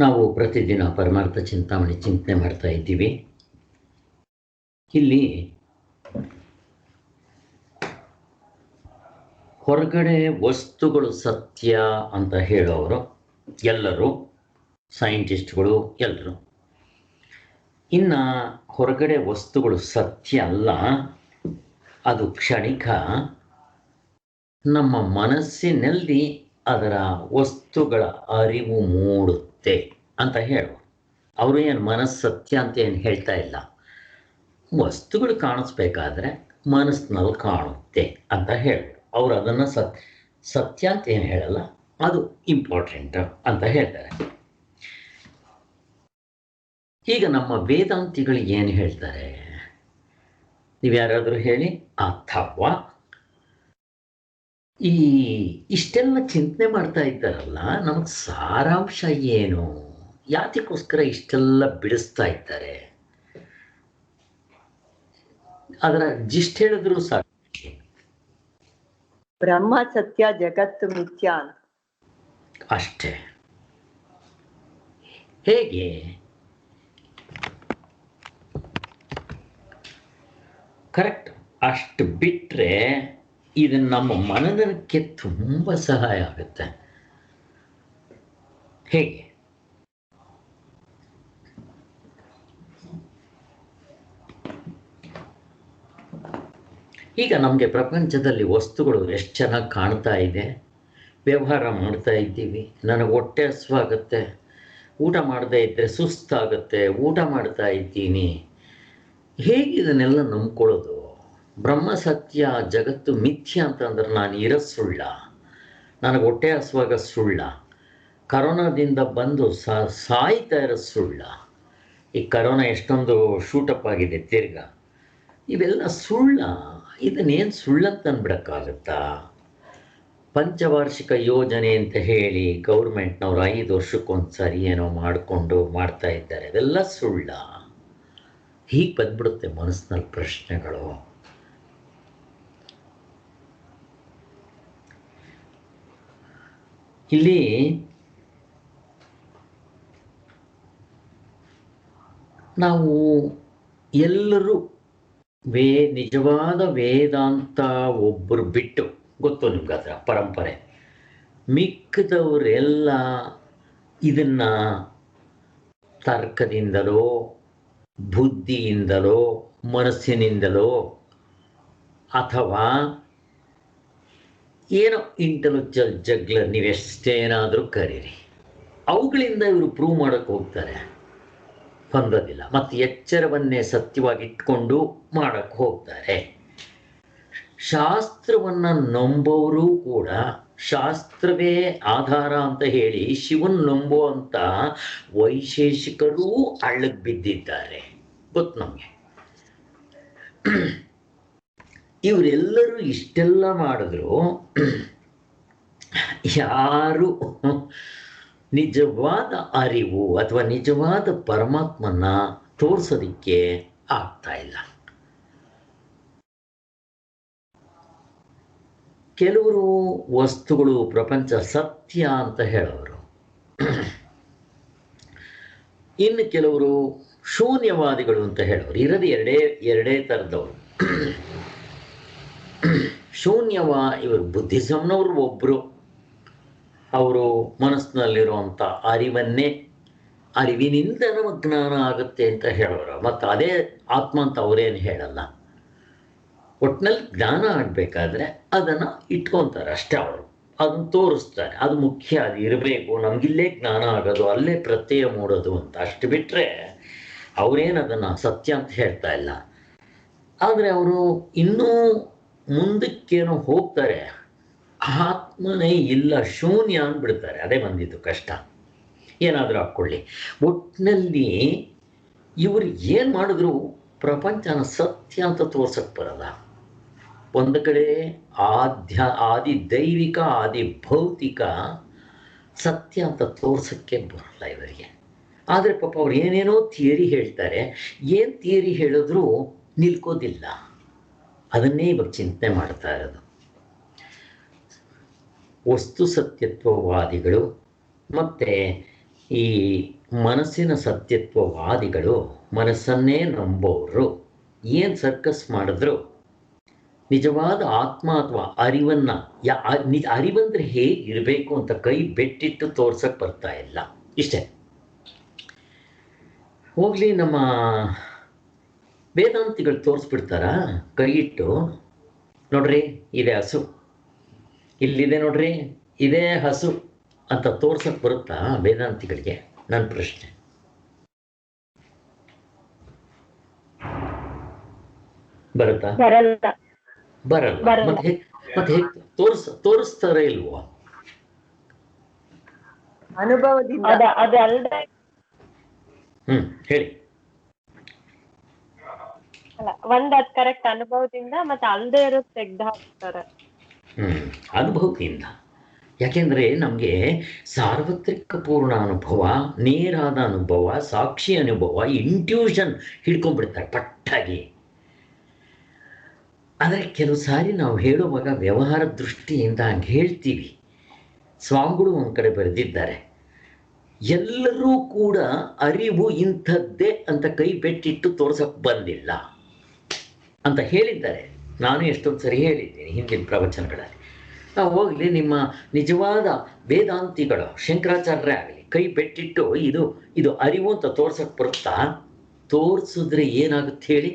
ನಾವು ಪ್ರತಿದಿನ ಪರಮಾರ್ಥ ಚಿಂತಾಮಣಿ ಚಿಂತನೆ ಮಾಡ್ತಾ ಇದ್ದೀವಿ. ಇಲ್ಲಿ ಹೊರಗಡೆ ವಸ್ತುಗಳು ಸತ್ಯ ಅಂತ ಹೇಳೋರು ಎಲ್ಲರೂ, ಸೈಂಟಿಸ್ಟ್ಗಳು ಎಲ್ಲರೂ. ಇನ್ನು ಹೊರಗಡೆ ವಸ್ತುಗಳು ಸತ್ಯ ಅಲ್ಲ, ಅದು ಕ್ಷಣಿಕ. ನಮ್ಮ ಮನಸ್ಸಿನಲ್ಲಿ ಅದರ ವಸ್ತುಗಳ ಅರಿವು ಮೂಡುತ್ತೆ ಅಂತ ಹೇಳುವ. ಅವರು ಏನು ಮನಸ್ಸು ಸತ್ಯ ಅಂತ ಏನು ಹೇಳ್ತಾ ಇಲ್ಲ. ವಸ್ತುಗಳು ಕಾಣಿಸ್ಬೇಕಾದ್ರೆ ಮನಸ್ಸಿನಲ್ಲಿ ಕಾಣುತ್ತೆ ಅಂತ ಹೇಳಿ ಅವರು ಅದನ್ನು ಸತ್ಯ ಅಂತ ಏನು ಹೇಳಲ್ಲ, ಅದು ಇಂಪಾರ್ಟೆಂಟ್ ಅಂತ ಹೇಳ್ತಾರೆ. ಈಗ ನಮ್ಮ ವೇದಾಂತಿಗಳು ಏನು ಹೇಳ್ತಾರೆ ನೀವು ಯಾರಾದರೂ ಹೇಳಿ. ಅಥವಾ ಇಷ್ಟೆಲ್ಲ ಚಿಂತನೆ ಮಾಡ್ತಾ ಇದ್ದಾರಲ್ಲ, ನಮಗೆ ಸಾರಾಂಶ ಏನು, ಯಾತಕ್ಕೋಸ್ಕರ ಇಷ್ಟೆಲ್ಲ ಬಿಡಿಸ್ತಾ ಇದ್ದಾರೆ, ಅದರ ಜಿಸ್ಟ್ ಹೇಳಿದ್ರು ಸಾಕು. ಬ್ರಹ್ಮ ಸತ್ಯ, ಜಗತ್ತು ಮಿಥ್ಯ ಅಂತ ಅಷ್ಟೇ. ಹೇಗೆ? ಕರೆಕ್ಟ್. ಅಷ್ಟು ಬಿಟ್ಟರೆ ಇದನ್ನು ನಮ್ಮ ಮನನಕ್ಕೆ ತುಂಬ ಸಹಾಯ ಆಗುತ್ತೆ. ಹೇಗೆ? ಈಗ ನಮಗೆ ಪ್ರಪಂಚದಲ್ಲಿ ವಸ್ತುಗಳು ಎಷ್ಟು ಚೆನ್ನಾಗಿ ಕಾಣ್ತಾ ಇದೆ, ವ್ಯವಹಾರ ಮಾಡ್ತಾ ಇದ್ದೀವಿ. ನನಗೆ ಹೊಟ್ಟೆ ಹಸಿವಾಗುತ್ತೆ, ಊಟ ಮಾಡದೇ ಇದ್ದರೆ ಸುಸ್ತಾಗುತ್ತೆ, ಊಟ ಮಾಡ್ತಾ ಇದ್ದೀನಿ. ಹೇಗೆ ಇದನ್ನೆಲ್ಲ ನಂಬ್ಕೊಳ್ಳೋದು? ಬ್ರಹ್ಮ ಸತ್ಯ, ಜಗತ್ತು ಮಿಥ್ಯ ಅಂತಂದ್ರೆ ನಾನು ಇರೋದು ಸುಳ್ಳ, ನನಗೆ ಹೊಟ್ಟೆ ಹಸುವಾಗ ಸುಳ್ಳ, ಕರೋನಾದಿಂದ ಬಂದು ಸಾಯ್ತಾ ಇರೋದು ಸುಳ್ಳ, ಈ ಕರೋನಾ ಎಷ್ಟೊಂದು ಶೂಟಪ್ ಆಗಿದೆ ತಿರ್ಗ, ಇವೆಲ್ಲ ಸುಳ್ಳ. ಇದನ್ನೇನು ಸುಳ್ಳಂತ ಅಂದ್ಬಿಡೋಕ್ಕಾಗತ್ತಾ? ಪಂಚವಾರ್ಷಿಕ ಯೋಜನೆ ಅಂತ ಹೇಳಿ ಗೌರ್ಮೆಂಟ್ನವ್ರು 5 ವರ್ಷಕ್ಕೊಂದು ಸರಿ ಏನೋ ಮಾಡಿಕೊಂಡು ಮಾಡ್ತಾ ಇದ್ದಾರೆ, ಅದೆಲ್ಲ ಸುಳ್ಳ. ಹೀಗೆ ಬಂದ್ಬಿಡುತ್ತೆ ಮನಸ್ಸಿನಲ್ಲಿ ಪ್ರಶ್ನೆಗಳು. ಇಲ್ಲಿ ನಾವು ಎಲ್ಲರೂ ನಿಜವಾದ ವೇದಾಂತ ಒಬ್ಬರು ಬಿಟ್ಟು, ಗೊತ್ತು ನಿಮ್ಗೆ ಅದರ ಪರಂಪರೆ, ಮಿಕ್ಕದವರೆಲ್ಲ ಇದನ್ನು ತರ್ಕದಿಂದಲೋ ಬುದ್ಧಿಯಿಂದಲೋ ಮನಸ್ಸಿನಿಂದಲೋ ಅಥವಾ ಏನೋ ಇಂಟೆಲೆಕ್ಚುಯಲ್ ಜಗ್ಲರ್, ನೀವೆಷ್ಟೇನಾದರೂ ಕರೀರಿ, ಅವುಗಳಿಂದ ಇವರು ಪ್ರೂವ್ ಮಾಡೋಕ್ಕೆ ಹೋಗ್ತಾರೆ, ಹೊಂದೋದಿಲ್ಲ. ಮತ್ತು ಎಚ್ಚರವನ್ನೇ ಸತ್ಯವಾಗಿಟ್ಕೊಂಡು ಮಾಡೋಕ್ಕೆ ಹೋಗ್ತಾರೆ. ಶಾಸ್ತ್ರವನ್ನು ನಂಬೋರು ಕೂಡ ಶಾಸ್ತ್ರವೇ ಆಧಾರ ಅಂತ ಹೇಳಿ ಶಿವನ್ ನಂಬುವಂಥ ವೈಶೇಷಿಕರೂ ಹಳ್ಳಕ್ಕೆ ಬಿದ್ದಿದ್ದಾರೆ, ಗೊತ್ತು ನಮಗೆ. ಇವರೆಲ್ಲರೂ ಇಷ್ಟೆಲ್ಲ ಮಾಡಿದ್ರು ಯಾರು ನಿಜವಾದ ಅರಿವು ಅಥವಾ ನಿಜವಾದ ಪರಮಾತ್ಮನ ತೋರಿಸೋದಿಕ್ಕೆ ಆಗ್ತಾ ಇಲ್ಲ. ಕೆಲವರು ವಸ್ತುಗಳು ಪ್ರಪಂಚ ಸತ್ಯ ಅಂತ ಹೇಳೋರು, ಇನ್ನು ಕೆಲವರು ಶೂನ್ಯವಾದಿಗಳು ಅಂತ ಹೇಳೋರು. ಇರೋದು ಎರಡೇ ಥರದವರು. ಇವರು ಬುದ್ಧಿಸಮ್ನವ್ರು ಒಬ್ಬರು, ಅವರು ಮನಸ್ಸಿನಲ್ಲಿರುವಂಥ ಅರಿವಿನಿಂದ ನಮಗೆ ಜ್ಞಾನ ಆಗುತ್ತೆ ಅಂತ ಹೇಳೋರು. ಮತ್ತು ಅದೇ ಆತ್ಮ ಅಂತ ಅವರೇನು ಹೇಳಲ್ಲ. ಒಟ್ಟಿನಲ್ಲಿ ಜ್ಞಾನ ಆಗಬೇಕಾದ್ರೆ ಅದನ್ನು ಇಟ್ಕೊತಾರೆ ಅಷ್ಟೇ. ಅವರು ಅದನ್ನು ತೋರಿಸ್ತಾರೆ, ಅದು ಮುಖ್ಯ, ಅದು ಇರಬೇಕು, ನಮಗಿಲ್ಲೇ ಜ್ಞಾನ ಆಗೋದು, ಅಲ್ಲೇ ಪ್ರತ್ಯಯ ಮೂಡೋದು ಅಂತ. ಅಷ್ಟು ಬಿಟ್ಟರೆ ಅವರೇನು ಅದನ್ನು ಸತ್ಯ ಅಂತ ಹೇಳ್ತಾ ಇಲ್ಲ. ಆದರೆ ಅವರು ಇನ್ನೂ ಮುಂದಕ್ಕೇನೋ ಹೋಗ್ತಾರೆ, ಆತ್ಮನೇ ಇಲ್ಲ, ಶೂನ್ಯ ಅಂದ್ಬಿಡ್ತಾರೆ. ಅದೇ ಬಂದಿದ್ದು ಕಷ್ಟ. ಏನಾದರೂ ಹಾಕ್ಕೊಳ್ಳಿ, ಒಟ್ಟಿನಲ್ಲಿ ಇವರು ಏನು ಮಾಡಿದ್ರು ಪ್ರಪಂಚನ ಸತ್ಯ ಅಂತ ತೋರ್ಸಕ್ಕೆ ಬರಲ್ಲ. ಒಂದು ಕಡೆ ಆದಿ ದೈವಿಕ ಆದಿ ಭೌತಿಕ ಸತ್ಯ ಅಂತ ತೋರ್ಸೋಕ್ಕೆ ಬರಲ್ಲ ಇವರಿಗೆ. ಆದರೆ ಪಾಪ ಅವ್ರು ಏನೇನೋ ಥಿಯರಿ ಹೇಳ್ತಾರೆ, ಏನು ಥಿಯರಿ ಹೇಳಿದ್ರೂ ನಿಲ್ಕೋದಿಲ್ಲ. ಅದನ್ನೇ ಇವಾಗ ಚಿಂತನೆ ಮಾಡ್ತಾ ಇರೋದು. ವಸ್ತು ಸತ್ಯತ್ವವಾದಿಗಳು ಮತ್ತು ಈ ಮನಸ್ಸಿನ ಸತ್ಯತ್ವವಾದಿಗಳು, ಮನಸ್ಸನ್ನೇ ನಂಬೋರು ಏನು ಸರ್ಕಸ್ ಮಾಡಿದ್ರು ನಿಜವಾದ ಆತ್ಮ ಅಥವಾ ಅರಿವನ್ನು ಅರಿವಂದ್ರೆ ಹೇಗಿರಬೇಕು ಅಂತ ಕೈ ಬೆಟ್ಟಿಟ್ಟು ತೋರ್ಸಕ್ಕೆ ಬರ್ತಾ ಇಲ್ಲ. ಇಷ್ಟೇ. ಹೋಗ್ಲಿ, ನಮ್ಮ ವೇದಾಂತಿಗಳು ತೋರಿಸ್ಬಿಡ್ತಾರ ಕೈ ಇಟ್ಟು, ನೋಡ್ರಿ ಇದೇ ಹಸು, ಇಲ್ಲಿದೆ ನೋಡ್ರಿ ಇದೇ ಹಸು ಅಂತ ತೋರ್ಸಕ್ಕೆ ಬರುತ್ತಾ ವೇದಾಂತಿಗಳಿಗೆ? ನನ್ನ ಪ್ರಶ್ನೆ. ಬರುತ್ತಾ? ಬರಲ್ಲ. ಮತ್ತೆ ತೋರಿಸ್ತಾರ ಇಲ್ವೋ? ಅನುಭವದಿಂದ. ಹೇಳಿ. ಒಂದ್ ಅದ್ ಕರೆಕ್ಟ್ ಅನುಭವದಿಂದ, ಮತ್ತೆ ಅಲ್ದೇ ಇರೋದು ತೆಗ್ದು ಹಾಕ್ತಾರೆ. ಅನುಭವದಿಂದ. ಯಾಕೆಂದ್ರೆ ನಮಗೆ ಸಾರ್ವತ್ರಿಕ ಪೂರ್ಣ ಅನುಭವ, ನೇರಾದ ಅನುಭವ, ಸಾಕ್ಷಿ ಅನುಭವ, ಇಂಟ್ಯೂಷನ್ ಹಿಡ್ಕೊಂಡ್ಬಿಡ್ತಾರೆ ಪಟ್ಟಾಗಿ. ಆದರೆ ಕೆಲವು ಸಾರಿ ನಾವು ಹೇಳುವಾಗ ವ್ಯವಹಾರ ದೃಷ್ಟಿಯಿಂದ ಹಂಗೆ ಹೇಳ್ತೀವಿ. ಸ್ವಾಮಿಗಳು ಒಂದು ಕಡೆ ಬರೆದಿದ್ದಾರೆ, ಎಲ್ಲರೂ ಕೂಡ ಅರಿವು ಇಂಥದ್ದೇ ಅಂತ ಕೈ ಬೆಟ್ಟಿಟ್ಟು ತೋರ್ಸಕ್ಕೆ ಬಂದಿಲ್ಲ ಅಂತ ಹೇಳಿದ್ದಾರೆ. ನಾನು ಎಷ್ಟೊಂದು ಸರಿ ಹೇಳಿದ್ದೀನಿ ಹಿಂದಿನ ಪ್ರವಚನಗಳಲ್ಲಿ. ನಾವು ಹೋಗಲಿ, ನಿಮ್ಮ ನಿಜವಾದ ವೇದಾಂತಿಗಳು ಶಂಕರಾಚಾರ್ಯರೇ ಆಗಲಿ ಕೈ ಬೆಟ್ಟಿಟ್ಟು ಇದು ಅರಿವು ಅಂತ ತೋರ್ಸಕ್ಕೆ ಬರುತ್ತಾ? ತೋರಿಸಿದ್ರೆ ಏನಾಗುತ್ತೆ ಹೇಳಿ?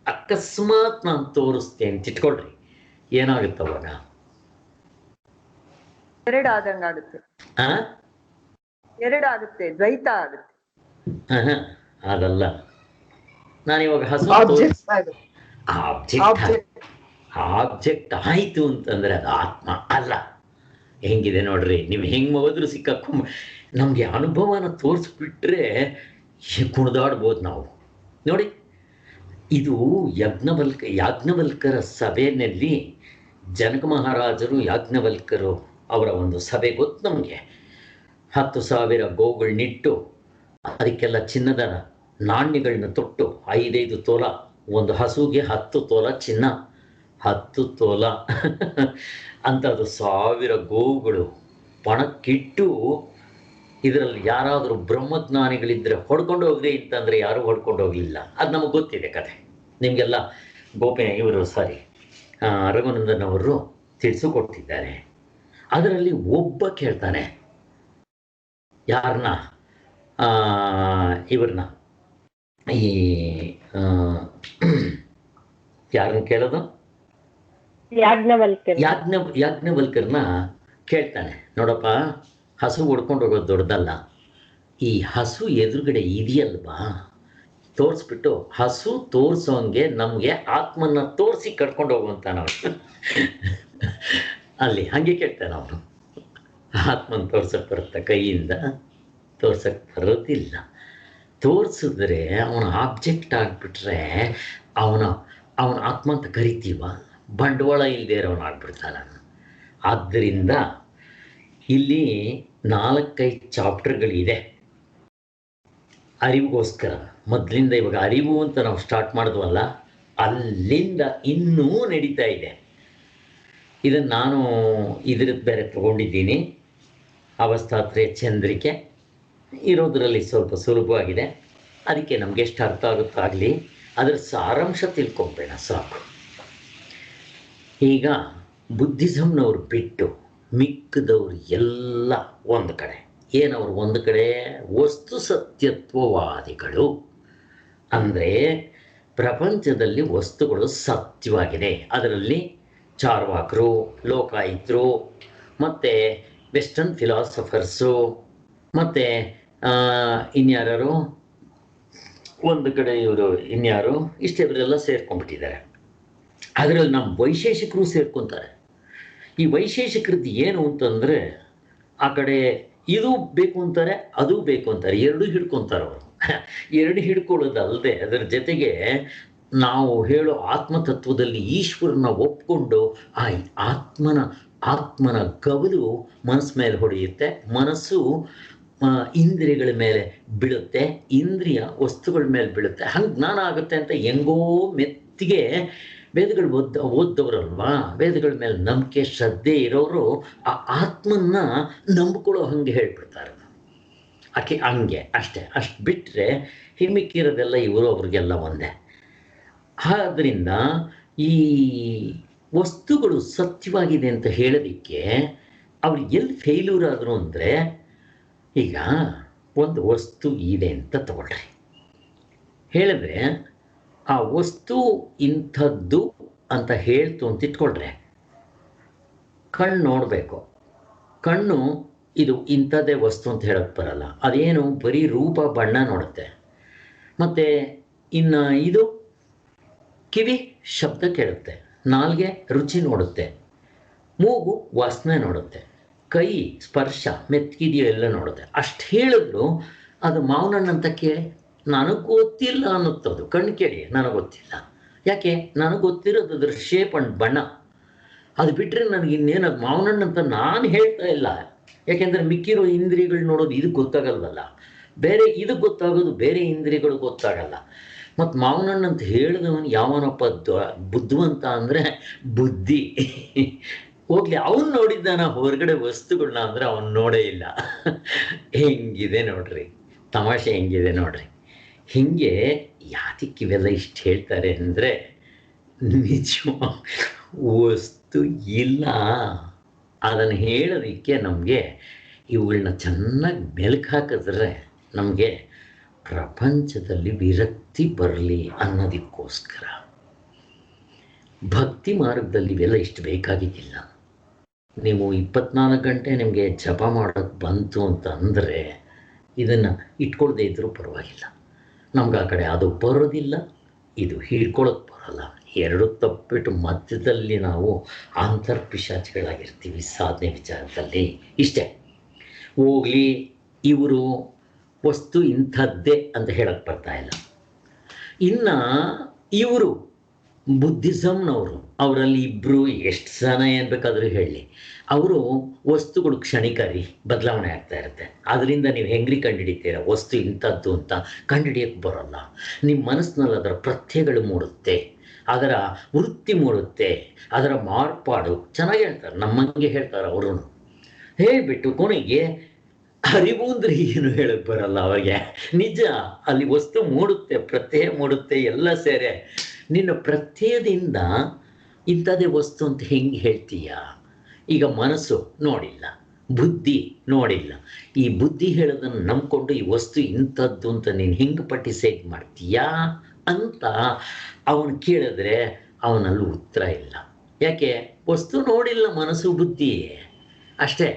ಅಕಸ್ಮಾತ್ ನಾನು ತೋರಿಸ್ತೇನೆ ಅಂತ ಇಟ್ಕೊಳ್ರಿ, ಏನಾಗುತ್ತವಾಗ? ಎರಡಾದಂಗಾಗುತ್ತೆ. ಎರಡಾಗುತ್ತೆ, ದ್ವೈತ ಆಗುತ್ತೆ. ಅದಲ್ಲ. ನಾನಿವಾಗ ಹಸು ಆಬ್ಜೆಕ್ಟ್ ಆಯಿತು ಅಂತಂದರೆ ಅದು ಆತ್ಮ ಅಲ್ಲ. ಹೆಂಗಿದೆ ನೋಡ್ರಿ, ನೀವು ಹೆಂಗೆ ಹೋದ್ರೂ ನಮಗೆ ಅನುಭವನ ತೋರಿಸ್ಬಿಟ್ರೆ ಕುಣಿದಾಡ್ಬೋದು ನಾವು. ನೋಡಿ, ಇದು ಯಾಜ್ಞವಲ್ಕರ ಸಭೆಯಲ್ಲಿ ಜನಕ ಮಹಾರಾಜರು ಯಾಜ್ಞವಲ್ಕರು ಅವರ ಒಂದು ಸಭೆ ಗೊತ್ತು ನಮಗೆ. 10,000 ಗೋಗಳನ್ನಿಟ್ಟು ಅದಕ್ಕೆಲ್ಲ ಚಿನ್ನದ ನಾಣ್ಯಗಳನ್ನ ತೊಟ್ಟು 5 ತೋಲ, ಒಂದು ಹಸುಗೆ 10 ತೋಲ ಚಿನ್ನ, 10 ತೋಲ ಅಂಥದ್ದು 1000 ಗೋವುಗಳು ಪಣಕ್ಕಿಟ್ಟು, ಇದರಲ್ಲಿ ಯಾರಾದರೂ ಬ್ರಹ್ಮಜ್ಞಾನಿಗಳಿದ್ದರೆ ಹೊಡ್ಕೊಂಡು ಹೋಗದೆ ಅಂತಂದರೆ ಯಾರೂ ಹೊಡ್ಕೊಂಡು ಹೋಗಲಿಲ್ಲ. ಅದು ನಮಗೆ ಗೊತ್ತಿದೆ ಕಥೆ. ನಿಮಗೆಲ್ಲ ರಘುನಂದನ್ ಅವರು ತಿಳಿಸಿಕೊಟ್ಟಿದ್ದಾರೆ. ಅದರಲ್ಲಿ ಒಬ್ಬ ಕೇಳ್ತಾನೆ, ಯಾರನ್ನ? ಇವ್ರನ್ನ, ಈ ಯಾರನ್ನ ಕೇಳೋದು? ಯಾಜ್ಞವಲ್ಕರ್ನ ಕೇಳ್ತಾನೆ, ನೋಡಪ್ಪ, ಹಸು ಹೊಡ್ಕೊಂಡು ಹೋಗೋದು ದೊಡ್ಡದಲ್ಲ, ಈ ಹಸು ಎದುರುಗಡೆ ಇದೆಯಲ್ವಾ, ತೋರಿಸ್ಬಿಟ್ಟು ಹಸು ತೋರಿಸೋಂಗೆ ನಮಗೆ ಆತ್ಮನ್ನ ತೋರಿಸಿ ಕರ್ಕೊಂಡು ಹೋಗುವಂತ ನಾವು ಅಲ್ಲಿ ಹಾಗೆ ಕೇಳ್ತಾನೆ ಅವನು. ಆತ್ಮನ ತೋರ್ಸಕ್ಕೆ ಬರುತ್ತೆ? ಕೈಯಿಂದ ತೋರ್ಸಕ್ಕೆ ಬರೋದಿಲ್ಲ. ತೋರಿಸಿದ್ರೆ ಅವನ ಆಬ್ಜೆಕ್ಟ್ ಆಗಿಬಿಟ್ರೆ ಅವನ ಆತ್ಮ ಅಂತ ಕರಿತೀವ? ಬಂಡವಾಳ ಇಲ್ಲದೆ ಇರೋನು ಆಗ್ಬಿಡ್ತಾನೆ. ಆದ್ದರಿಂದ ಇಲ್ಲಿ 4-5 ಚಾಪ್ಟರ್ಗಳಿದೆ ಅರಿವಿಗೋಸ್ಕರ. ಮೊದಲಿಂದ ಇವಾಗ ಅರಿವು ಅಂತ ನಾವು ಸ್ಟಾರ್ಟ್ ಮಾಡಿದ್ವಲ್ಲ, ಅಲ್ಲಿಂದ ಇನ್ನೂ ನಡೀತಾ ಇದೆ. ಇದನ್ನು ನಾನು ಇದ್ರದ್ದು ಬೇರೆ ತಗೊಂಡಿದ್ದೀನಿ, ಅವಸ್ಥಾತ್ರಯ ಚಂದ್ರಿಕೆ ಇರೋದರಲ್ಲಿ ಸ್ವಲ್ಪ ಸುಲಭವಾಗಿದೆ. ಅದಕ್ಕೆ ನಮಗೆ ಎಷ್ಟು ಅರ್ಥ ಆಗುತ್ತೋ ಆಗಲಿ, ಅದರ ಸಾರಾಂಶ ತಿಳ್ಕೊಂಬೇಡ ಸಾಕು. ಈಗ ಬುದ್ಧಿಸಮ್ನವ್ರು ಬಿಟ್ಟು ಮಿಕ್ಕದವ್ರು ಎಲ್ಲ ಒಂದು ಕಡೆ. ಏನವರು ಒಂದು ಕಡೆ? ವಸ್ತು ಸತ್ಯತ್ವವಾದಿಗಳು. ಅಂದರೆ ಪ್ರಪಂಚದಲ್ಲಿ ವಸ್ತುಗಳು ಸತ್ಯವಾಗಿದೆ. ಅದರಲ್ಲಿ ಚಾರ್ವಾಕರು, ಲೋಕಾಯುಕ್ತರು, ಮತ್ತು ವೆಸ್ಟರ್ನ್ ಫಿಲಾಸಫರ್ಸು, ಮತ್ತು ಇನ್ಯಾರು ಒಂದು ಕಡೆ ಇವರು ಇನ್ಯಾರು, ಇವರೆಲ್ಲ ಸೇರ್ಕೊಂಡ್ಬಿಟ್ಟಿದ್ದಾರೆ. ಅದರಲ್ಲಿ ನಮ್ಮ ವೈಶೇಷಿಕರು ಸೇರ್ಕೊತಾರೆ. ಈ ವೈಶೇಷಿಕರದ್ದು ಏನು ಅಂತಂದರೆ, ಆ ಕಡೆ ಇದು ಬೇಕು ಅಂತಾರೆ, ಅದು ಬೇಕು ಅಂತಾರೆ, ಎರಡೂ ಹಿಡ್ಕೊತಾರೆ ಅವರು. ಎರಡು ಹಿಡ್ಕೊಳ್ಳೋದಲ್ಲದೆ ಅದರ ಜೊತೆಗೆ ನಾವು ಹೇಳೋ ಆತ್ಮತತ್ವದಲ್ಲಿ ಈಶ್ವರನ ಒಪ್ಕೊಂಡು ಆ ಆತ್ಮನ ಗವಲು ಮನಸ್ಸು ಮೇಲೆ ಹೊಡೆಯುತ್ತೆ, ಮನಸ್ಸು ಇಂದ್ರಿಯಗಳ ಮೇಲೆ ಬೀಳುತ್ತೆ, ಇಂದ್ರಿಯ ವಸ್ತುಗಳ ಮೇಲೆ ಬೀಳುತ್ತೆ. ಹಂಗೆ ಜ್ಞಾನ ಆಗುತ್ತೆ ಅಂತ ಹೆಂಗೋ ಮೆತ್ತಿಗೆ ವೇದಗಳು ಓದ್ದವರಲ್ವಾ, ವೇದಗಳ ಮೇಲೆ ನಂಬಿಕೆ ಶ್ರದ್ಧೆ ಇರೋರು ಆ ಆತ್ಮನ್ನ ನಂಬಿಕೊಳ್ಳೋ ಹಂಗೆ ಹೇಳ್ಬಿಡ್ತಾರೆ. ಆಕೆ ಹಂಗೆ ಅಷ್ಟೇ. ಅಷ್ಟು ಬಿಟ್ಟರೆ ಹಿಮ್ಮಿಕ್ಕಿರೋದೆಲ್ಲ ಇವರು ಅವ್ರಿಗೆಲ್ಲ ಒಂದೇ. ಆದ್ದರಿಂದ ಈ ವಸ್ತುಗಳು ಸತ್ಯವಾಗಿದೆ ಅಂತ ಹೇಳೋದಕ್ಕೆ ಅವ್ರು ಎಲ್ಲಿ ಫೇಲ್ಯೂರ್ ಆದರು ಅಂದರೆ, ಈಗ ಒಂದು ವಸ್ತು ಇದೆ ಅಂತ ತಗೊಳ್ರಿ, ಹೇಳಿದ್ರೆ ಆ ವಸ್ತು ಇಂಥದ್ದು ಅಂತ ಹೇಳ್ತು ಅಂತ ಇಟ್ಕೊಳ್ರೆ, ಕಣ್ಣು ನೋಡಬೇಕು. ಕಣ್ಣು ಇದು ಇಂಥದ್ದೇ ವಸ್ತು ಅಂತ ಹೇಳಕ್ಕೆ ಬರಲ್ಲ. ಅದೇನು ಬರೀ ರೂಪ ಬಣ್ಣ ನೋಡುತ್ತೆ. ಮತ್ತು ಇನ್ನು ಇದು ಕಿವಿ ಶಬ್ದ ಕೇಳುತ್ತೆ, ನಾಲ್ಗೆ ರುಚಿ ನೋಡುತ್ತೆ, ಮೂಗು ವಾಸನೆ ನೋಡುತ್ತೆ, ಕೈ ಸ್ಪರ್ಶ ಮೆತ್ಕಿದೆಯೋ ಎಲ್ಲ ನೋಡುತ್ತೆ. ಅಷ್ಟು ಹೇಳಿದ್ರು ಅದು ಮಾವಿನ ಹಣ್ಣು ಅಂತ ಕೇಳಿ ನನಗೆ ಗೊತ್ತಿಲ್ಲ ಅನ್ನುತ್ತದು. ಕಣ್ಣು ಕೇಳಿ ನನಗೆ ಗೊತ್ತಿಲ್ಲ. ಯಾಕೆ? ನನಗೆ ಗೊತ್ತಿರೋದು ಅದ್ರ ಶೇಪ್ ಅಂಡ್ ಬಣ್ಣ. ಅದು ಬಿಟ್ಟರೆ ನನಗೆ ಇನ್ನೇನು ಅದು ಮಾವಿನ ಹಣ್ಣು ಅಂತ ನಾನು ಹೇಳ್ತಾ ಇಲ್ಲ. ಯಾಕೆಂದರೆ ಮಿಕ್ಕಿರೋ ಇಂದ್ರಿಯಗಳು ನೋಡೋದು ಇದಕ್ಕೆ ಗೊತ್ತಾಗಲ್ವಲ್ಲ. ಬೇರೆ ಇದಕ್ಕೆ ಗೊತ್ತಾಗೋದು ಬೇರೆ ಇಂದ್ರಿಯಗಳು ಗೊತ್ತಾಗಲ್ಲ. ಮತ್ತು ಮಾವಿನ ಹಣ್ಣು ಅಂತ ಹೇಳಿದವನು ಯಾವನಪ್ಪ ಬುದ್ಧಿವಂತ ಅಂದರೆ ಬುದ್ಧಿ. ಹೋಗ್ಲಿ, ಅವನು ನೋಡಿದ್ದಾನ ಹೊರಗಡೆ ವಸ್ತುಗಳನ್ನ ಅಂದರೆ ಅವನು ನೋಡೇ ಇಲ್ಲ. ಹೆಂಗಿದೆ ನೋಡ್ರಿ ತಮಾಷೆ, ಹೆಂಗಿದೆ ನೋಡ್ರಿ. ಹೀಗೆ ಯಾತಕ್ಕೆ ಇವೆಲ್ಲ ಇಷ್ಟು ಹೇಳ್ತಾರೆ ಅಂದರೆ, ನಿಜ ವಸ್ತು ಇಲ್ಲ. ಅದನ್ನು ಹೇಳೋದಕ್ಕೆ ನಮಗೆ ಇವುಗಳನ್ನ ಚೆನ್ನಾಗಿ ಮೆಲುಕು ಹಾಕಿದ್ರೆ ನಮಗೆ ಪ್ರಪಂಚದಲ್ಲಿ ವಿರಕ್ತಿ ಬರಲಿ ಅನ್ನೋದಕ್ಕೋಸ್ಕರ. ಭಕ್ತಿ ಮಾರ್ಗದಲ್ಲಿ ಇವೆಲ್ಲ ಇಷ್ಟು ಬೇಕಾಗಿದ್ದಿಲ್ಲ. ನೀವು 24 ಗಂಟೆ ನಿಮಗೆ ಜಪ ಮಾಡೋಕ್ಕೆ ಬಂತು ಅಂತ ಅಂದರೆ ಇದನ್ನು ಇಟ್ಕೊಳ್ದೇ ಇದ್ದರೂ ಪರವಾಗಿಲ್ಲ. ನಮ್ಗೆ ಆ ಕಡೆ ಅದು ಬರೋದಿಲ್ಲ, ಇದು ಹಿಡ್ಕೊಳ್ಳೋಕ್ಕೆ ಬರೋಲ್ಲ. ಎರಡು ತಪ್ಪಿಟ್ಟು ಮಧ್ಯದಲ್ಲಿ ನಾವು ಅಂತರ್ಪಿಶಾಚಿಗಳಾಗಿರ್ತೀವಿ ಸಾಧನೆ ವಿಚಾರದಲ್ಲಿ. ಇಷ್ಟೇ. ಹೋಗಲಿ, ಇವರು ವಸ್ತು ಇಂಥದ್ದೇ ಅಂತ ಹೇಳಕ್ಕೆ ಬರ್ತಾ ಇಲ್ಲ. ಇನ್ನು ಇವರು ಬುದ್ಧಿಸಮ್ನವರು, ಅವರಲ್ಲಿ ಇಬ್ಬರು ಎಷ್ಟು ಜನ ಏನು ಬೇಕಾದರೂ ಹೇಳಿ, ಅವರು ವಸ್ತುಗಳು ಕ್ಷಣಿಕರಿ, ಬದಲಾವಣೆ ಆಗ್ತಾ ಇರುತ್ತೆ. ಅದರಿಂದ ನೀವು ಹೆಂಗ್ರಿ ಕಂಡುಹಿಡಿತೀರ ವಸ್ತು ಇಂಥದ್ದು ಅಂತ? ಕಂಡುಹಿಡಿಯೋಕ್ಕೆ ಬರೋಲ್ಲ. ನಿಮ್ಮ ಮನಸ್ಸಿನಲ್ಲಿ ಅದರ ಪ್ರತ್ಯಯಗಳು ಮೂಡುತ್ತೆ, ಅದರ ವೃತ್ತಿ ಮೂಡುತ್ತೆ, ಅದರ ಮಾರ್ಪಾಡು. ಚೆನ್ನಾಗಿ ಹೇಳ್ತಾರೆ, ನಮ್ಮಂಗೆ ಹೇಳ್ತಾರೆ ಅವರು. ಹೇಳಿಬಿಟ್ಟು ಕೊನೆಗೆ ಅರಿವು ಅಂದರೆ ಏನು ಹೇಳಕ್ಕೆ ಬರಲ್ಲ ಅವರಿಗೆ. ನಿಜ, ಅಲ್ಲಿ ವಸ್ತು ಮೂಡುತ್ತೆ, ಪ್ರತ್ಯಯ ಮೂಡುತ್ತೆ, ಎಲ್ಲ ಸೇರೆ. ನಿನ್ನ ಪ್ರತ್ಯಯದಿಂದ ಇಂಥದ್ದೇ ವಸ್ತು ಅಂತ ಹೆಂಗೆ ಹೇಳ್ತೀಯ? ಈಗ ಮನಸ್ಸು ನೋಡಿಲ್ಲ, ಬುದ್ಧಿ ನೋಡಿಲ್ಲ. ಈ ಬುದ್ಧಿ ಹೇಳೋದನ್ನು ನಂಬ್ಕೊಂಡು ಈ ವಸ್ತು ಇಂಥದ್ದು ಅಂತ ನೀನು ಹೆಂಗೆ ಪಟ್ಟಿಸೇಟ್ ಮಾಡ್ತೀಯಾ ಅಂತ ಅವನು ಕೇಳಿದ್ರೆ ಅವನಲ್ಲಿ ಉತ್ತರ ಇಲ್ಲ. ಯಾಕೆ? ವಸ್ತು ನೋಡಿಲ್ಲ, ಮನಸ್ಸು ಬುದ್ಧಿ ಅಷ್ಟೇ.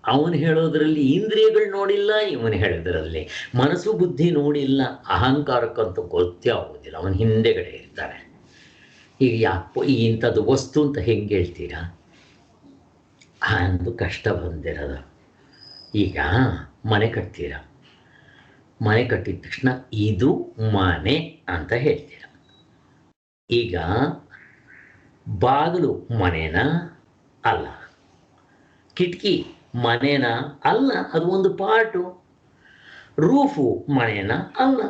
ಅವನು ಹೇಳೋದ್ರಲ್ಲಿ ಇಂದ್ರಿಯಗಳು ನೋಡಿಲ್ಲ, ಇವನು ಹೇಳೋದ್ರಲ್ಲಿ ಮನಸ್ಸು ಬುದ್ಧಿ ನೋಡಿಲ್ಲ. ಅಹಂಕಾರಕ್ಕಂತೂ ಗೊತ್ತೇ ಆಗೋದಿಲ್ಲ, ಅವನ ಹಿಂದೆಗಡೆ ಇರ್ತಾನೆ. ಈಗ ಯಾಕೋ ಈ ಇಂಥದ್ದು ವಸ್ತು ಅಂತ ಹೆಂಗೆ ಹೇಳ್ತೀರಾ ಅಂದು ಕಷ್ಟ ಬಂದಿರೋದು. ಈಗ ಮನೆ ಕಟ್ತೀರ, ಮನೆ ಕಟ್ಟಿದ ತಕ್ಷಣ ಇದು ಮನೆ ಅಂತ ಹೇಳ್ತೀರ. ಈಗ ಬಾಗಿಲು ಮನೇನ? ಅಲ್ಲ. ಕಿಟಕಿ ಮನೇನ? ಅಲ್ಲ, ಅದು ಒಂದು ಪಾರ್ಟು. ರೂಫು ಮನೇನ? ಅಲ್ಲ.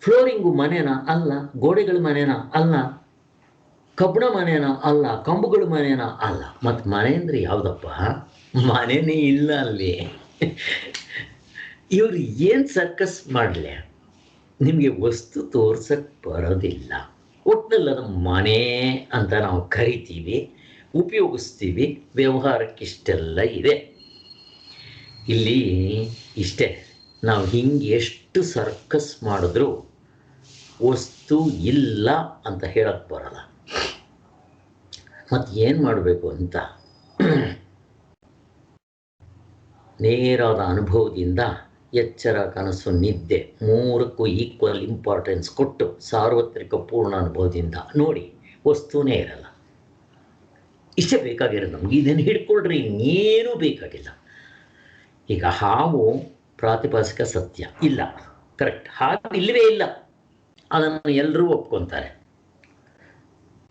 ಫ್ಲೋರಿಂಗು ಮನೇನ? ಅಲ್ಲ. ಗೋಡೆಗಳ ಮನೇನ? ಅಲ್ಲ. ಕಬ್ಬಣ ಮನೇನ? ಅಲ್ಲ. ಕಂಬುಗಳ ಮನೇನ? ಅಲ್ಲ. ಮತ್ತು ಮನೆ ಅಂದರೆ ಯಾವುದಪ್ಪ? ಮನೆನೇ ಇಲ್ಲ ಅಲ್ಲಿ. ಇವರು ಏನು ಸರ್ಕಸ್ ಮಾಡಲಿ, ನಿಮಗೆ ವಸ್ತು ತೋರ್ಸಕ್ಕೆ ಬರೋದಿಲ್ಲ. ಒಟ್ಟಿನಲ್ಲಿ ಅದು ಮನೆ ಅಂತ ನಾವು ಕರಿತೀವಿ, ಉಪಯೋಗಿಸ್ತೀವಿ. ವ್ಯವಹಾರಕ್ಕೆ ಇಷ್ಟೆಲ್ಲ ಇದೆ. ಇಲ್ಲಿ ಇಷ್ಟೇ. ನಾವು ಹಿಂಗೆ ಎಷ್ಟು ಸರ್ಕಸ್ ಮಾಡಿದ್ರೂ ವಸ್ತು ಇಲ್ಲ ಅಂತ ಹೇಳಕ್ಕೆ ಬರಲ್ಲ. ಮತ್ತು ಏನು ಮಾಡಬೇಕು ಅಂತ ನೇರಾದ ಅನುಭವದಿಂದ ಎಚ್ಚರ, ಕನಸು, ನಿದ್ದೆ ಮೂರಕ್ಕೂ ಈಕ್ವಲ್ ಇಂಪಾರ್ಟೆನ್ಸ್ ಕೊಟ್ಟು ಸಾರ್ವತ್ರಿಕ ಪೂರ್ಣ ಅನುಭವದಿಂದ ನೋಡಿ, ವಸ್ತುನೇ ಇರಲ್ಲ. ಇಷ್ಟೇ ಬೇಕಾಗಿರೋದು ನಮ್ಗೆ. ಇದನ್ನು ಹಿಡ್ಕೊಳ್ರಿ, ಇನ್ನೇನೂ ಬೇಕಾಗಿಲ್ಲ. ಈಗ ಹಾವು ಪ್ರಾತಿಭಾಸಿಕ ಸತ್ಯ ಇಲ್ಲ, ಕರೆಕ್ಟ್. ಹಾವು ಇಲ್ಲವೇ ಇಲ್ಲ, ಅದನ್ನು ಎಲ್ಲರೂ ಒಪ್ಕೊತಾರೆ.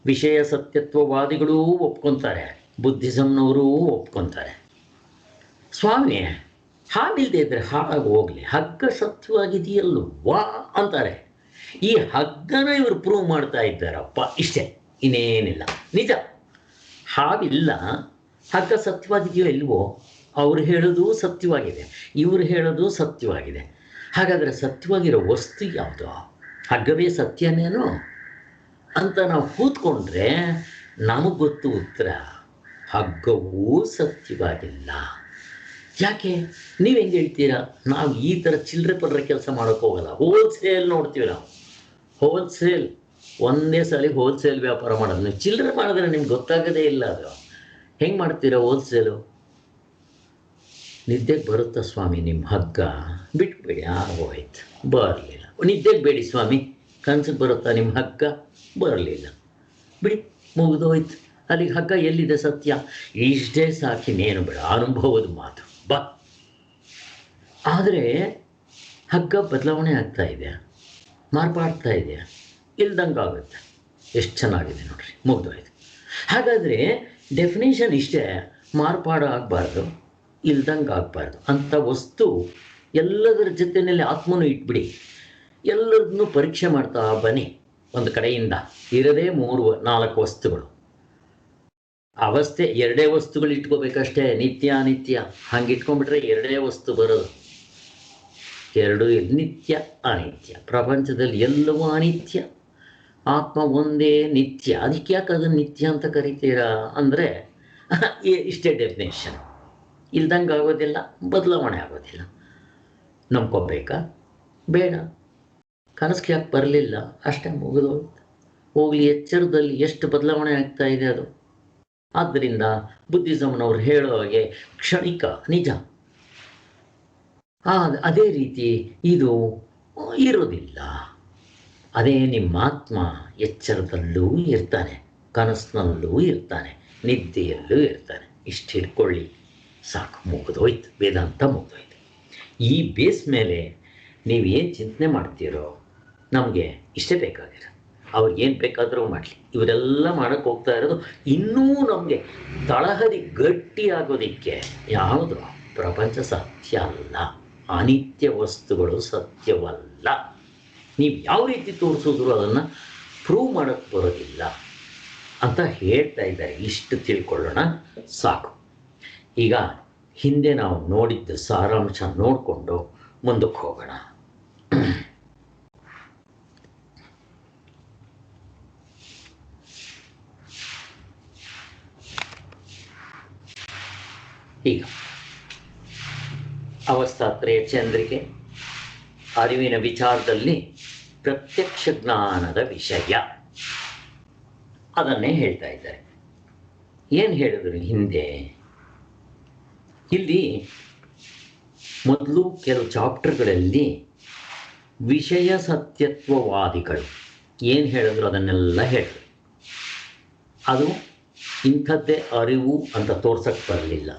ವಿಷಯ ಸತ್ಯತ್ವವಾದಿಗಳೂ ಒಪ್ಕೊತಾರೆ, ಬುದ್ಧಿಸಮ್ನವರೂ ಒಪ್ಕೊತಾರೆ. ಸ್ವಾಮಿ, ಹಾವಿಲ್ಲದೆ ಇದ್ದರೆ ಹಾಗಾಗಿ ಹೋಗಲಿ, ಹಗ್ಗ ಸತ್ಯವಾಗಿದೆಯಲ್ವಾ ಅಂತಾರೆ. ಈ ಹಗ್ಗನ ಇವರು ಪ್ರೂವ್ ಮಾಡ್ತಾ ಇದ್ದಾರಪ್ಪ, ಇಷ್ಟೇ, ಇನ್ನೇನಿಲ್ಲ. ನಿಜ, ಹಾವಿಲ್ಲ, ಹಗ್ಗ ಸತ್ಯವಾಗಿದೆಯೋ ಇಲ್ವೋ ಅವ್ರು ಹೇಳೋದು ಸತ್ಯವಾಗಿದೆ, ಇವರು ಹೇಳೋದು ಸತ್ಯವಾಗಿದೆ. ಹಾಗಾದರೆ ಸತ್ಯವಾಗಿರೋ ವಸ್ತು ಯಾವುದು? ಹಗ್ಗವೇ ಸತ್ಯನೇನು ಅಂತ ನಾವು ಕೂತ್ಕೊಂಡ್ರೆ ನಮಗೆ ಗೊತ್ತು ಉತ್ತರ. ಹಗ್ಗವೂ ಸತ್ಯವಾಗಿಲ್ಲ. ಯಾಕೆ? ನೀವು ಹೆಂಗೆ ಹೇಳ್ತೀರಾ? ನಾವು ಈ ಥರ ಚಿಲ್ಲರೆ ಪಲ್ಲರೆ ಕೆಲಸ ಮಾಡೋಕ್ಕೆ ಹೋಗಲ್ಲ. ಹೋಲ್ಸೇಲ್ ನೋಡ್ತೀವಿ ನಾವು. ಹೋಲ್ಸೇಲ್ ಒಂದೇ ಸಲ ಹೋಲ್ಸೇಲ್ ವ್ಯಾಪಾರ ಮಾಡೋದು. ನೀವು ಚಿಲ್ಲರೆ ಮಾಡಿದ್ರೆ ನಿಮ್ಗೆ ಗೊತ್ತಾಗೋದೇ ಇಲ್ಲ. ಅದು ಹೆಂಗೆ ಮಾಡ್ತೀರಾ ಹೋಲ್ಸೇಲು? ನಿದ್ದೆಗೆ ಬರುತ್ತಾ ಸ್ವಾಮಿ ನಿಮ್ಮ ಹಗ್ಗ? ಬಿಟ್ಬಿಡಿ, ಆಗೋಯ್ತು. ಬರಲಿಲ್ಲ. ನಿದ್ದೆಗೆ ಬೇಡಿ ಸ್ವಾಮಿ, ಕನಸಿಗೆ ಬರುತ್ತಾ ನಿಮ್ಮ ಹಗ್ಗ? ಬರಲಿಲ್ಲ, ಬಿಡಿ, ಮುಗಿದೋಯ್ತು. ಅಲ್ಲಿಗೆ ಹಗ್ಗ ಎಲ್ಲಿದೆ ಸತ್ಯ? ಇಷ್ಟೇ ಸಾಕಿನೇನು ಬೇಡ, ಅನುಭವದ ಮಾತು ಬಾ. ಆದರೆ ಹಗ್ಗ ಬದಲಾವಣೆ ಆಗ್ತಾ ಇದೆ, ಮಾರ್ಪಾಡ್ತಾ ಇದೆ, ಇಲ್ದಂಗೆ ಆಗುತ್ತೆ. ಎಷ್ಟು ಚೆನ್ನಾಗಿದೆ ನೋಡ್ರಿ, ಮುಗಿದೋಯ್ತು. ಹಾಗಾದರೆ ಡೆಫಿನೇಷನ್ ಇಷ್ಟೇ, ಮಾರ್ಪಾಡು ಆಗಬಾರ್ದು, ಇಲ್ದಂಗೆ ಆಗಬಾರ್ದು ಅಂಥ ವಸ್ತು ಎಲ್ಲದರ ಜೊತೆಯಲ್ಲಿ ಆತ್ಮನೂ ಇಟ್ಬಿಡಿ. ಎಲ್ಲರನ್ನೂ ಪರೀಕ್ಷೆ ಮಾಡ್ತಾ ಬನ್ನಿ. ಒಂದು ಕಡೆಯಿಂದ ಇರದೇ 3-4 ವಸ್ತುಗಳು, ಅವಸ್ಥೆ 2 ವಸ್ತುಗಳು ಇಟ್ಕೋಬೇಕಷ್ಟೇ, ನಿತ್ಯ ಅನಿತ್ಯ. ಹಂಗೆ ಇಟ್ಕೊಂಡ್ಬಿಟ್ರೆ 2 ವಸ್ತು ಬರೋದು. 2 ನಿತ್ಯ ಅನಿತ್ಯ. ಪ್ರಪಂಚದಲ್ಲಿ ಎಲ್ಲವೂ ಅನಿತ್ಯ, ಆತ್ಮ ಒಂದೇ ನಿತ್ಯ. ಅದಕ್ಕೆ ಯಾಕೆ ಅದನ್ನು ನಿತ್ಯ ಅಂತ ಕರಿತೀರಾ ಅಂದರೆ ಇಷ್ಟೇ ಡೆಫಿನೇಷನ್. ಇಲ್ದಂಗೆ ಆಗೋದಿಲ್ಲ, ಬದಲಾವಣೆ ಆಗೋದಿಲ್ಲ. ನಂಬ್ಕೋಬೇಕಾ? ಬೇಡ. ಕನಸಿಗೆ ಯಾಕೆ ಬರಲಿಲ್ಲ? ಅಷ್ಟೇ, ಮುಗಿದೋಯ್ತು. ಹೋಗಲಿ, ಎಚ್ಚರದಲ್ಲಿ ಎಷ್ಟು ಬದಲಾವಣೆ ಆಗ್ತಾ ಇದೆ ಅದು. ಆದ್ದರಿಂದ ಬುದ್ಧಿಸಮ್ನವ್ರು ಹೇಳೋ ಹಾಗೆ ಕ್ಷಣಿಕ ನಿಜ. ಅದೇ ರೀತಿ ಇದು ಇರೋದಿಲ್ಲ. ಅದೇ ನಿಮ್ಮ ಆತ್ಮ ಎಚ್ಚರದಲ್ಲೂ ಇರ್ತಾನೆ, ಕನಸಿನಲ್ಲೂ ಇರ್ತಾನೆ, ನಿದ್ದೆಯಲ್ಲೂ ಇರ್ತಾನೆ. ಇಷ್ಟು ಹಿಡ್ಕೊಳ್ಳಿ ಸಾಕು, ಮುಗಿದೋಯ್ತು. ವೇದಾಂತ ಮುಗಿದೋಯ್ತು. ಈ ಬೇಸ್ ಮೇಲೆ ನೀವೇನು ಚಿಂತನೆ ಮಾಡ್ತೀರೋ ನಮಗೆ ಇಷ್ಟೇ ಬೇಕಾಗಿರೋ. ಅವ್ರಿಗೇನು ಬೇಕಾದರೂ ಮಾಡಲಿ. ಇವರೆಲ್ಲ ಮಾಡೋಕ್ಕೆ ಹೋಗ್ತಾ ಇರೋದು ಇನ್ನೂ ನಮಗೆ ತಳಹದಿ ಗಟ್ಟಿಯಾಗೋದಕ್ಕೆ. ಯಾವುದು? ಪ್ರಪಂಚ ಸತ್ಯ ಅಲ್ಲ, ಅನಿತ್ಯ ವಸ್ತುಗಳು ಸತ್ಯವಲ್ಲ. ನೀವು ಯಾವ ರೀತಿ ತೋರಿಸಿದ್ರು ಅದನ್ನು ಪ್ರೂವ್ ಮಾಡೋಕ್ಕೆ ಬರೋದಿಲ್ಲ ಅಂತ ಹೇಳ್ತಾ ಇದ್ದಾರೆ. ಇಷ್ಟು ತಿಳ್ಕೊಳ್ಳೋಣ ಸಾಕು. ಈಗ ಹಿಂದೆ ನಾವು ನೋಡಿದ್ದ ಸಾರಾಂಶ ನೋಡಿಕೊಂಡು ಮುಂದಕ್ಕೆ ಹೋಗೋಣ. ಈಗ ಅವಸ್ಥಾತ್ರಯ ಚಂದ್ರಿಕೆ ಅರಿವಿನ ವಿಚಾರದಲ್ಲಿ ಪ್ರತ್ಯಕ್ಷ ಜ್ಞಾನದ ವಿಷಯ ಅದನ್ನೇ ಹೇಳ್ತಾ ಇದ್ದಾರೆ. ಏನು ಹೇಳಿದ್ರು ಹಿಂದೆ? ಇಲ್ಲಿ ಮೊದಲು ಕೆಲವು ಚಾಪ್ಟರ್ಗಳಲ್ಲಿ ವಿಷಯ ಸತ್ಯತ್ವವಾದಿಗಳು ಏನು ಹೇಳಿದ್ರು ಅದನ್ನೆಲ್ಲ ಹೇಳಿದ್ರು. ಅದು ಇಂಥದ್ದೇ ಅರಿವು ಅಂತ ತೋರ್ಸಕ್ಕೆ ಬರಲಿಲ್ಲ.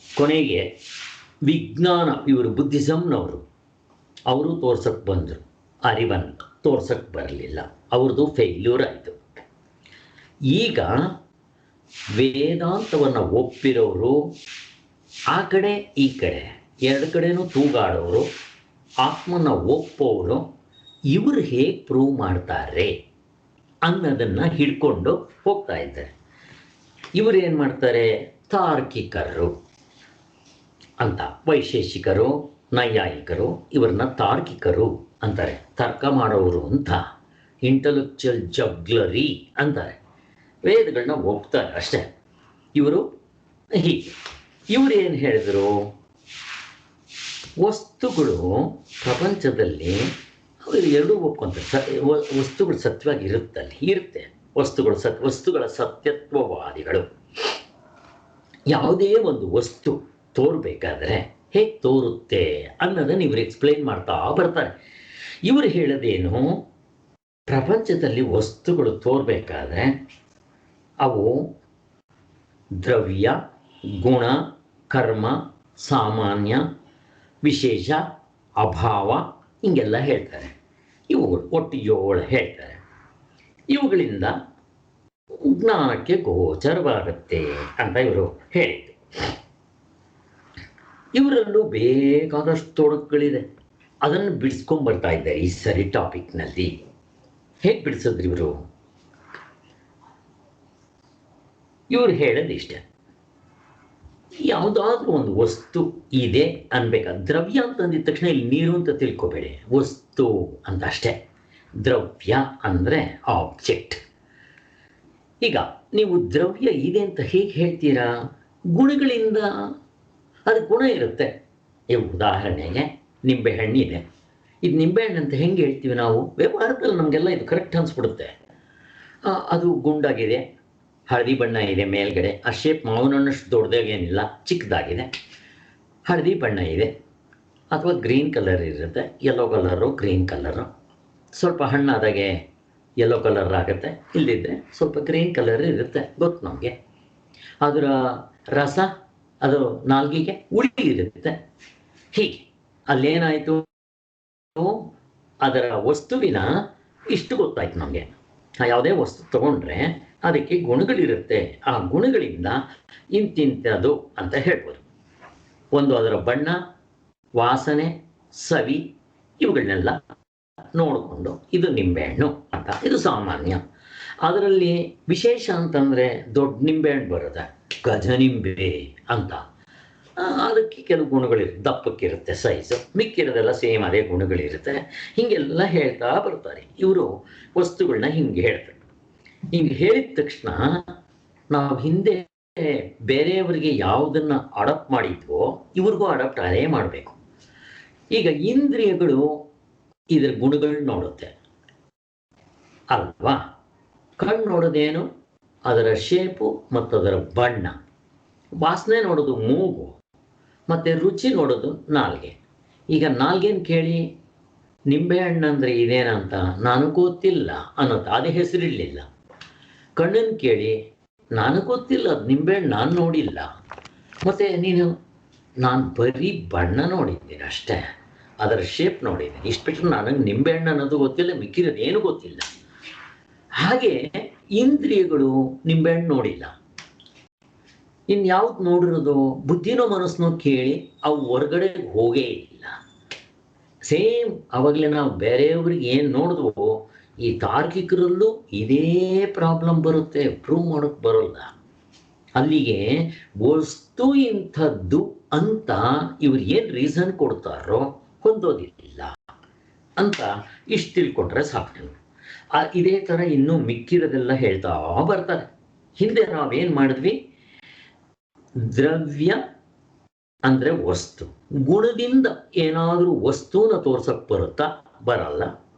ಕೊನೆಗೆ ವಿಜ್ಞಾನ, ಇವರು ಬುದ್ಧಿಸಮ್ನವರು, ಅವರು ತೋರ್ಸಕ್ಕೆ ಬಂದರು. ಅರಿವನ್ನು ತೋರ್ಸಕ್ಕೆ ಬರಲಿಲ್ಲ, ಅವ್ರದ್ದು ಫೇಲ್ಯೂರ್ ಆಯಿತು. ಈಗ ವೇದಾಂತವನ್ನು ಒಪ್ಪಿರೋರು ಆ ಕಡೆ ಈ ಕಡೆ 2 ಕಡೆನೂ ತೂಗಾಡೋರು, ಆತ್ಮನ ಒಪ್ಪೋರು, ಇವರು ಹೇಗೆ ಪ್ರೂವ್ ಮಾಡ್ತಾರೆ ಅನ್ನೋದನ್ನು ಹಿಡ್ಕೊಂಡು ಹೋಗ್ತಾ ಇದ್ದಾರೆ. ಇವರು ಏನು ಮಾಡ್ತಾರೆ? ತಾರ್ಕಿಕರು ಅಂತ. ವೈಶೇಷಿಕರು, ನೈಯಾಯಿಕರು ಇವ್ರನ್ನ ತಾರ್ಕಿಕರು ಅಂತಾರೆ. ತರ್ಕ ಮಾಡೋರು ಅಂತ, ಇಂಟಲೆಕ್ಚುಯಲ್ ಜಗ್ಲರಿ ಅಂತಾರೆ. ವೇದಗಳನ್ನ ಒಪ್ತಾರೆ ಅಷ್ಟೇ. ಇವರು ಹೀಗೆ. ಇವರು ಏನು ಹೇಳಿದರು? ವಸ್ತುಗಳು ಪ್ರಪಂಚದಲ್ಲಿ ಅವರು ಎರಡೂ ಒಪ್ಕೊಂತಾರೆ. ವಸ್ತುಗಳು ಸತ್ಯವಾಗಿ ಇರುತ್ತೆ. ವಸ್ತುಗಳ ಸತ್ಯತ್ವವಾದಿಗಳು ಯಾವುದೇ ಒಂದು ವಸ್ತು ತೋರ್ಬೇಕಾದ್ರೆ ಹೇಗೆ ತೋರುತ್ತೆ ಅನ್ನೋದನ್ನು ಇವರು ಎಕ್ಸ್ಪ್ಲೈನ್ ಮಾಡ್ತಾ ಬರ್ತಾರೆ. ಇವರು ಹೇಳೋದೇನು? ಪ್ರಪಂಚದಲ್ಲಿ ವಸ್ತುಗಳು ತೋರ್ಬೇಕಾದ್ರೆ ಅವು ದ್ರವ್ಯ, ಗುಣ, ಕರ್ಮ, ಸಾಮಾನ್ಯ, ವಿಶೇಷ, ಅಭಾವ ಹಿಂಗೆಲ್ಲ ಹೇಳ್ತಾರೆ. ಇವುಗಳು ಒಟ್ಟು 7 ಹೇಳ್ತಾರೆ. ಇವುಗಳಿಂದ ಜ್ಞಾನಕ್ಕೆ ಗೋಚರವಾಗುತ್ತೆ ಅಂತ ಇವರು ಹೇಳಿದ್ದು. ಇವರಲ್ಲೂ ಬೇಕಾದಷ್ಟು ತೊಡಕುಗಳಿದೆ. ಅದನ್ನು ಬಿಡಿಸ್ಕೊಂಡ್ಬರ್ತಾ ಇದ್ದಾರೆ ಈ ಸರಿ ಟಾಪಿಕ್ನಲ್ಲಿ. ಹೇಗೆ ಬಿಡಿಸಿದ್ರು ಇವರು? ಇವರು ಹೇಳೋದು ಇಷ್ಟ. ಯಾವುದಾದ್ರೂ ಒಂದು ವಸ್ತು ಇದೆ ಅನ್ಬೇಕಾದ ದ್ರವ್ಯ ಅಂತಂದಿದ ತಕ್ಷಣ ಇಲ್ಲಿ ನೀರು ಅಂತ ತಿಳ್ಕೊಬೇಡಿ, ವಸ್ತು ಅಂತ ಅಷ್ಟೇ. ದ್ರವ್ಯ ಅಂದರೆ ಆಬ್ಜೆಕ್ಟ್. ಈಗ ನೀವು ದ್ರವ್ಯ ಇದೆ ಅಂತ ಹೇಗೆ ಹೇಳ್ತೀರಾ? ಗುಣಗಳಿಂದ. ಅದು ಗುಣ ಇರುತ್ತೆ. ಈ ಉದಾಹರಣೆಗೆ ನಿಂಬೆಹಣ್ಣಿದೆ, ಇದು ನಿಂಬೆಹಣ್ಣು ಅಂತ ಹೆಂಗೆ ಹೇಳ್ತೀವಿ ನಾವು? ವ್ಯವಹಾರದಲ್ಲಿ ನಮಗೆಲ್ಲ ಇದು ಕರೆಕ್ಟ್ ಅನಿಸ್ಬಿಡುತ್ತೆ. ಅದು ಗುಂಡಾಗಿದೆ, ಹಳದಿ ಬಣ್ಣ ಇದೆ ಮೇಲ್ಗಡೆ, ಆ ಶೇಪ್ ಮಾವಿನಣ್ಣಷ್ಟು ದೊಡ್ಡದಾಗೇನಿಲ್ಲ, ಚಿಕ್ಕದಾಗಿದೆ, ಹಳದಿ ಬಣ್ಣ ಇದೆ, ಅಥವಾ ಗ್ರೀನ್ ಕಲರ್ ಇರುತ್ತೆ, ಯೆಲ್ಲೋ ಕಲರು ಗ್ರೀನ್ ಕಲರು, ಸ್ವಲ್ಪ ಹಣ್ಣಾದಾಗೆ ಯೆಲ್ಲೋ ಕಲರ್ ಆಗುತ್ತೆ, ಇಲ್ಲಿದ್ದರೆ ಸ್ವಲ್ಪ ಗ್ರೀನ್ ಕಲರ್ ಇರುತ್ತೆ, ಗೊತ್ತು ನಮಗೆ. ಅದರ ರಸ ಅದು ನಾಲ್ಗಿಗೆ ಉಳಿ ಇರುತ್ತೆ. ಹೀಗೆ ಅಲ್ಲೇನಾಯಿತು, ಅದರ ವಸ್ತುವಿನ ಇಷ್ಟು ಗೊತ್ತಾಯ್ತು ನಮಗೆ. ಯಾವುದೇ ವಸ್ತು ತಗೊಂಡ್ರೆ ಅದಕ್ಕೆ ಗುಣಗಳಿರುತ್ತೆ, ಆ ಗುಣಗಳಿಂದ ಇಂತಿಂಥದ್ದು ಅಂತ ಹೇಳ್ಬೋದು. ಒಂದು ಅದರ ಬಣ್ಣ, ವಾಸನೆ, ಸವಿ, ಇವುಗಳನ್ನೆಲ್ಲ ನೋಡಿಕೊಂಡು ಇದು ನಿಂಬೆಹಣ್ಣು ಅಂತ. ಇದು ಸಾಮಾನ್ಯ. ಅದರಲ್ಲಿ ವಿಶೇಷ ಅಂತಂದರೆ ದೊಡ್ಡ ನಿಂಬೆಹಣ್ಣು ಬರುತ್ತೆ, ಗಜ ನಿಂಬೆ ಅಂತ. ಅದಕ್ಕೆ ಕೆಲವು ಗುಣಗಳಿರುತ್ತೆ, ದಪ್ಪಕ್ಕಿರುತ್ತೆ ಸೈಜು, ಮಿಕ್ಕಿರೋದೆಲ್ಲ ಸೇಮ್ ಅದೇ ಗುಣಗಳಿರುತ್ತೆ. ಹೀಗೆಲ್ಲ ಹೇಳ್ತಾ ಬರ್ತಾರೆ ಇವರು ವಸ್ತುಗಳನ್ನ. ಹಿಂಗೆ ಹೇಳ್ತಾರೆ. ಹಿಂಗೆ ಹೇಳಿದ ತಕ್ಷಣ ನಾವು ಹಿಂದೆ ಬೇರೆಯವರಿಗೆ ಯಾವುದನ್ನು ಅಡಾಪ್ಟ್ ಮಾಡಿದ್ವೋ ಇವ್ರಿಗೂ ಅಡಾಪ್ಟ್ ಅದೇ ಮಾಡಬೇಕು. ಈಗ ಇಂದ್ರಿಯಗಳು ಇದರ ಗುಣಗಳನ್ನ ನೋಡುತ್ತೆ ಅಲ್ವಾ? ಕಣ್ಣು ನೋಡೋದೇನು? ಅದರ ಶೇಪು ಮತ್ತು ಅದರ ಬಣ್ಣ. ವಾಸನೆ ನೋಡೋದು ಮೂಗು, ಮತ್ತು ರುಚಿ ನೋಡೋದು ನಾಲ್ಗೆ. ಈಗ ನಾಲ್ಗೇನು ಕೇಳಿ, ನಿಂಬೆಹಣ್ಣು ಅಂದರೆ ಇದೇನಂತ ನಾನು ಗೊತ್ತಿಲ್ಲ ಅನ್ನೋದು, ಅದೇ ಹೆಸರಿರಲಿಲ್ಲ. ಕಣ್ಣನ್ನು ಕೇಳಿ ನಾನು ಗೊತ್ತಿಲ್ಲ, ಅದು ನಿಂಬೆಹಣ್ಣು ನಾನು ನೋಡಿಲ್ಲ. ಮತ್ತು ನೀನು, ನಾನು ಬರೀ ಬಣ್ಣ ನೋಡಿದ್ದೀನಿ ಅಷ್ಟೇ, ಅದರ ಶೇಪ್ ನೋಡಿದ್ದೀನಿ, ಇಷ್ಟು ಬಿಟ್ಟರೆ ನನಗೆ ನಿಂಬೆಹಣ್ಣು ಅನ್ನೋದು ಗೊತ್ತಿಲ್ಲ, ಮಿಕ್ಕಿರೋದು ಏನು ಗೊತ್ತಿಲ್ಲ. ಹಾಗೆ ಇಂದ್ರಿಯಗಳು ನಿಂಬೆಹಣ್ಣು ನೋಡಿಲ್ಲ. ಇನ್ಯಾವ್ದು ನೋಡಿರೋದು? ಬುದ್ಧಿನೋ ಮನಸ್ಸನ್ನೋ ಕೇಳಿ ಅವು ಹೊರಗಡೆ ಹೋಗೇ ಇಲ್ಲ. ಸೇಮ್ ಅವಾಗಲೇ ನಾವು ಬೇರೆಯವ್ರಿಗೆ ಏನು ನೋಡಿದ್ವೋ ಈ ತಾರ್ಕಿಕರಲ್ಲೂ ಇದೇ ಪ್ರಾಬ್ಲಮ್ ಬರುತ್ತೆ, ಪ್ರೂವ್ ಮಾಡೋಕ್ಕೆ ಬರೋಲ್ಲ. ಅಲ್ಲಿಗೆ ವಸ್ತು ಇಂಥದ್ದು ಅಂತ ಇವ್ರು ಏನು ರೀಸನ್ ಕೊಡ್ತಾರೋ ಹೊಂದೋದಿಲ್ಲ ಅಂತ ಇಷ್ಟು ತಿಳ್ಕೊಂಡ್ರೆ ಸಾಕು. ಇದೇ ಥರ ಇನ್ನೂ ಮಿಕ್ಕಿರೋದೆಲ್ಲ ಹೇಳ್ತಾ ಬರ್ತಾರೆ. ಹಿಂದೆ ನಾವೇನು ಮಾಡಿದ್ವಿ? ದ್ರವ್ಯ ಅಂದರೆ ವಸ್ತು. ಗುಣದಿಂದ ಏನಾದರೂ ವಸ್ತುನ ತೋರ್ಸಕ್ಕೆ ಬರುತ್ತಾ? ಬರಲ್ಲ.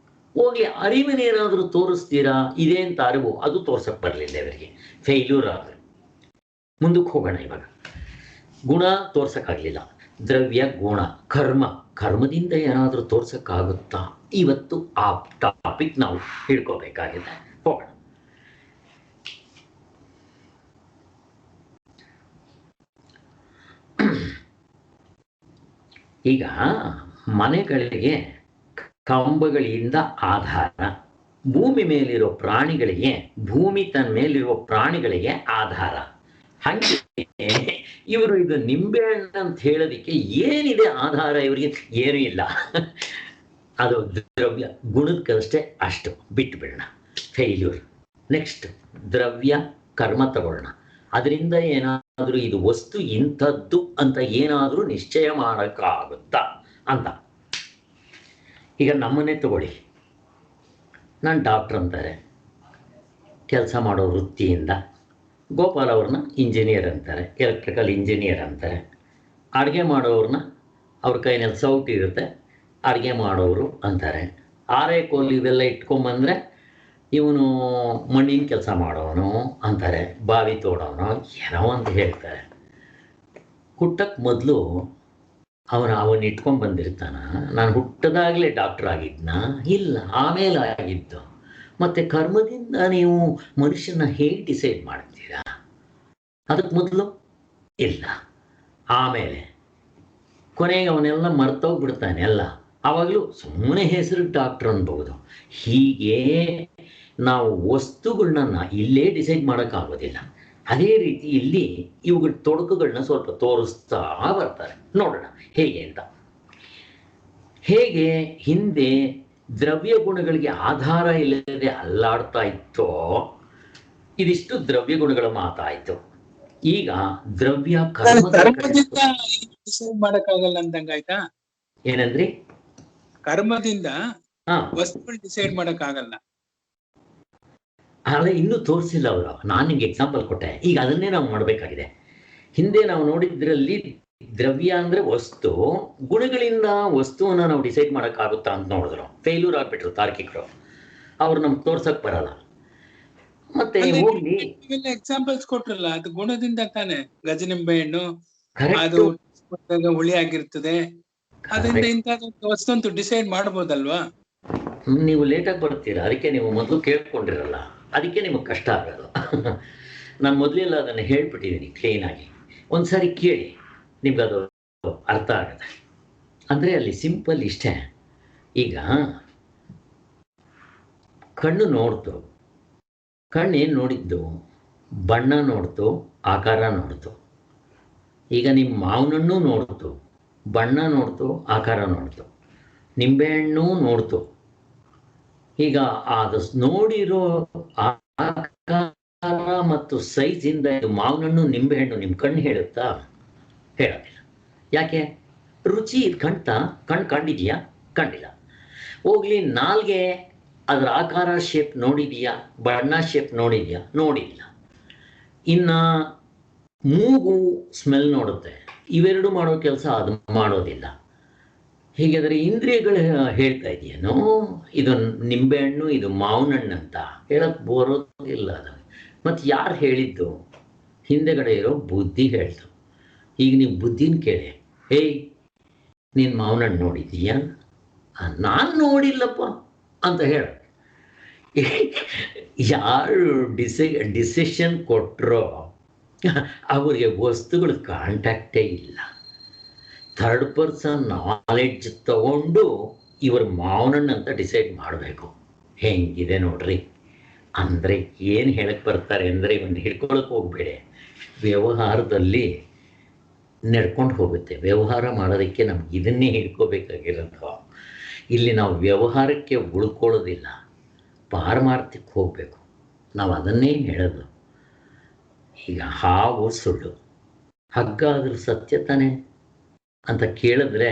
ಹೋಗಿ ಅರಿವಿನೇನಾದರೂ ತೋರಿಸ್ತೀರಾ? ಇದೇ ಅಂತ ಅರಿವು, ಅದು ತೋರ್ಸಕ್ಕೆ ಬರಲಿಲ್ಲ ಇವರಿಗೆ, ಫೇಲ್ಯೂರ್ ಆದರೆ. ಮುಂದಕ್ಕೆ ಹೋಗೋಣ. ಇವಾಗ ಗುಣ ತೋರ್ಸಕ್ಕಾಗಲಿಲ್ಲ, ದ್ರವ್ಯ, ಗುಣ, ಕರ್ಮ, ಕರ್ಮದಿಂದ ಏನಾದರೂ ತೋರ್ಸಕ್ಕಾಗುತ್ತಾ? ಇವತ್ತು ಆ ಟಾಪಿಕ್ ನಾವು ಹಿಡ್ಕೋಬೇಕಾಗಿದೆ. ಹೋಗೋಣ. ಈಗ ಮನೆಗಳಿಗೆ ಕಂಬಗಳಿಂದ ಆಧಾರ, ಭೂಮಿ ಮೇಲಿರೋ ಪ್ರಾಣಿಗಳಿಗೆ, ಭೂಮಿ ತನ್ನ ಮೇಲಿರುವ ಪ್ರಾಣಿಗಳಿಗೆ ಆಧಾರ. ಹಾಗೆ ಇವರು ಇದು ನಿಂಬೆಹಣ್ಣು ಅಂತ ಹೇಳೋದಕ್ಕೆ ಏನಿದೆ ಆಧಾರ? ಇವರಿಗೆ ಏನೂ ಇಲ್ಲ. ಅದು ದ್ರವ್ಯ, ಗುಣಕ್ಕಷ್ಟೇ ಅಷ್ಟು, ಬಿಟ್ಟು ಬಿಡೋಣ, ಫೇಲ್ಯೂರ್. ನೆಕ್ಸ್ಟ್ ದ್ರವ್ಯ, ಕರ್ಮ ತಗೊಳ್ಳೋಣ. ಅದರಿಂದ ಏನಾದರೂ ಇದು ವಸ್ತು ಇಂಥದ್ದು ಅಂತ ಏನಾದರೂ ನಿಶ್ಚಯ ಮಾಡೋಕ್ಕಾಗುತ್ತಾ ಅಂತ. ಈಗ ನಮ್ಮನ್ನೇ ತಗೊಳ್ಳಿ. ನಾನು ಡಾಕ್ಟ್ರ್ ಅಂತಾರೆ, ಕೆಲಸ ಮಾಡೋ ವೃತ್ತಿಯಿಂದ. ಗೋಪಾಲ್ ಅವ್ರನ್ನ ಇಂಜಿನಿಯರ್ ಅಂತಾರೆ, ಎಲೆಕ್ಟ್ರಿಕಲ್ ಇಂಜಿನಿಯರ್ ಅಂತಾರೆ. ಅಡುಗೆ ಮಾಡೋವ್ರನ್ನ ಅವ್ರ ಕೈನಲ್ಲಿ ಸೌಟ್ ಇರುತ್ತೆ, ಅಡುಗೆ ಮಾಡೋರು ಅಂತಾರೆ. ಆರೆ ಕೋಲು ಇವೆಲ್ಲ ಇಟ್ಕೊಂಬಂದರೆ ಇವನು ಮಣ್ಣಿನ ಕೆಲಸ ಮಾಡೋನು ಅಂತಾರೆ, ಬಾವಿ ತೋಡೋನು ಏನೋ ಅಂತ ಹೇಳ್ತಾರೆ. ಹುಟ್ಟಕ್ಕೆ ಮೊದಲು ಅವನು ಇಟ್ಕೊಂಡು ಬಂದಿರ್ತಾನ. ನಾನು ಹುಟ್ಟದಾಗಲೇ ಡಾಕ್ಟ್ರ್ ಆಗಿದ್ನ? ಇಲ್ಲ, ಆಮೇಲೆ ಆಗಿದ್ದು. ಮತ್ತು ಕರ್ಮದಿಂದ ನೀವು ಮನುಷ್ಯನ ಹೇಗೆ ಡಿಸೈಡ್ ಮಾಡ್ತೀರಾ? ಅದಕ್ಕೆ ಮೊದಲು ಇಲ್ಲ, ಆಮೇಲೆ ಕೊನೆಗೆ ಅವನೆಲ್ಲ ಮರ್ತೋಗ್ಬಿಡ್ತಾನೆ ಎಲ್ಲ. ಆವಾಗಲೂ ಸುಮ್ಮನೆ ಹೆಸರು ಡಾಕ್ಟ್ರ್ ಅನ್ಬೋದು. ಹೀಗೆ ನಾವು ವಸ್ತುಗಳನ್ನ ಇಲ್ಲೇ ಡಿಸೈಡ್ ಮಾಡೋಕ್ಕಾಗೋದಿಲ್ಲ. ಅದೇ ರೀತಿ ಇಲ್ಲಿ ಇವುಗಳ ತೊಡಕುಗಳನ್ನ ಸ್ವಲ್ಪ ತೋರಿಸ್ತಾ ಬರ್ತಾರೆ. ನೋಡೋಣ ಹೇಗೆ ಅಂತ. ಹೇಗೆ ಹಿಂದೆ ದ್ರವ್ಯ ಗುಣಗಳಿಗೆ ಆಧಾರ ಇಲ್ಲದೆ ಅಲ್ಲಾಡ್ತಾ ಇತ್ತೋ, ಇದಿಷ್ಟು ದ್ರವ್ಯ ಗುಣಗಳ ಮಾತಾಯಿತು. ಈಗ ದ್ರವ್ಯ ಕರ್ಮದಿಂದ ಡಿಸೈಡ್ ಮಾಡಕ್ಕಾಗಲ್ಲ ಅಂದಂಗ ಆಯ್ತಾ? ಏನಂದ್ರಿ? ಕರ್ಮದಿಂದ ಹಾ, ವಸ್ತುಗಳು ಡಿಸೈಡ್ ಮಾಡಕ್ಕಾಗಲ್ಲ. ಅಲ್ಲ, ಇನ್ನೂ ತೋರಿಸಿಲ್ಲ ಅವರು. ನಾನು ನಿಮ್ಗೆ ಎಕ್ಸಾಂಪಲ್ ಕೊಟ್ಟೆ. ಈಗ ಅದನ್ನೇ ನಾವು ಮಾಡಬೇಕಾಗಿದೆ. ಹಿಂದೆ ನಾವು ನೋಡಿದ್ರಲ್ಲಿ ದ್ರವ್ಯ ಅಂದ್ರೆ ವಸ್ತು, ಗುಣಗಳಿಂದ ವಸ್ತುವನ್ನ ನಾವು ಡಿಸೈಡ್ ಮಾಡೋಕ್ಕಾಗುತ್ತಾ ಅಂತ ನೋಡಿದ್ರು. ಫೇಲ್ಯೂರ್ ಆಗ್ಬಿಟ್ರು ತಾರ್ಕಿಕರು. ಅವ್ರು ನಮ್ಗೆ ತೋರ್ಸಕ್ ಬರಲ್ಲ. ಮತ್ತೆ ಹೋಗ್ಲಿ, ಎಕ್ಸಾಂಪಲ್ಸ್ ಕೊಟ್ರಲ್ಲ, ಅದು ಗುಣದಿಂದ ತಾನೆ. ಗಜನಿಂಬೆ ಹಣ್ಣು ಅದು ಕರೆಕ್ಟ್, ಹುಳಿ ಆಗಿರ್ತದೆ, ಅದರಿಂದ ಇಂಥ ವಸ್ತು ಡಿಸೈಡ್ ಮಾಡಬಹುದಲ್ವಾ? ನೀವು ಲೇಟಾಗಿ ಬರ್ತೀರಾ, ಅದಕ್ಕೆ ನೀವು ಮೊದಲು ಕೇಳ್ಕೊಂಡಿರಲ್ಲ, ಅದಕ್ಕೆ ನಿಮಗೆ ಕಷ್ಟ ಆಗೋದು. ನಾನು ಮೊದಲೆಲ್ಲ ಅದನ್ನು ಹೇಳ್ಬಿಟ್ಟಿದ್ದೀನಿ ಕ್ಲೀನಾಗಿ. ಒಂದ್ಸರಿ ಕೇಳಿ, ನಿಮ್ಗೆ ಅದು ಅರ್ಥ ಆಗುತ್ತೆ. ಅಂದರೆ ಅಲ್ಲಿ ಸಿಂಪಲ್ ಇಷ್ಟೇ. ಈಗ ಕಣ್ಣು ನೋಡ್ತು, ಕಣ್ಣು ಏನು ನೋಡಿದ್ದು? ಬಣ್ಣ ನೋಡ್ತು, ಆಕಾರ ನೋಡ್ತು. ಈಗ ನಿಮ್ಮ ಮಾವಿನಣ್ಣು ನೋಡ್ತು, ಬಣ್ಣ ನೋಡ್ತು, ಆಕಾರ ನೋಡ್ತು. ನಿಂಬೆಹಣ್ಣು ನೋಡ್ತು. ಈಗ ಅದು ನೋಡಿರೋ ಆಕಾರ ಮತ್ತು ಸೈಜಿಂದ ಇದು ಮಾವಿನಣ್ಣು ನಿಂಬೆಹಣ್ಣು ನಿಮ್ಮ ಕಣ್ಣು ಹೇಳುತ್ತಾ? ಹೇಳೋದಿಲ್ಲ. ಯಾಕೆ? ರುಚಿ ಕಣ್ಣು ಕಂಡಿದೆಯಾ? ಕಂಡಿಲ್ಲ. ಹೋಗ್ಲಿ, ನಾಲ್ಗೆ ಅದರ ಆಕಾರ ಶೇಪ್ ನೋಡಿದೆಯಾ? ಬಣ್ಣ ಶೇಪ್ ನೋಡಿದೆಯಾ? ನೋಡಿಲ್ಲ. ಇನ್ನು ಮೂಗು ಸ್ಮೆಲ್ ನೋಡುತ್ತೆ. ಇವೆರಡು ಮಾಡೋ ಕೆಲಸ ಅದು ಮಾಡೋದಿಲ್ಲ. ಹೀಗಾದರೆ ಇಂದ್ರಿಯಗಳು ಹೇಳ್ತಾ ಇದೆಯೇನೋ ಇದು ನಿಂಬೆಹಣ್ಣು, ಇದು ಮಾವಿನಣ್ಣು ಅಂತ ಹೇಳಕ್ಕೆ ಬರೋದಿಲ್ಲ. ಅದು ಮತ್ತು ಯಾರು ಹೇಳಿದ್ದು? ಹಿಂದೆಗಡೆ ಇರೋ ಬುದ್ಧಿ ಹೇಳ್ತು. ಈಗ ನೀವು ಬುದ್ಧಿನ ಕೇಳಿ, ಹೇಯ್ ನೀನು ಮಾವಿನಣ್ಣು ನೋಡಿದ್ದೀಯಾ? ನಾನು ನೋಡಿಲ್ಲಪ್ಪ ಅಂತ ಹೇಳ. ಯಾರು ಡಿಸಿಷನ್ ಕೊಟ್ಟರೋ ಅವರಿಗೆ ವಸ್ತುಗಳ ಕಾಂಟ್ಯಾಕ್ಟೇ ಇಲ್ಲ. ಥರ್ಡ್ ಪರ್ಸನ್ ನಾಲೆಡ್ಜ್ ತಗೊಂಡು ಇವರು ಮಾವನಣ್ಣು ಅಂತ ಡಿಸೈಡ್ ಮಾಡಬೇಕು. ಹೆಂಗಿದೆ ನೋಡ್ರಿ. ಅಂದರೆ ಏನು ಹೇಳಕ್ಕೆ ಬರ್ತಾರೆ ಅಂದರೆ, ಇವನ್ನ ಹಿಡ್ಕೊಳಕ್ಕೆ ಹೋಗ್ಬೇಡಿ. ವ್ಯವಹಾರದಲ್ಲಿ ನಡ್ಕೊಂಡು ಹೋಗುತ್ತೆ. ವ್ಯವಹಾರ ಮಾಡೋದಕ್ಕೆ ನಮ್ಗೆ ಇದನ್ನೇ ಹಿಡ್ಕೋಬೇಕಾಗಿರೋದು. ಇಲ್ಲಿ ನಾವು ವ್ಯವಹಾರಕ್ಕೆ ಉಳ್ಕೊಳ್ಳೋದಿಲ್ಲ, ಪಾರಮಾರ್ಥಕ್ಕೆ ಹೋಗಬೇಕು. ನಾವು ಅದನ್ನೇ ಹೇಳೋದು. ಈಗ ಹಾವು ಸುಳ್ಳು, ಹಗ್ಗ ಆದರೂ ಸತ್ಯ ತಾನೆ ಅಂತ ಕೇಳಿದ್ರೆ,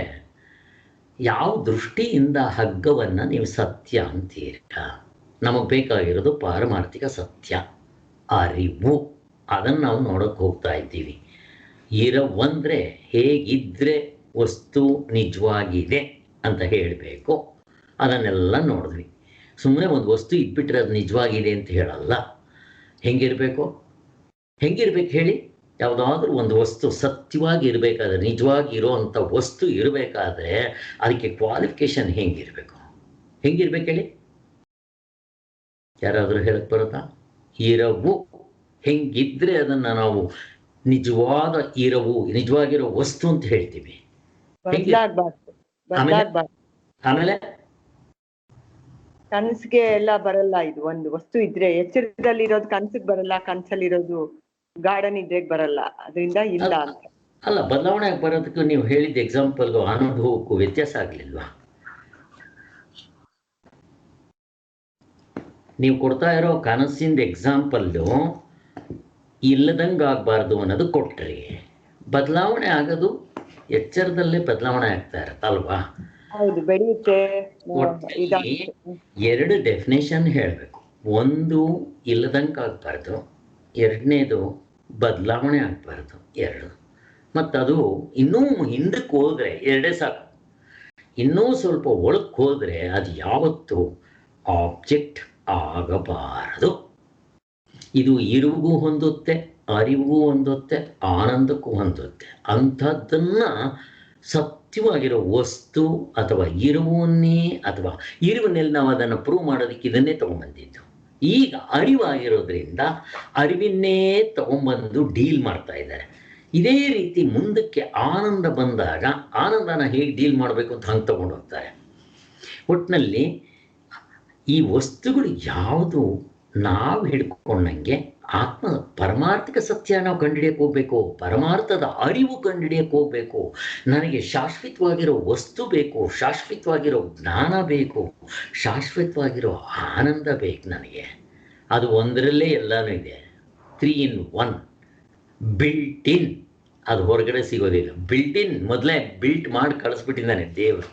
ಯಾವ ದೃಷ್ಟಿಯಿಂದ ಹಗ್ಗವನ್ನು ನೀವು ಸತ್ಯ ಅಂತೀರ? ನಮಗೆ ಬೇಕಾಗಿರೋದು ಪಾರಮಾರ್ಥಿಕ ಸತ್ಯ, ಅರಿವು. ಅದನ್ನು ನಾವು ನೋಡೋಕ್ಕೆ ಹೋಗ್ತಾ ಇದ್ದೀವಿ. ಇರವಂದರೆ ಹೇಗಿದ್ದರೆ ವಸ್ತು ನಿಜವಾಗಿದೆ ಅಂತ ಹೇಳಬೇಕು. ಅದನ್ನೆಲ್ಲ ನೋಡಿದ್ವಿ. ಸುಮ್ಮನೆ ಒಂದು ವಸ್ತು ಇಟ್ಬಿಟ್ರೆ ಅದು ನಿಜವಾಗಿದೆ ಅಂತ ಹೇಳಲ್ಲ. ಹೆಂಗಿರಬೇಕು ಹೇಳಿ? ಯಾವುದಾದ್ರೂ ಒಂದು ವಸ್ತು ಸತ್ಯವಾಗಿ ಇರಬೇಕಾದ್ರೆ, ನಿಜವಾಗಿ ಇರೋವಂಥ ವಸ್ತು ಇರಬೇಕಾದ್ರೆ ಅದಕ್ಕೆ ಕ್ವಾಲಿಫಿಕೇಶನ್ ಹೆಂಗಿರಬೇಕು ಹೇಳಿ? ಯಾರಾದರೂ ಹೇಳಕ್ಕೆ ಬರುತ್ತಾ? ಇರವು ಹೆಂಗಿದ್ರೆ ಅದನ್ನು ನಾವು ನಿಜವಾದ ಇರವು, ನಿಜವಾಗಿರೋ ವಸ್ತು ಅಂತ ಹೇಳ್ತೀವಿ. ಆಮೇಲೆ ಕನಸಿಗೆ ಎಲ್ಲ ಬರಲ್ಲ. ಇದು ಒಂದು ವಸ್ತು ಇದ್ರೆ ಎಚ್ಚರದಲ್ಲಿರೋದು ಕನ್ಸಿಗೆ ಬರಲ್ಲ, ಕನ್ಸಲ್ಲಿರೋದು ಗಾರ್ಡನ್ ಇದ್ರೆಗ್ ಬರಲ್ಲ. ಅದರಿಂದ ಇಲ್ಲ ಅಂತ ಅಲ್ಲ. ಬದಲಾವಣೆ ಬರೋದಕ್ಕೂ ನೀವು ಹೇಳಿದ ಎಕ್ಸಾಂಪಲ್ಗೂ ಅನುಭವಕ್ಕೂ ವ್ಯತ್ಯಾಸ ಆಗಲಿಲ್ವಾ? ನೀವು ಕೊಡ್ತಾ ಇರೋ ಕನಸಿಂದ ಎಕ್ಸಾಂಪಲ್ಲು ಇಲ್ಲದಂಗೆ ಆಗಬಾರ್ದು ಅನ್ನೋದು ಕೊಟ್ರಿ. ಬದಲಾವಣೆ ಆಗೋದು ಎಚ್ಚರದಲ್ಲೇ ಬದಲಾವಣೆ ಆಗ್ತಾ ಇರತ್ತಲ್ವಾ? ಹೌದು, ಬೆಳೆಯುತ್ತೆ. ಎರಡು ಡೆಫಿನೇಷನ್ ಹೇಳಬೇಕು. ಒಂದು ಇಲ್ಲದಂಗೆ ಆಗಬಾರ್ದು, ಎರಡನೇದು ಬದಲಾವಣೆ ಆಗಬಾರ್ದು. ಎರಡು. ಮತ್ತು ಅದು ಇನ್ನೂ ಹಿಂದಕ್ಕೆ ಹೋದರೆ ಎರಡೇ ಸಾಕು. ಇನ್ನೂ ಸ್ವಲ್ಪ ಒಳಕ್ಕೆ ಹೋದರೆ ಅದು ಯಾವತ್ತೂ ಆಬ್ಜೆಕ್ಟ್ ಆಗಬಾರದು. ಇದು ಇರುವಿಗೂ ಹೊಂದುತ್ತೆ, ಅರಿವಿಗೂ ಹೊಂದುತ್ತೆ, ಆನಂದಕ್ಕೂ ಹೊಂದುತ್ತೆ. ಅಂಥದ್ದನ್ನು ಸತ್ಯವಾಗಿರೋ ವಸ್ತು ಅಥವಾ ಇರುವನ್ನೇ, ಅಥವಾ ಇರುವನ್ನೆಲ್ಲ ನಾವು ಅದನ್ನು ಪ್ರೂವ್ ಮಾಡೋದಕ್ಕೆ ಇದನ್ನೇ ತೊಗೊಂಬಂದಿದ್ದು. ಈಗ ಅರಿವಾಗಿರೋದ್ರಿಂದ ಅರಿವನ್ನೇ ತೊಗೊಂಬಂದು ಡೀಲ್ ಮಾಡ್ತಾ ಇದ್ದಾರೆ. ಇದೇ ರೀತಿ ಮುಂದಕ್ಕೆ ಆನಂದ ಬಂದಾಗ ಆನಂದನ ಹೇಗೆ ಡೀಲ್ ಮಾಡಬೇಕು ಅಂತ ಹಂಗೆ ತೊಗೊಂಡು ಹೋಗ್ತಾರೆ. ಒಟ್ಟಿನಲ್ಲಿ ಈ ವಸ್ತುಗಳು ಯಾವುದು ನಾವು ಹಿಡ್ಕೊಂಡಂಗೆ ಆತ್ಮ ಪರಮಾರ್ಥಿಕ ಸತ್ಯ ನಾವು ಕಂಡುಹಿಡಿಯಕ್ಕೆ ಹೋಗ್ಬೇಕು. ಪರಮಾರ್ಥದ ಅರಿವು ಕಂಡುಹಿಡಿಯಕ್ಕೆ ಹೋಗ್ಬೇಕು. ನನಗೆ ಶಾಶ್ವತವಾಗಿರೋ ವಸ್ತು ಬೇಕು, ಶಾಶ್ವತವಾಗಿರೋ ಜ್ಞಾನ ಬೇಕು, ಶಾಶ್ವತವಾಗಿರೋ ಆನಂದ ಬೇಕು ನನಗೆ. ಅದು ಒಂದರಲ್ಲೇ ಎಲ್ಲನೂ ಇದೆ. 3 in 1. ಬಿಲ್ಟ್ ಇನ್, ಅದು ಹೊರಗಡೆ ಸಿಗೋದಿಲ್ಲ. ಬಿಲ್ಟ್ ಇನ್ ಮೊದಲೇ ಬಿಲ್ಟ್ ಮಾಡಿ ಕಳಿಸ್ಬಿಟ್ಟಿದ್ದಾನೆ ದೇವರು.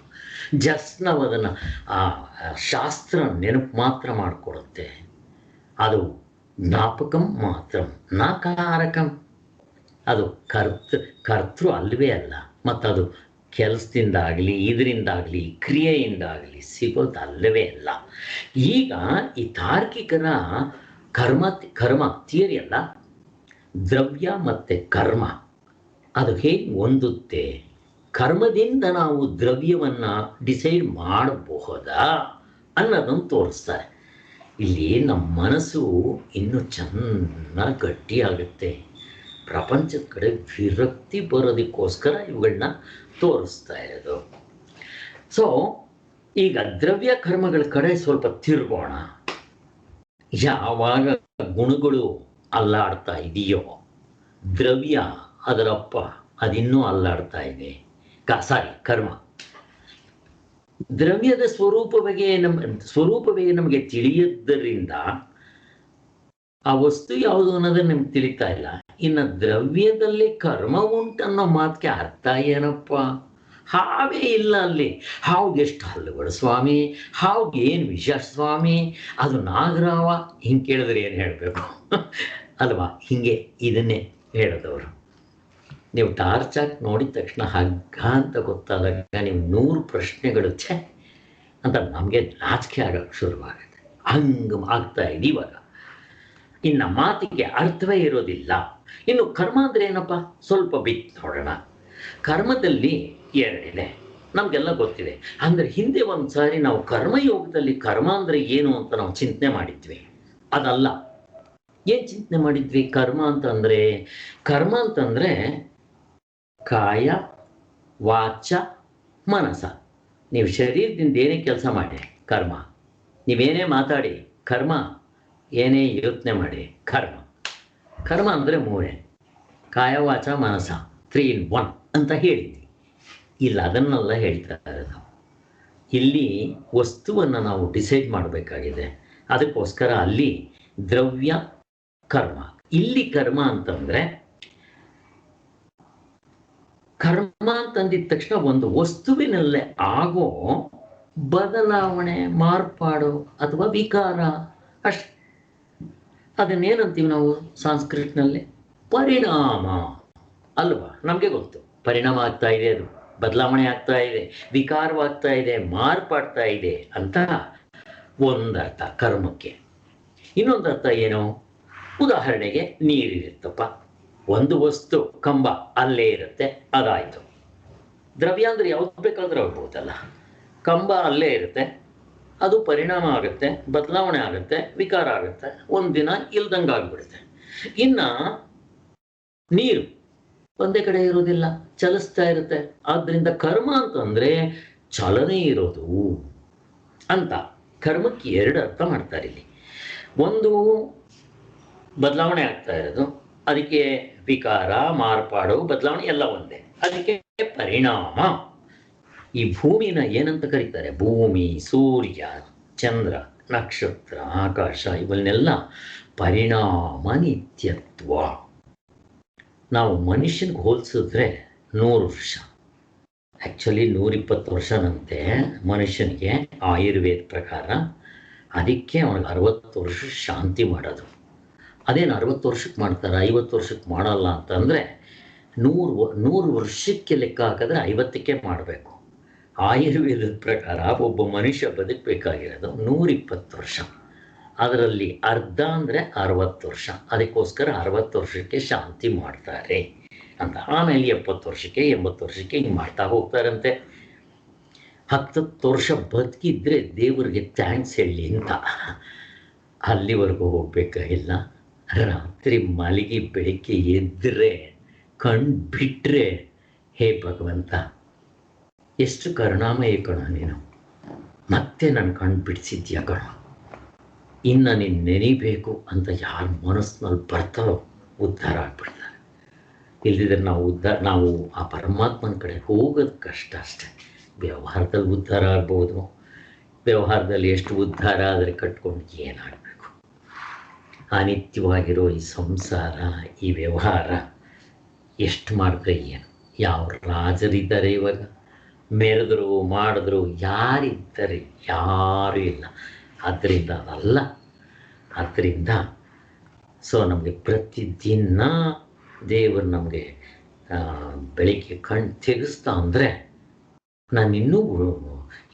ಜಸ್ಟ್ ನಾವು ಅದನ್ನು ಶಾಸ್ತ್ರ ನೆನಪು ಮಾತ್ರ ಮಾಡಿಕೊಡುತ್ತೆ. ಅದು ಜ್ಞಾಪಕಂ ಮಾತ್ರ ನಾಕಾರಕಂ. ಅದು ಕರ್ತೃ ಅಲ್ವೇ ಅಲ್ಲ. ಮತ್ತು ಅದು ಕೆಲಸದಿಂದಾಗಲಿ ಇದರಿಂದಾಗಲಿ ಕ್ರಿಯೆಯಿಂದಾಗಲಿ ಸಿಗೋದು ಅಲ್ಲವೇ ಅಲ್ಲ. ಈಗ ಈ ತಾರ್ಕಿಕರ ಕರ್ಮ ಥಿಯರಿ ಅಲ್ಲ, ದ್ರವ್ಯ ಮತ್ತು ಕರ್ಮ ಅದು ಹೇಗೆ ಹೊಂದುತ್ತೆ, ಕರ್ಮದಿಂದ ನಾವು ದ್ರವ್ಯವನ್ನು ಡಿಸೈಡ್ ಮಾಡಬಹುದಾ ಅನ್ನೋದನ್ನು ತೋರಿಸ್ತಾರೆ. ಇಲ್ಲಿ ನಮ್ಮ ಮನಸ್ಸು ಇನ್ನೂ ಚೆನ್ನಾಗಿ ಗಟ್ಟಿಯಾಗುತ್ತೆ. ಪ್ರಪಂಚದ ಕಡೆ ವಿರಕ್ತಿ ಬರೋದಕ್ಕೋಸ್ಕರ ಇವುಗಳನ್ನ ತೋರಿಸ್ತಾ ಇರೋದು. ಸೊ ಈಗ ದ್ರವ್ಯ ಕರ್ಮಗಳ ಕಡೆ ಸ್ವಲ್ಪ ತಿರುಗೋಣ. ಯಾವಾಗ ಗುಣಗಳು ಅಲ್ಲಾಡ್ತಾ ಇದೆಯೋ, ದ್ರವ್ಯ ಅದರಪ್ಪ ಅದಿನ್ನೂ ಅಲ್ಲಾಡ್ತಾ ಇದೆ. ಕರ್ಮ ದ್ರವ್ಯದ ಸ್ವರೂಪವೇ ನಮಗೆ ತಿಳಿಯದ್ದರಿಂದ ಆ ವಸ್ತು ಯಾವುದು ಅನ್ನೋದನ್ನ ನಮ್ಗೆ ತಿಳಿತಾ ಇಲ್ಲ. ಇನ್ನು ದ್ರವ್ಯದಲ್ಲಿ ಕರ್ಮ ಉಂಟನ್ನೋ ಮಾತಿಗೆ ಅರ್ಥ ಏನಪ್ಪ? ಹಾವೇ ಇಲ್ಲ ಅಲ್ಲಿ. ಹಾವ್ಗೆ ಎಷ್ಟು ಹಲ್ಲುಗಳು ಸ್ವಾಮಿ, ಹಾವ್ಗೆ ಏನು ವಿಷ ಸ್ವಾಮಿ, ಅದು ನಾಗರಾವ, ಹಿಂಗೆ ಕೇಳಿದ್ರೆ ಏನು ಹೇಳಬೇಕು ಅಲ್ವಾ? ಹಿಂಗೆ ಇದನ್ನೇ ಹೇಳೋದವರು. ನೀವು ಟಾರ್ಚ್ ಹಾಕಿ ನೋಡಿದ ತಕ್ಷಣ ಹಗ್ಗ ಅಂತ ಗೊತ್ತಾದಾಗ ನೀವು 100 ಪ್ರಶ್ನೆಗಳು ಛೆ ಅಂತ ನಮಗೆ ನಾಚಿಕೆ ಆಗೋಕ್ಕೆ ಶುರುವಾಗುತ್ತೆ. ಹಂಗೆ ಆಗ್ತಾ ಇದೆ ಇವಾಗ. ಇನ್ನು ಮಾತಿಗೆ ಅರ್ಥವೇ ಇರೋದಿಲ್ಲ. ಇನ್ನು ಕರ್ಮ ಅಂದರೆ ಏನಪ್ಪ? ಸ್ವಲ್ಪ ಬಿಟ್ಟು ನೋಡೋಣ. ಕರ್ಮದಲ್ಲಿ 2 ಇದೆ, ನಮಗೆಲ್ಲ ಗೊತ್ತಿದೆ. ಅಂದರೆ ಹಿಂದೆ ಒಂದು ಸಾರಿ ನಾವು ಕರ್ಮಯೋಗದಲ್ಲಿ ಕರ್ಮ ಅಂದರೆ ಏನು ಅಂತ ನಾವು ಚಿಂತನೆ ಮಾಡಿದ್ವಿ. ಅದಲ್ಲ. ಏನು ಚಿಂತನೆ ಮಾಡಿದ್ವಿ? ಕರ್ಮ ಅಂತಂದರೆ ಕಾಯ ವಾಚ ಮನಸ. ನೀವು ಶರೀರದಿಂದ ಏನೇ ಕೆಲಸ ಮಾಡಿ ಕರ್ಮ, ನೀವೇನೇ ಮಾತಾಡಿ ಕರ್ಮ, ಏನೇ ಯೋಚನೆ ಮಾಡಿ ಕರ್ಮ. ಕರ್ಮ ಅಂದರೆ 3: ಕಾಯ ವಾಚ ಮನಸ, 3 in 1 ಅಂತ ಹೇಳಿದ್ವಿ. ಇಲ್ಲ, ಅದನ್ನೆಲ್ಲ ಹೇಳ್ತಾ ಇರೋದು. ಇಲ್ಲಿ ವಸ್ತುವನ್ನು ನಾವು ಡಿಸೈಡ್ ಮಾಡಬೇಕಾಗಿದೆ. ಅದಕ್ಕೋಸ್ಕರ ಅಲ್ಲಿ ದ್ರವ್ಯ ಕರ್ಮ. ಇಲ್ಲಿ ಕರ್ಮ ಅಂತಂದರೆ, ಕರ್ಮ ಅಂತಂದಿದ ತಕ್ಷಣ ಒಂದು ವಸ್ತುವಿನಲ್ಲೇ ಆಗೋ ಬದಲಾವಣೆ, ಮಾರ್ಪಾಡು ಅಥವಾ ವಿಕಾರ ಅಷ್ಟೆ. ಅದನ್ನೇನಂತೀವಿ ನಾವು ಸಂಸ್ಕೃತನಲ್ಲಿ? ಪರಿಣಾಮ ಅಲ್ವಾ? ನಮಗೆ ಗೊತ್ತು ಪರಿಣಾಮ ಆಗ್ತಾ ಇದೆ, ಅದು ಬದಲಾವಣೆ ಆಗ್ತಾ ಇದೆ, ವಿಕಾರವಾಗ್ತಾ ಇದೆ, ಮಾರ್ಪಾಡ್ತಾ ಇದೆ ಅಂತ ಒಂದರ್ಥ ಕರ್ಮಕ್ಕೆ. ಇನ್ನೊಂದು ಅರ್ಥ ಏನು? ಉದಾಹರಣೆಗೆ ನೀರಿರುತ್ತಪ್ಪ, ಒಂದು ವಸ್ತು ಕಂಬ ಅಲ್ಲೇ ಇರುತ್ತೆ, ಅದಾಯಿತು. ದ್ರವ್ಯ ಅಂದರೆ ಯಾವ್ದು ಬೇಕಾದ್ರೂ ಆಗ್ಬೋದಲ್ಲ. ಕಂಬ ಅಲ್ಲೇ ಇರುತ್ತೆ, ಅದು ಪರಿಣಾಮ ಆಗುತ್ತೆ, ಬದಲಾವಣೆ ಆಗುತ್ತೆ, ವಿಕಾರ ಆಗುತ್ತೆ, ಒಂದಿನ ಇಲ್ದಂಗೆ ಆಗ್ಬಿಡುತ್ತೆ. ಇನ್ನು ನೀರು ಒಂದೇ ಕಡೆ ಇರೋದಿಲ್ಲ, ಚಲಿಸ್ತಾ ಇರುತ್ತೆ. ಆದ್ದರಿಂದ ಕರ್ಮ ಅಂತಂದರೆ ಚಲನೆ ಇರೋದು ಅಂತ. ಕರ್ಮಕ್ಕೆ 2 ಅರ್ಥ ಮಾಡ್ತಾರೆ ಇಲ್ಲಿ. ಒಂದು ಬದಲಾವಣೆ ಆಗ್ತಾ ಇರೋದು, ಅದಕ್ಕೆ ವಿಕಾರ, ಮಾರ್ಪಾಡು, ಬದಲಾವಣೆ ಎಲ್ಲ ಒಂದೇ, ಅದಕ್ಕೆ ಪರಿಣಾಮ. ಈ ಭೂಮಿನ ಏನಂತ ಕರೀತಾರೆ? ಭೂಮಿ, ಸೂರ್ಯ, ಚಂದ್ರ, ನಕ್ಷತ್ರ, ಆಕಾಶ, ಇವನ್ನೆಲ್ಲ ಪರಿಣಾಮ ನಿತ್ಯತ್ವ. ನಾವು ಮನುಷ್ಯನಿಗೆ ಹೋಲಿಸಿದ್ರೆ 100 ವರ್ಷ, ಆ್ಯಕ್ಚುಲಿ 120 ವರ್ಷನಂತೆ ಮನುಷ್ಯನಿಗೆ ಆಯುರ್ವೇದ ಪ್ರಕಾರ. ಅದಕ್ಕೆ ಅವನಿಗೆ 60 ವರ್ಷ ಶಾಂತಿ ಮಾಡೋದು. ಅದೇನು 60 ವರ್ಷಕ್ಕೆ ಮಾಡ್ತಾರೆ, 50 ವರ್ಷಕ್ಕೆ ಮಾಡಲ್ಲ ಅಂತಂದರೆ 100 ವರ್ಷಕ್ಕೆ ಲೆಕ್ಕ ಹಾಕಿದ್ರೆ 50ಕ್ಕೆ ಮಾಡಬೇಕು. ಆಯುರ್ವೇದದ ಪ್ರಕಾರ ಒಬ್ಬ ಮನುಷ್ಯ ಬದುಕಬೇಕಾಗಿರೋದು 120 ವರ್ಷ. ಅದರಲ್ಲಿ ಅರ್ಧ ಅಂದರೆ 60 ವರ್ಷ. ಅದಕ್ಕೋಸ್ಕರ 60 ವರ್ಷಕ್ಕೆ ಶಾಂತಿ ಮಾಡ್ತಾರೆ ಅಂತ. ಆಮೇಲೆ 70 ವರ್ಷಕ್ಕೆ 80 ವರ್ಷಕ್ಕೆ ಹಿಂಗೆ ಮಾಡ್ತಾ ಹೋಗ್ತಾರಂತೆ. 10 ವರ್ಷ ಬದುಕಿದ್ರೆ ದೇವರಿಗೆ ಥ್ಯಾಂಕ್ಸ್ ಹೇಳಿ ಅಂತ. ಅಲ್ಲಿವರೆಗೂ ಹೋಗ್ಬೇಕಾಗಿಲ್ಲ. ರಾತ್ರಿ ಮಲಗಿ ಬೆಳಗ್ಗೆ ಎದ್ದರೆ ಕಣ್ಣು ಬಿಟ್ಟರೆ, ಹೇ ಭಗವಂತ ಎಷ್ಟು ಕರುಣಾಮಯ ಕಣ ನೀನು, ಮತ್ತೆ ನನ್ನ ಕಣ್ಣು ಬಿಡಿಸಿದ್ಯಾ ಕಣ, ಇನ್ನು ನೀನು ನೆನೀಬೇಕು ಅಂತ ಯಾರ ಮನಸ್ಸಿನಲ್ಲಿ ಬರ್ತಾರೋ ಉದ್ಧಾರ ಆಗ್ಬಿಡ್ತಾರೆ. ಇಲ್ಲದಿದ್ದರೆ ನಾವು ಆ ಪರಮಾತ್ಮನ ಕಡೆ ಹೋಗೋದು ಕಷ್ಟ ಅಷ್ಟೆ. ವ್ಯವಹಾರದಲ್ಲಿ ಉದ್ಧಾರ ಆಗ್ಬೋದು. ವ್ಯವಹಾರದಲ್ಲಿ ಎಷ್ಟು ಉದ್ಧಾರ ಆದರೆ ಕಟ್ಕೊಂಡು ಏನಾಗಬೇಕು? ಅನಿತ್ಯವಾಗಿರೋ ಈ ಸಂಸಾರ, ಈ ವ್ಯವಹಾರ ಎಷ್ಟು ಮಾಡಿದ್ರೆ ಏನು? ಯಾವ ರಾಜರಿದ್ದಾರೆ ಇವಾಗ? ಮೆರೆದ್ರು ಮಾಡಿದ್ರು ಯಾರಿದ್ದಾರೆ? ಯಾರೂ ಇಲ್ಲ. ಆದ್ದರಿಂದ ಅದಲ್ಲ. ಆದ್ದರಿಂದ ಸೊ ನಮಗೆ ಪ್ರತಿದಿನ ದೇವರು ನಮಗೆ ಬೆಳಿಗ್ಗೆ ಕಣ್ಣು ತೆಗೆಸ್ತಾ ಅಂದರೆ ನಾನು ಇನ್ನೂ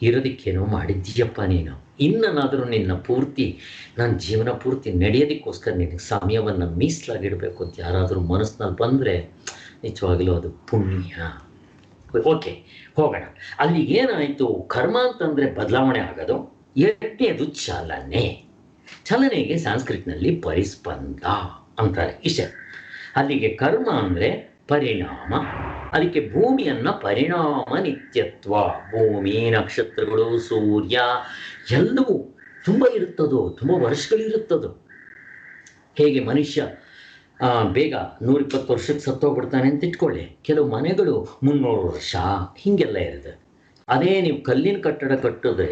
ಇರೋದಕ್ಕೇನೋ ಮಾಡಿದ್ದೀಯಪ್ಪ ನೀನು, ಇನ್ನನಾದರೂ ನಿನ್ನ ಪೂರ್ತಿ ನನ್ನ ಜೀವನ ಪೂರ್ತಿ ನಡೆಯೋದಕ್ಕೋಸ್ಕರ ನಿನಗೆ ಸಮಯವನ್ನು ಮೀಸಲಾಗಿಡಬೇಕು ಅಂತ ಯಾರಾದರೂ ಮನಸ್ಸಿನಲ್ಲಿ ಬಂದರೆ ನಿಜವಾಗಲೂ ಅದು ಪುಣ್ಯ. ಓಕೆ, ಹೋಗೋಣ. ಅಲ್ಲಿ ಏನಾಯಿತು? ಕರ್ಮ ಅಂತಂದರೆ ಬದಲಾವಣೆ ಆಗೋದು. ಎರಡನೇದು ಚಲನೆ. ಚಲನೆಗೆ ಸಂಸ್ಕೃತನಲ್ಲಿ ಪರಿಸ್ಪಂದ ಅಂತಾರೆ. ಇಷ್ಟೇ. ಅಲ್ಲಿಗೆ ಕರ್ಮ ಅಂದರೆ ಪರಿಣಾಮ. ಅದಕ್ಕೆ ಭೂಮಿಯನ್ನು ಪರಿಣಾಮ ನಿತ್ಯತ್ವ. ಭೂಮಿ, ನಕ್ಷತ್ರಗಳು, ಸೂರ್ಯ ಎಲ್ಲವೂ ತುಂಬ ಇರುತ್ತದೋ, ತುಂಬ ವರ್ಷಗಳಿರುತ್ತದೋ. ಹೇಗೆ ಮನುಷ್ಯ ಬೇಗ 120 ವರ್ಷಕ್ಕೆ ಸತ್ತೋಗ್ಬಿಡ್ತಾನೆ ಅಂತ ಇಟ್ಕೊಳ್ಳಿ. ಕೆಲವು ಮನೆಗಳು 300 ವರ್ಷ ಹೀಗೆಲ್ಲ ಇರುತ್ತೆ. ಅದೇ ನೀವು ಕಲ್ಲಿನ ಕಟ್ಟಡ ಕಟ್ಟಿದ್ರೆ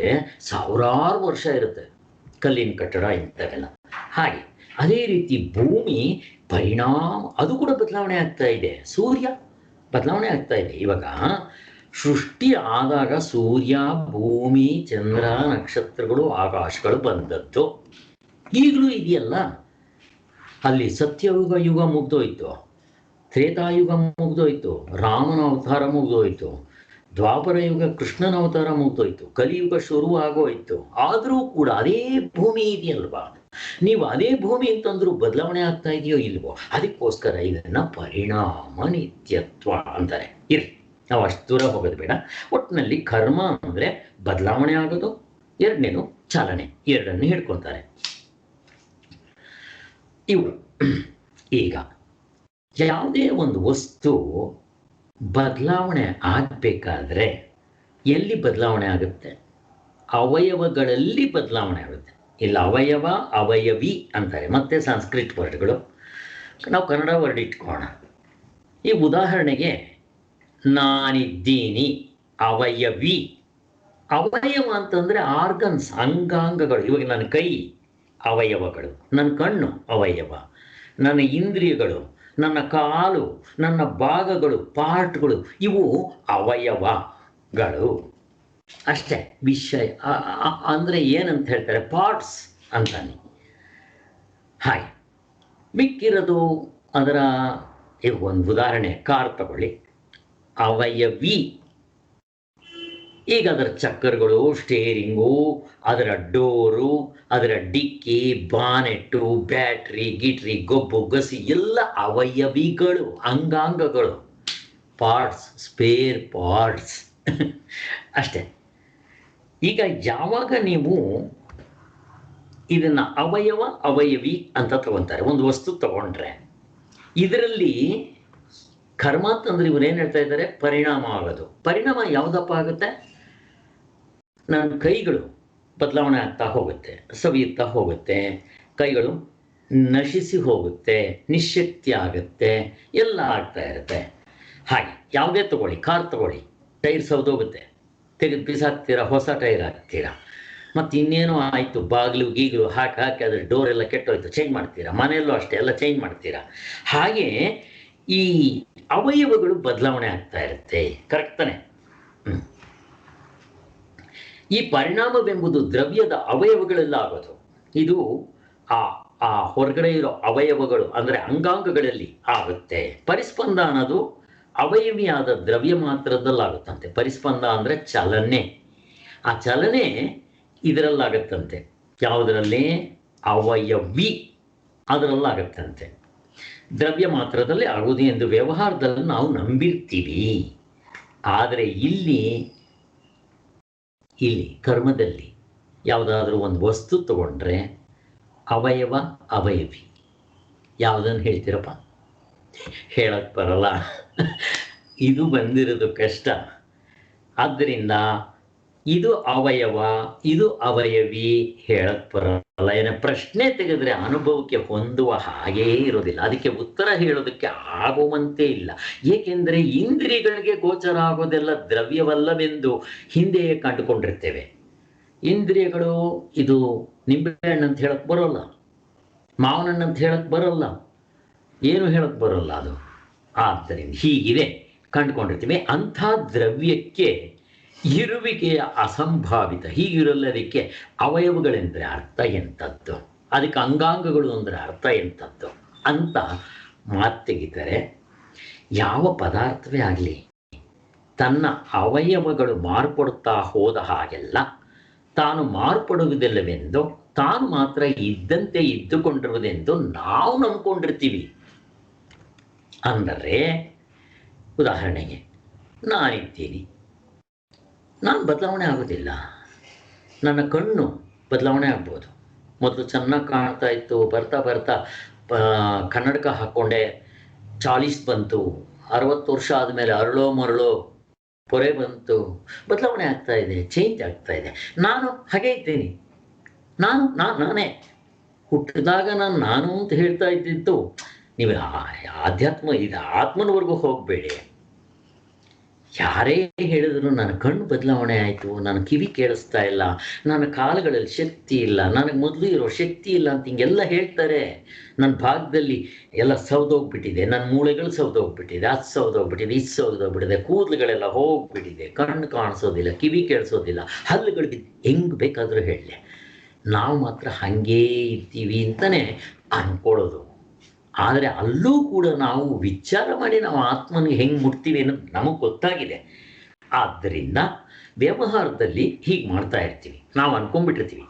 ಸಾವಿರಾರು ವರ್ಷ ಇರುತ್ತೆ, ಕಲ್ಲಿನ ಕಟ್ಟಡ ಇಂಥವೆಲ್ಲ. ಹಾಗೆ ಅದೇ ರೀತಿ ಭೂಮಿ ಪರಿಣಾಮ, ಅದು ಕೂಡ ಬದಲಾವಣೆ ಆಗ್ತಾ ಇದೆ. ಸೂರ್ಯ ಬದಲಾವಣೆ ಆಗ್ತಾ ಇದೆ. ಇವಾಗ ಸೃಷ್ಟಿ ಆದಾಗ ಸೂರ್ಯ, ಭೂಮಿ, ಚಂದ್ರ, ನಕ್ಷತ್ರಗಳು, ಆಕಾಶಗಳು ಬಂದದ್ದು. ಈಗಲೂ ಇದೆಯಲ್ಲ. ಅಲ್ಲಿ ಸತ್ಯಯುಗ ಯುಗ ಮುಗ್ದೋಯ್ತು, ತ್ರೇತಾಯುಗ ಮುಗ್ದೋಯ್ತು, ರಾಮನ ಅವತಾರ ಮುಗ್ದೋಯ್ತು, ದ್ವಾಪರ ಯುಗ ಕೃಷ್ಣನ ಅವತಾರ ಮುಗ್ದೋಯ್ತು, ಕಲಿಯುಗ ಶುರು ಆಗೋಯ್ತು. ಆದರೂ ಕೂಡ ಅದೇ ಭೂಮಿ ಇದೆಯಲ್ವಾ? ನೀವು ಅದೇ ಭೂಮಿ ಅಂತಂದ್ರೂ ಬದಲಾವಣೆ ಆಗ್ತಾ ಇದೆಯೋ ಇಲ್ವೋ? ಅದಕ್ಕೋಸ್ಕರ ಇದನ್ನ ಪರಿಣಾಮ ನಿತ್ಯತ್ವ ಅಂತಾರೆ. ಇರಿ, ನಾವು ಅಷ್ಟು ದೂರ ಹೋಗೋದು ಬೇಡ. ಒಟ್ಟಿನಲ್ಲಿ ಕರ್ಮ ಅಂದರೆ ಬದಲಾವಣೆ ಆಗೋದು, ಎರಡನೇದು ಚಾಲನೆ. ಎರಡನ್ನು ಹಿಡ್ಕೊತಾರೆ ಇವು. ಈಗ ಯಾವುದೇ ಒಂದು ವಸ್ತು ಬದಲಾವಣೆ ಆಗಬೇಕಾದ್ರೆ ಎಲ್ಲಿ ಬದಲಾವಣೆ ಆಗುತ್ತೆ? ಅವಯವಗಳಲ್ಲಿ ಬದಲಾವಣೆ ಆಗುತ್ತೆ. ಇಲ್ಲ ಅವಯವ, ಅವಯವಿ ಅಂತಾರೆ. ಮತ್ತೆ ಸಂಸ್ಕೃತ ವರ್ಡ್ಗಳು, ನಾವು ಕನ್ನಡ ವರ್ಡ್ ಇಟ್ಕೋಣ. ಈ ಉದಾಹರಣೆಗೆ ನಾನಿದ್ದೀನಿ, ಅವಯವಿ. ಅವಯವ ಅಂತಂದರೆ ಆರ್ಗನ್ಸ್, ಅಂಗಾಂಗಗಳು. ಇವಾಗ ನನ್ನ ಕೈ ಅವಯವಗಳು, ನನ್ನ ಕಣ್ಣು ಅವಯವ, ನನ್ನ ಇಂದ್ರಿಯಗಳು, ನನ್ನ ಕಾಲು, ನನ್ನ ಭಾಗಗಳು, ಪಾರ್ಟ್ಗಳು, ಇವು ಅವಯವಗಳು ಅಷ್ಟೇ. ವಿಷಯ ಅಂದರೆ ಏನಂತ ಹೇಳ್ತಾರೆ? ಪಾರ್ಟ್ಸ್ ಅಂತಾನೆ. ಹಾಗೆ ಮಿಕ್ಕಿರೋದು ಅದರ ಈಗ ಒಂದು ಉದಾಹರಣೆ ಕಾರ್ ತಗೊಳ್ಳಿ, ಅವಯವಿ. ಈಗ ಅದರ ಚಕ್ಕರ್ಗಳು, ಸ್ಟೇರಿಂಗು, ಅದರ ಡೋರು, ಅದರ ಡಿಕ್ಕಿ, ಬಾನೆಟ್ಟು, ಬ್ಯಾಟ್ರಿ, ಗಿಟ್ರಿ, ಗೊಬ್ಬು, ಗಸಿ ಎಲ್ಲ ಅವಯವಿಗಳು, ಅಂಗಾಂಗಗಳು, ಪಾರ್ಟ್ಸ್, ಸ್ಪೇರ್ ಪಾರ್ಟ್ಸ್ ಅಷ್ಟೇ. ಈಗ ಯಾವಾಗ ನೀವು ಇದನ್ನು ಅವಯವ, ಅವಯವಿ ಅಂತ ತಗೊತಾರೆ, ಒಂದು ವಸ್ತು ತಗೊಂಡ್ರೆ, ಇದರಲ್ಲಿ ಕರ್ಮ ಅಂತಂದ್ರೆ ಇವ್ರು ಏನು ಹೇಳ್ತಾ ಇದ್ದಾರೆ? ಪರಿಣಾಮ ಆಗೋದು. ಪರಿಣಾಮ ಯಾವುದಪ್ಪ ಆಗುತ್ತೆ? ನನ್ನ ಕೈಗಳು ಬದಲಾವಣೆ ಆಗ್ತಾ ಹೋಗುತ್ತೆ, ಸವಿಯುತ್ತಾ ಹೋಗುತ್ತೆ, ಕೈಗಳು ನಶಿಸಿ ಹೋಗುತ್ತೆ, ನಿಶ್ಶಕ್ತಿ ಆಗುತ್ತೆ, ಎಲ್ಲ ಆಗ್ತಾ ಇರುತ್ತೆ. ಹಾಗೆ ಯಾವುದೇ ತಗೊಳ್ಳಿ, ಕಾರ್ ತಗೊಳ್ಳಿ, ಟೈರ್ ಸೌದೋಗುತ್ತೆ, ತೆಗೆದು ಬಿಸಾಕ್ತೀರಾ, ಹೊಸ ಟೈರ್ ಹಾಕ್ತೀರಾ. ಮತ್ತು ಇನ್ನೇನೋ ಆಯಿತು, ಬಾಗಿಲು ಗೀಗಲು ಹಾಕಿ ಅದ್ರ ಡೋರ್ ಎಲ್ಲ ಕೆಟ್ಟೋಯ್ತು, ಚೇಂಜ್ ಮಾಡ್ತೀರಾ. ಮನೆಯಲ್ಲೂ ಅಷ್ಟೇ, ಎಲ್ಲ ಚೇಂಜ್ ಮಾಡ್ತೀರಾ. ಹಾಗೆ ಈ ಅವಯವಗಳು ಬದಲಾವಣೆ ಆಗ್ತಾ ಇರುತ್ತೆ. ಕರೆಕ್ಟ್ ತಾನೆ? ಈ ಪರಿಣಾಮವೆಂಬುದು ದ್ರವ್ಯದ ಅವಯವಗಳೆಲ್ಲ ಆಗೋದು. ಇದು ಆ ಹೊರಗಡೆ ಇರೋ ಅವಯವಗಳು ಅಂದರೆ ಅಂಗಾಂಗಗಳಲ್ಲಿ ಆಗುತ್ತೆ. ಪರಿಸ್ಪಂದ ಅನ್ನೋದು ಅವಯವಿಯಾದ ದ್ರವ್ಯ ಮಾತ್ರದಲ್ಲಾಗುತ್ತಂತೆ. ಪರಿಸ್ಪಂದ ಅಂದರೆ ಚಲನೆ. ಆ ಚಲನೆ ಇದರಲ್ಲಾಗತ್ತಂತೆ. ಯಾವುದರಲ್ಲಿ? ಅವಯವಿ ಅದರಲ್ಲಾಗತ್ತಂತೆ. ದ್ರವ್ಯ ಮಾತ್ರದಲ್ಲಿ ಆಗುವುದು ಎಂದು ವ್ಯವಹಾರದಲ್ಲಿ ನಾವು ನಂಬಿರ್ತೀವಿ. ಆದರೆ ಇಲ್ಲಿ ಕರ್ಮದಲ್ಲಿ ಯಾವುದಾದ್ರೂ ಒಂದು ವಸ್ತು ತಗೊಂಡ್ರೆ ಅವಯವ, ಅವಯವಿ ಯಾವುದನ್ನು ಹೇಳ್ತೀರಪ್ಪ? ಹೇಳಕ್ಕೆ ಬರಲ್ಲ. ಇದು ಬಂದಿರೋದು ಕಷ್ಟ. ಆದ್ದರಿಂದ ಇದು ಅವಯವ, ಇದು ಅವಯವಿ ಹೇಳಕ್ಕೆ ಬರಲ್ಲ. ಏನೋ ಪ್ರಶ್ನೆ ತೆಗೆದ್ರೆ ಅನುಭವಕ್ಕೆ ಹೊಂದುವ ಹಾಗೇ ಇರೋದಿಲ್ಲ. ಅದಕ್ಕೆ ಉತ್ತರ ಹೇಳೋದಕ್ಕೆ ಆಗುವಂತೆ ಇಲ್ಲ. ಏಕೆಂದರೆ ಇಂದ್ರಿಯಗಳಿಗೆ ಗೋಚರ ಆಗೋದೆಲ್ಲ ದ್ರವ್ಯವಲ್ಲವೆಂದು ಹಿಂದೆಯೇ ಕಂಡುಕೊಂಡಿರ್ತೇವೆ. ಇಂದ್ರಿಯಗಳು ಇದು ನಿಂಬೆಹಣ್ಣು ಅಂತ ಹೇಳಕ್ಕೆ ಬರೋಲ್ಲ, ಮಾವನಣ್ಣು ಅಂತ ಹೇಳಕ್ಕೆ ಬರೋಲ್ಲ, ಏನು ಹೇಳಕ್ಕೆ ಬರೋಲ್ಲ. ಅದು ಆದ್ದರಿಂದ ಹೀಗಿದೆ ಕಂಡುಕೊಂಡಿರ್ತೀವಿ. ಅಂಥ ದ್ರವ್ಯಕ್ಕೆ ಇರುವಿಕೆಯ ಅಸಂಭಾವಿತ, ಹೀಗಿರಲ್ಲದಕ್ಕೆ ಅವಯವಗಳೆಂದರೆ ಅರ್ಥ ಎಂಥದ್ದು, ಅದಕ್ಕೆ ಅಂಗಾಂಗಗಳು ಅಂದರೆ ಅರ್ಥ ಎಂಥದ್ದು ಅಂತ ಮಾತು ತೆಗಿತಾರೆ. ಯಾವ ಪದಾರ್ಥವೇ ಆಗಲಿ ತನ್ನ ಅವಯವಗಳು ಮಾರ್ಪಡುತ್ತಾ ಹೋದ ಹಾಗೆಲ್ಲ ತಾನು ಮಾರ್ಪಡುವುದಿಲ್ಲವೆಂದು, ತಾನು ಮಾತ್ರ ಇದ್ದಂತೆ ಇದ್ದುಕೊಂಡಿರುವುದೆಂದು ನಾವು ನಂಬ್ಕೊಂಡಿರ್ತೀವಿ. ಅಂದರೆ ಉದಾಹರಣೆಗೆ ನಾನಿದ್ದೀನಿ, ನಾನು ಬದಲಾವಣೆ ಆಗೋದಿಲ್ಲ. ನನ್ನ ಕಣ್ಣು ಬದಲಾವಣೆ ಆಗ್ಬೋದು. ಮೊದಲು ಚೆನ್ನಾಗಿ ಕಾಣ್ತಾ ಇತ್ತು, ಬರ್ತಾ ಬರ್ತಾ ಕನ್ನಡಕ ಹಾಕ್ಕೊಂಡೆ, 40 ಬಂತು, 60 ವರ್ಷ ಆದಮೇಲೆ ಅರಳೋ ಮರಳೋ ಪೊರೆ ಬಂತು, ಬದಲಾವಣೆ ಆಗ್ತಾ ಇದೆ, ಚೇಂಜ್ ಆಗ್ತಾ ಇದೆ. ನಾನು ಹಾಗೆ ಇದ್ದೀನಿ. ನಾನೇ ಹುಟ್ಟಿದಾಗ ನಾನು ಅಂತ ಹೇಳ್ತಾ ಇದ್ದಿದ್ದು. ನೀವು ಇದು ಆತ್ಮನವರೆಗೂ ಹೋಗಬೇಡಿ. ಯಾರೇ ಹೇಳಿದ್ರು ನನ್ನ ಕಣ್ಣು ಬದಲಾವಣೆ ಆಯಿತು, ನನ್ನ ಕಿವಿ ಕೇಳಿಸ್ತಾ ಇಲ್ಲ, ನನ್ನ ಕಾಲುಗಳಲ್ಲಿ ಶಕ್ತಿ ಇಲ್ಲ, ನನಗೆ ಮೊದಲು ಇರೋ ಶಕ್ತಿ ಇಲ್ಲ ಅಂತ ಹಿಂಗೆಲ್ಲ ಹೇಳ್ತಾರೆ. ನನ್ನ ಭಾಗದಲ್ಲಿ ಎಲ್ಲ ಸೌದೋಗ್ಬಿಟ್ಟಿದೆ, ನನ್ನ ಮೂಳೆಗಳು ಸೌದೋಗ್ಬಿಟ್ಟಿದೆ, ಅದು ಸೌದೋಗ್ಬಿಟ್ಟಿದೆ, ಇದು ಸೌದೋಗ್ಬಿಟ್ಟಿದೆ, ಕೂದಲುಗಳೆಲ್ಲ ಹೋಗ್ಬಿಟ್ಟಿದೆ, ಕಣ್ಣು ಕಾಣಿಸೋದಿಲ್ಲ, ಕಿವಿ ಕೇಳಿಸೋದಿಲ್ಲ, ಹಲ್ಲುಗಳಿಗೆ ಹೆಂಗೆ ಬೇಕಾದರೂ ಹೇಳಲಿ, ನಾವು ಮಾತ್ರ ಹಾಗೇ ಇರ್ತೀವಿ ಅಂತಲೇ ಅಂದ್ಕೊಳ್ಳೋದು. ಆದರೆ ಅಲ್ಲೂ ಕೂಡ ನಾವು ವಿಚಾರ ಮಾಡಿ ನಾವು ಆತ್ಮನಿಗೆ ಹೆಂಗೆ ಮುಟ್ತೀವಿ ಅನ್ನೋದು ನಮಗೆ ಗೊತ್ತಾಗಿದೆ. ಆದ್ದರಿಂದ ವ್ಯವಹಾರದಲ್ಲಿ ಹೀಗೆ ಮಾಡ್ತಾ ಇರ್ತೀವಿ, ನಾವು ಅನ್ಕೊಂಡ್ಬಿಟ್ಟಿರ್ತೀವಿ.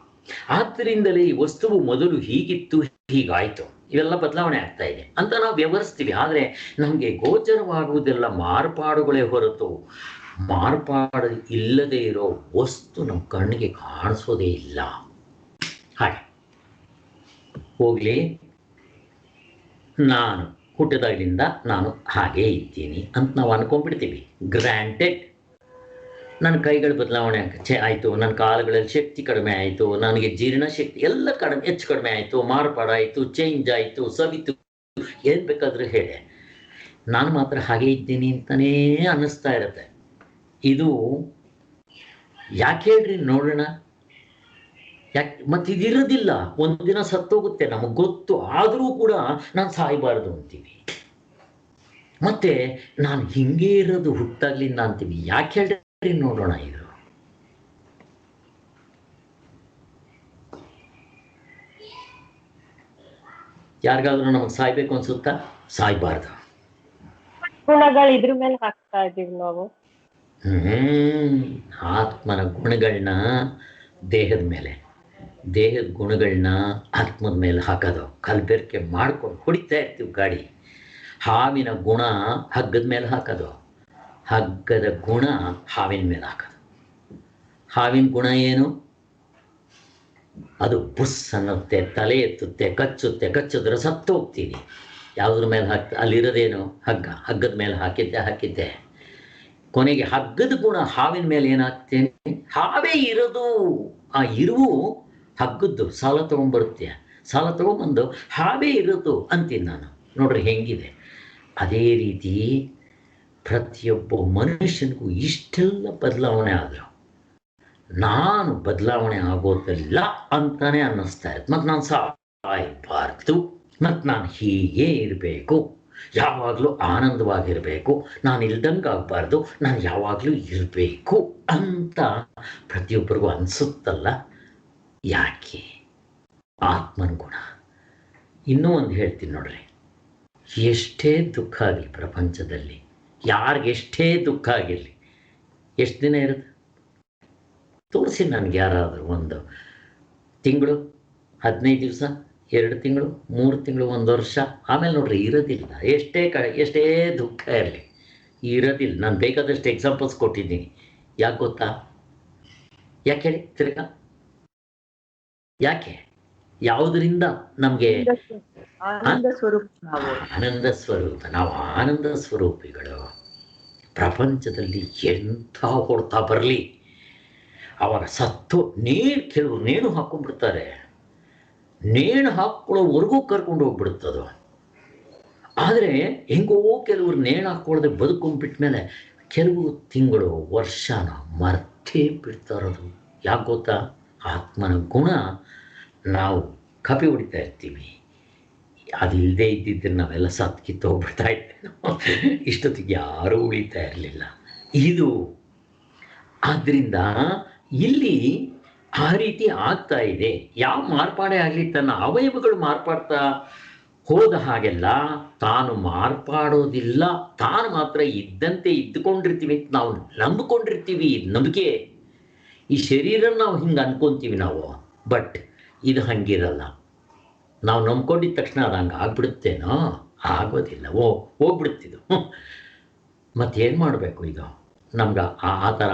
ಆದ್ದರಿಂದಲೇ ಈ ವಸ್ತುವು ಮೊದಲು ಹೀಗಿತ್ತು, ಹೀಗಾಯಿತು, ಇವೆಲ್ಲ ಬದಲಾವಣೆ ಆಗ್ತಾ ಇದೆ ಅಂತ ನಾವು ವ್ಯವಹರಿಸ್ತೀವಿ. ಆದರೆ ನಮಗೆ ಗೋಚರವಾಗುವುದೆಲ್ಲ ಮಾರ್ಪಾಡುಗಳೇ ಹೊರತು ಮಾರ್ಪಾಡು ಇಲ್ಲದೆ ಇರೋ ವಸ್ತು ನಮ್ಮ ಕಣ್ಣಿಗೆ ಕಾಣಿಸೋದೇ ಇಲ್ಲ. ಹಾಗೆ ಹೋಗ್ಲಿ, ನಾನು ಹುಟ್ಟಿದಾಗಲಿಂದ ನಾನು ಹಾಗೇ ಇದ್ದೀನಿ ಅಂತ ನಾವು ಅನ್ಕೊಂಡ್ಬಿಡ್ತೀವಿ. ಗ್ರ್ಯಾಂಟೆಡ್. ನನ್ನ ಕೈಗಳು ಬದಲಾವಣೆ ಆಯಿತು, ನನ್ನ ಕಾಲುಗಳಲ್ಲಿ ಶಕ್ತಿ ಕಡಿಮೆ ಆಯಿತು, ನನಗೆ ಜೀರ್ಣಶಕ್ತಿ ಎಲ್ಲ ಹೆಚ್ಚು ಕಡಿಮೆ ಆಯಿತು, ಮಾರ್ಪಾಡಾಯಿತು, ಚೇಂಜ್ ಆಯಿತು, ಸವಿತು, ಏನು ಬೇಕಾದರೂ ಹೇಳಿ, ನಾನು ಮಾತ್ರ ಹಾಗೇ ಇದ್ದೀನಿ ಅಂತಲೇ ಅನ್ನಿಸ್ತಾ ಇರುತ್ತೆ. ಇದು ಯಾಕೆ ಹೇಳ್ರಿ ನೋಡೋಣ. ಯಾಕೆ ಮತ್ತು ಇದಿರೋದಿಲ್ಲ, ಒಂದಿನ ಸತ್ತೋಗುತ್ತೆ ನಮಗೆ ಗೊತ್ತು, ಆದರೂ ಕೂಡ ನಾನು ಸಾಯಬಾರ್ದು ಅಂತೀವಿ. ಮತ್ತೆ ನಾನು ಹಿಂಗೆ ಇರೋದು ಹುಟ್ಟಾಗ್ಲಿಂದ ಅಂತೀವಿ. ಯಾಕೆ ಹೇಳ್ರಿ ನೋಡೋಣ. ಇದು ಯಾರಿಗಾದ್ರೂ ನಮಗೆ ಸಾಯ್ಬೇಕು ಅನ್ಸುತ್ತಾ? ಸಾಯ್ಬಾರ್ದು. ಗುಣಗಳು ಇದ್ರ ಮೇಲೆ ಹಾಕ್ತಾ ಇದೀವಿ ನಾವು. ಆತ್ಮನ ಗುಣಗಳನ್ನ ದೇಹದ ಮೇಲೆ, ದೇಹದ ಗುಣಗಳನ್ನ ಆತ್ಮದ ಮೇಲೆ ಹಾಕೋದು, ಕಲಬೆರಕೆ ಮಾಡ್ಕೊಂಡು ಹೊಡಿತಾ ಇರ್ತೀವಿ ಗಾಡಿ. ಹಾವಿನ ಗುಣ ಹಗ್ಗದ ಮೇಲೆ ಹಾಕೋದು, ಹಗ್ಗದ ಗುಣ ಹಾವಿನ ಮೇಲೆ ಹಾಕೋದು. ಹಾವಿನ ಗುಣ ಏನು? ಅದು ಬುಸ್ ಅನ್ನುತ್ತೆ, ತಲೆ ಎತ್ತುತ್ತೆ, ಕಚ್ಚಿದ್ರೆ ಸತ್ತು ಹೋಗ್ತೀನಿ. ಯಾವುದ್ರ ಮೇಲೆ ಅಲ್ಲಿರೋದೇನು? ಹಗ್ಗದ ಮೇಲೆ ಹಾಕಿದ್ದೆ. ಕೊನೆಗೆ ಹಗ್ಗದ ಗುಣ ಹಾವಿನ ಮೇಲೆ ಏನಾಗ್ತೇನೆ? ಹಾವೇ ಇರೋದು. ಆ ಇರುವು ಹಗ್ಗದ್ದು ಸಾಲ ತೊಗೊಂಡ್ಬರುತ್ತೆ, ಸಾಲ ತೊಗೊಂಬಂದು ಹಾವೇ ಇರೋದು ಅಂತೀನಿ ನಾನು. ನೋಡ್ರಿ ಹೆಂಗಿದೆ. ಅದೇ ರೀತಿ ಪ್ರತಿಯೊಬ್ಬ ಮನುಷ್ಯನಿಗೂ ಇಷ್ಟೆಲ್ಲ ಬದಲಾವಣೆ ಆದರು, ನಾನು ಬದಲಾವಣೆ ಆಗೋದಿಲ್ಲ ಅಂತಾನೆ ಅನ್ನಿಸ್ತಾ ಇರುತ್ತೆ. ಮತ್ತು ನಾನು ಸಾಯಬಾರ್ದು, ಮತ್ತು ನಾನು ಹೀಗೆ ಇರಬೇಕು, ಯಾವಾಗಲೂ ಆನಂದವಾಗಿರಬೇಕು, ನಾನು ಇಲ್ದಂಗೆ ಆಗಬಾರ್ದು, ನಾನು ಯಾವಾಗಲೂ ಇರಬೇಕು ಅಂತ ಪ್ರತಿಯೊಬ್ಬರಿಗೂ ಅನಿಸುತ್ತಲ್ಲ. ಯಾಕೆ? ಆತ್ಮನ ಗುಣ. ಇನ್ನೂ ಒಂದು ಹೇಳ್ತೀನಿ ನೋಡ್ರಿ, ಎಷ್ಟೇ ದುಃಖ ಆಗಲಿ ಪ್ರಪಂಚದಲ್ಲಿ, ಯಾರಿಗೆಷ್ಟೇ ದುಃಖ ಆಗಿರಲಿ, ಎಷ್ಟು ದಿನ ಇರುತ್ತೆ? ತೋರಿಸಿ ನನಗೆ ಯಾರಾದರೂ. 1 ತಿಂಗಳು, 15 ದಿವಸ, 2 ತಿಂಗಳು, 3 ತಿಂಗಳು, 1 ವರ್ಷ, ಆಮೇಲೆ ನೋಡ್ರಿ ಇರೋದಿಲ್ಲ. ಎಷ್ಟೇ ದುಃಖ ಇರಲಿ ಇರೋದಿಲ್ಲ. ನಾನು ಬೇಕಾದಷ್ಟು ಎಕ್ಸಾಂಪಲ್ಸ್ ಕೊಟ್ಟಿದ್ದೀನಿ. ಯಾಕೆ ಗೊತ್ತಾ? ಯಾಕೆ ಹೇಳಿ ತಿರ್ಗಾ? ಯಾಕೆ? ಯಾವುದರಿಂದ ನಮಗೆ ಆನಂದ ಸ್ವರೂಪ ನಾವು. ಆನಂದ ಸ್ವರೂಪ. ನಾವು ಆನಂದ ಸ್ವರೂಪಿಗಳು. ಪ್ರಪಂಚದಲ್ಲಿ ಎಂಥ ಹೊಡ್ತಾ ಬರಲಿ, ಅವಾಗ ಸತ್ತು ಕೆಲವರು ನೇಣು ಹಾಕೊಂಡ್ಬಿಡ್ತಾರೆ. ನೇಣು ಹಾಕೊಳ್ಳೋವರೆಗೂ ಕರ್ಕೊಂಡು ಹೋಗ್ಬಿಡುತ್ತದು. ಆದರೆ ಹೆಂಗೋ ಕೆಲವರು ನೇಣು ಹಾಕ್ಕೊಳ್ಳದೆ ಬದುಕೊಂಡ್ಬಿಟ್ಮೇಲೆ ಕೆಲವು ತಿಂಗಳು, ವರ್ಷನ ಮರ್ತೇ ಬಿಡ್ತಾರದು. ಯಾಕೆ ಗೊತ್ತಾ? ಆತ್ಮನ ಗುಣ ನಾವು ಕಪಿ ಹೊಡಿತಾ ಇರ್ತೀವಿ. ಅದಿಲ್ಲದೆ ಇದ್ದಿದ್ರೆ ನಾವೆಲ್ಲ ಸತ್ಕಿತ್ತು ಹೋಗ್ಬಿಡ್ತಾ ಇದ್ದೇವೆ, ಇಷ್ಟೊತ್ತಿಗೆ ಯಾರೂ ಉಳಿತಾ ಇರಲಿಲ್ಲ. ಇದು ಆದ್ದರಿಂದ ಇಲ್ಲಿ ಆ ರೀತಿ ಆಗ್ತಾ ಇದೆ. ಯಾವ ಮಾರ್ಪಾಡೇ ಆಗಲಿ ತನ್ನ ಅವಯವಗಳು ಮಾರ್ಪಾಡ್ತಾ ಹೋದ ಹಾಗೆಲ್ಲ ತಾನು ಮಾರ್ಪಾಡೋದಿಲ್ಲ, ತಾನು ಮಾತ್ರ ಇದ್ದಂತೆ ಇದ್ದುಕೊಂಡಿರ್ತೀವಿ ಅಂತ ನಾವು ನಂಬಿಕೊಂಡಿರ್ತೀವಿ. ನಂಬಿಕೆ, ಈ ಶರೀರ ನಾವು ಹಿಂಗೆ ಅನ್ಕೊಂತೀವಿ ನಾವು, ಬಟ್ ಇದು ಹಂಗಿರಲ್ಲ. ನಾವು ನಂಬ್ಕೊಂಡಿದ್ದ ತಕ್ಷಣ ಅದು ಹಂಗೆ ಆಗ್ಬಿಡುತ್ತೇನೋ? ಆಗೋದಿಲ್ಲ, ಹೋಗ್ಬಿಡುತ್ತಿದ್ದು. ಮತ್ತೇನು ಮಾಡಬೇಕು? ಇದು ನಮ್ಗೆ ಆ ಥರ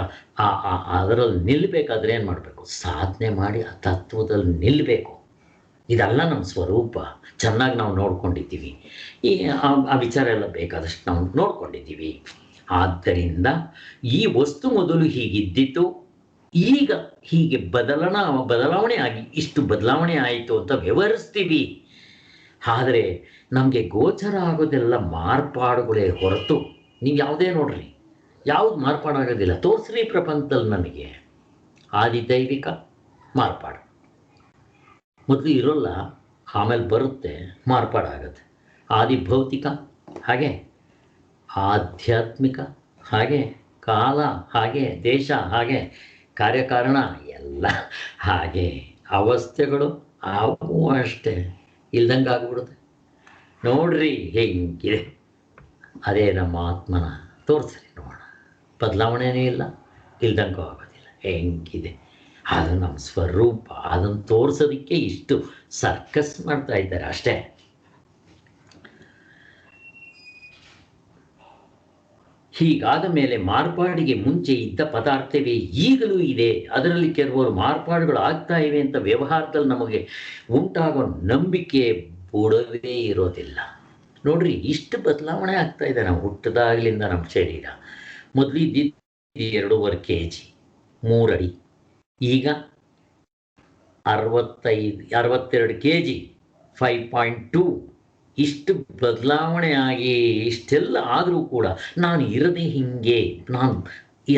ಅದರಲ್ಲಿ ನಿಲ್ಲಬೇಕಾದ್ರೆ ಏನು ಮಾಡಬೇಕು? ಸಾಧನೆ ಮಾಡಿ ಆ ತತ್ವದಲ್ಲಿ ನಿಲ್ಲಬೇಕು. ಇದೆಲ್ಲ ನಮ್ಮ ಸ್ವರೂಪ. ಚೆನ್ನಾಗಿ ನಾವು ನೋಡ್ಕೊಂಡಿದ್ದೀವಿ, ಈ ಆ ವಿಚಾರ ಎಲ್ಲ ಬೇಕಾದಷ್ಟು ನಾವು ನೋಡ್ಕೊಂಡಿದ್ದೀವಿ. ಆದ್ದರಿಂದ ಈ ವಸ್ತು ಮೊದಲು ಹೀಗಿದ್ದಿತ್ತು, ಈಗ ಹೀಗೆ ಬದಲಾವಣೆ ಆಗಿ ಇಷ್ಟು ಬದಲಾವಣೆ ಆಯಿತು ಅಂತ ವ್ಯವಹರಿಸ್ತೀವಿ. ಆದರೆ ನಮಗೆ ಗೋಚರ ಆಗೋದೆಲ್ಲ ಮಾರ್ಪಾಡುಗಳೇ ಹೊರತು, ನೀವು ಯಾವುದೇ ನೋಡ್ರಿ, ಯಾವುದು ಮಾರ್ಪಾಡಾಗೋದಿಲ್ಲ. ತೋರಿಸ್ರಿ ಪ್ರಪಂಚದಲ್ಲಿ ನನಗೆ. ಆದಿದೈವಿಕ ಮಾರ್ಪಾಡು ಮೊದಲು ಇರೋಲ್ಲ, ಆಮೇಲೆ ಬರುತ್ತೆ, ಮಾರ್ಪಾಡಾಗುತ್ತೆ. ಆದಿ ಭೌತಿಕ ಹಾಗೆ, ಆಧ್ಯಾತ್ಮಿಕ ಹಾಗೆ, ಕಾಲ ಹಾಗೆ, ದೇಶ ಹಾಗೆ, ಕಾರ್ಯಕಾರಣ ಎಲ್ಲ ಹಾಗೆ, ಅವಸ್ಥೆಗಳು ಅವು ಅಷ್ಟೇ ಇಲ್ದಂಗೆ ಆಗ್ಬಿಡುತ್ತೆ. ನೋಡ್ರಿ ಹೆಂಗಿದೆ. ಅದೇ ನಮ್ಮ ಆತ್ಮನ ತೋರಿಸ್ರಿ ನೋಡೋಣ. ಬದಲಾವಣೆನೇ ಇಲ್ಲ, ಇಲ್ದಂಗೂ ಆಗೋದಿಲ್ಲ, ಹೆಂಗಿದೆ. ಅದು ನಮ್ಮ ಸ್ವರೂಪ. ಅದನ್ನು ತೋರಿಸೋದಕ್ಕೆ ಇಷ್ಟು ಸರ್ಕಸ್ ಮಾಡ್ತಾ ಇದ್ದಾರೆ ಅಷ್ಟೇ. ಹೀಗಾದ ಮೇಲೆ ಮಾರ್ಪಾಡಿಗೆ ಮುಂಚೆ ಇದ್ದ ಪದಾರ್ಥವೇ ಈಗಲೂ ಇದೆ. ಅದರಲ್ಲಿ ಕೆಲವರು ಮಾರ್ಪಾಡುಗಳು ಆಗ್ತಾ ಇವೆ ಅಂತ ವ್ಯವಹಾರದಲ್ಲಿ ನಮಗೆ ಉಂಟಾಗೋ ನಂಬಿಕೆ ಬುಡವೇ ಇರೋದಿಲ್ಲ. ನೋಡ್ರಿ, ಇಷ್ಟು ಬದಲಾವಣೆ ಆಗ್ತಾ ಇದೆ ನಾವು ಹುಟ್ಟದಾಗಲಿಂದ. ನಮ್ಮ ಶರೀರ ಮೊದಲು ಇದ್ದಿದ್ದು 2.5 kg 3 ಅಡಿ, ಈಗ 62 kg 5.2. ಇಷ್ಟು ಬದಲಾವಣೆ ಆಗಿ ಇಷ್ಟೆಲ್ಲ ಆದರೂ ಕೂಡ ನಾನು ಇರದೆ ಹಿಂಗೆ ನಾನು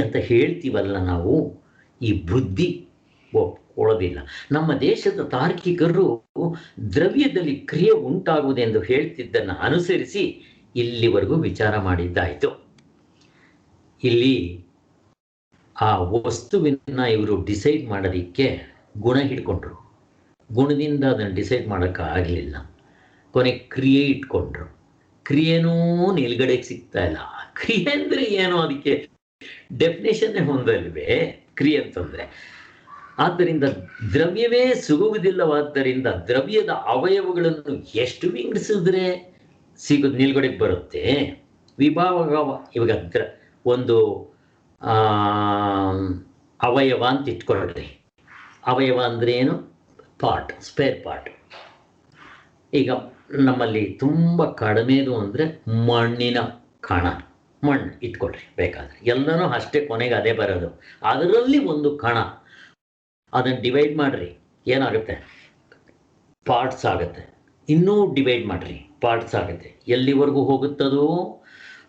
ಅಂತ ಹೇಳ್ತೀವಲ್ಲ ನಾವು, ಈ ಬುದ್ಧಿ ಒಪ್ಕೊಳ್ಳೋದಿಲ್ಲ. ನಮ್ಮ ದೇಶದ ತಾರ್ಕಿಕರು ದ್ರವ್ಯದಲ್ಲಿ ಕ್ರಿಯೆ ಉಂಟಾಗುವುದೆಂದು ಹೇಳ್ತಿದ್ದನ್ನು ಅನುಸರಿಸಿ ಇಲ್ಲಿವರೆಗೂ ವಿಚಾರ ಮಾಡಿದ್ದಾಯಿತು. ಇಲ್ಲಿ ಆ ವಸ್ತುವಿನ ಇವರು ಡಿಸೈಡ್ ಮಾಡೋದಕ್ಕೆ ಗುಣ ಹಿಡ್ಕೊಂಡ್ರು. ಗುಣದಿಂದ ಅದನ್ನು ಡಿಸೈಡ್ ಮಾಡೋಕ್ಕಾಗಲಿಲ್ಲ. ಕೊನೆಗೆ ಕ್ರಿಯೆ ಇಟ್ಕೊಂಡ್ರು. ಕ್ರಿಯೆನೂ ನಿಲ್ಗಡೆಗೆ ಸಿಗ್ತಾ ಇಲ್ಲ. ಕ್ರಿಯೆ ಅಂದರೆ ಏನೋ ಅದಕ್ಕೆ ಡೆಫಿನೇಷನ್ನೇ ಹೊಂದಲ್ವೇ ಕ್ರಿಯೆ ಅಂತಂದರೆ. ಆದ್ದರಿಂದ ದ್ರವ್ಯವೇ ಸಿಗುವುದಿಲ್ಲವಾದ್ದರಿಂದ ದ್ರವ್ಯದ ಅವಯವಗಳನ್ನು ಎಷ್ಟು ವಿಂಗಡಿಸಿದ್ರೆ ಸಿಗೋದು ನಿಲ್ಗಡೆಗೆ ಬರುತ್ತೆ. ಇವಾಗ ಒಂದು ಅವಯವ ಅಂತ ಇಟ್ಕೊಳ್ರಿ. ಅವಯವ ಅಂದರೆ ಏನು? Part, spare part. ಈಗ ನಮ್ಮಲ್ಲಿ ತುಂಬ ಕಡಿಮೆದು ಅಂದರೆ ಮಣ್ಣಿನ ಕಣ. ಮಣ್ಣು ಇಟ್ಕೊಳ್ರಿ ಬೇಕಾದರೆ, ಎಲ್ಲನೂ ಅಷ್ಟೇ, ಕೊನೆಗೆ ಅದೇ ಬರೋದು. ಅದರಲ್ಲಿ ಒಂದು ಕಣ, ಅದನ್ನು ಡಿವೈಡ್ ಮಾಡಿರಿ, ಏನಾಗುತ್ತೆ? ಪಾರ್ಟ್ಸ್ ಆಗುತ್ತೆ. ಇನ್ನೂ ಡಿವೈಡ್ ಮಾಡಿರಿ, ಪಾರ್ಟ್ಸ್ ಆಗುತ್ತೆ. ಎಲ್ಲಿವರೆಗೂ ಹೋಗುತ್ತದೋ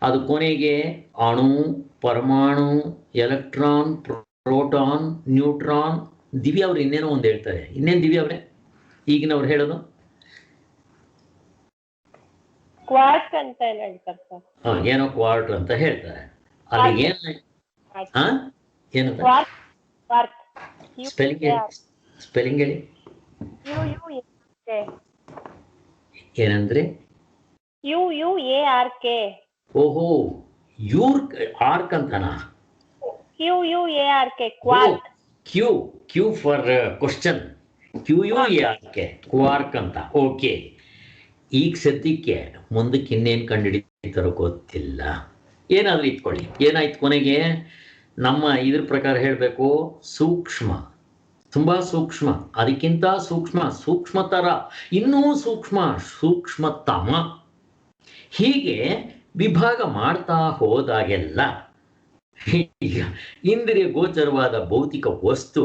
ಅದು ಕೊನೆಗೆ ಅಣು, ಪರಮಾಣು, ಎಲೆಕ್ಟ್ರಾನ್, ಪ್ರೋಟಾನ್, ನ್ಯೂಟ್ರಾನ್. ದಿವ್ಯ ಅವ್ರು ಇನ್ನೇನೋ ಒಂದು ಹೇಳ್ತಾರೆ. ಇನ್ನೇನು ದಿವ್ಯ ಅವರೇ ಈಗಿನವ್ರು ಹೇಳೋದು? ಕ್ವಾರ್ಕ್ ಅಂತ ಹೇಳ್ತಾರೆ ಸರ್. ಏನೋ ಕ್ವಾರ್ಟ್ ಅಂತ ಹೇಳ್ತಾರೆ. ಅಲ್ಲಿ ಏನು ಏನಂತ ಸ್ಪೆಲ್ಲಿಂಗ್ ಹೇಳಿ. ಏನಂದ್ರೆ? QUARK. ಓಹೋ, ಆರ್ಕ್ ಅಂತನಾ? QUARK, quark. Q for question. QUARK, quark ಅಂತ. ಓಕೆ. ಈಗ ಸದ್ಯಕ್ಕೆ ಮುಂದಕ್ಕೆ ಇನ್ನೇನು ಕಂಡುಹಿಡಿತಾರೋ ಗೊತ್ತಿಲ್ಲ. ಏನಾದರೂ ಇಟ್ಕೊಳ್ಳಿ. ಏನಾಯ್ತು ಕೊನೆಗೆ? ನಮ್ಮ ಇದ್ರ ಪ್ರಕಾರ ಹೇಳಬೇಕು, ಸೂಕ್ಷ್ಮ, ತುಂಬ ಸೂಕ್ಷ್ಮ, ಅದಕ್ಕಿಂತ ಸೂಕ್ಷ್ಮ, ಸೂಕ್ಷ್ಮತರ, ಇನ್ನೂ ಸೂಕ್ಷ್ಮ, ಸೂಕ್ಷ್ಮತಮ. ಹೀಗೆ ವಿಭಾಗ ಮಾಡ್ತಾ ಹೋದಾಗೆಲ್ಲ ಈಗ ಇಂದ್ರಿಯ ಗೋಚರವಾದ ಭೌತಿಕ ವಸ್ತು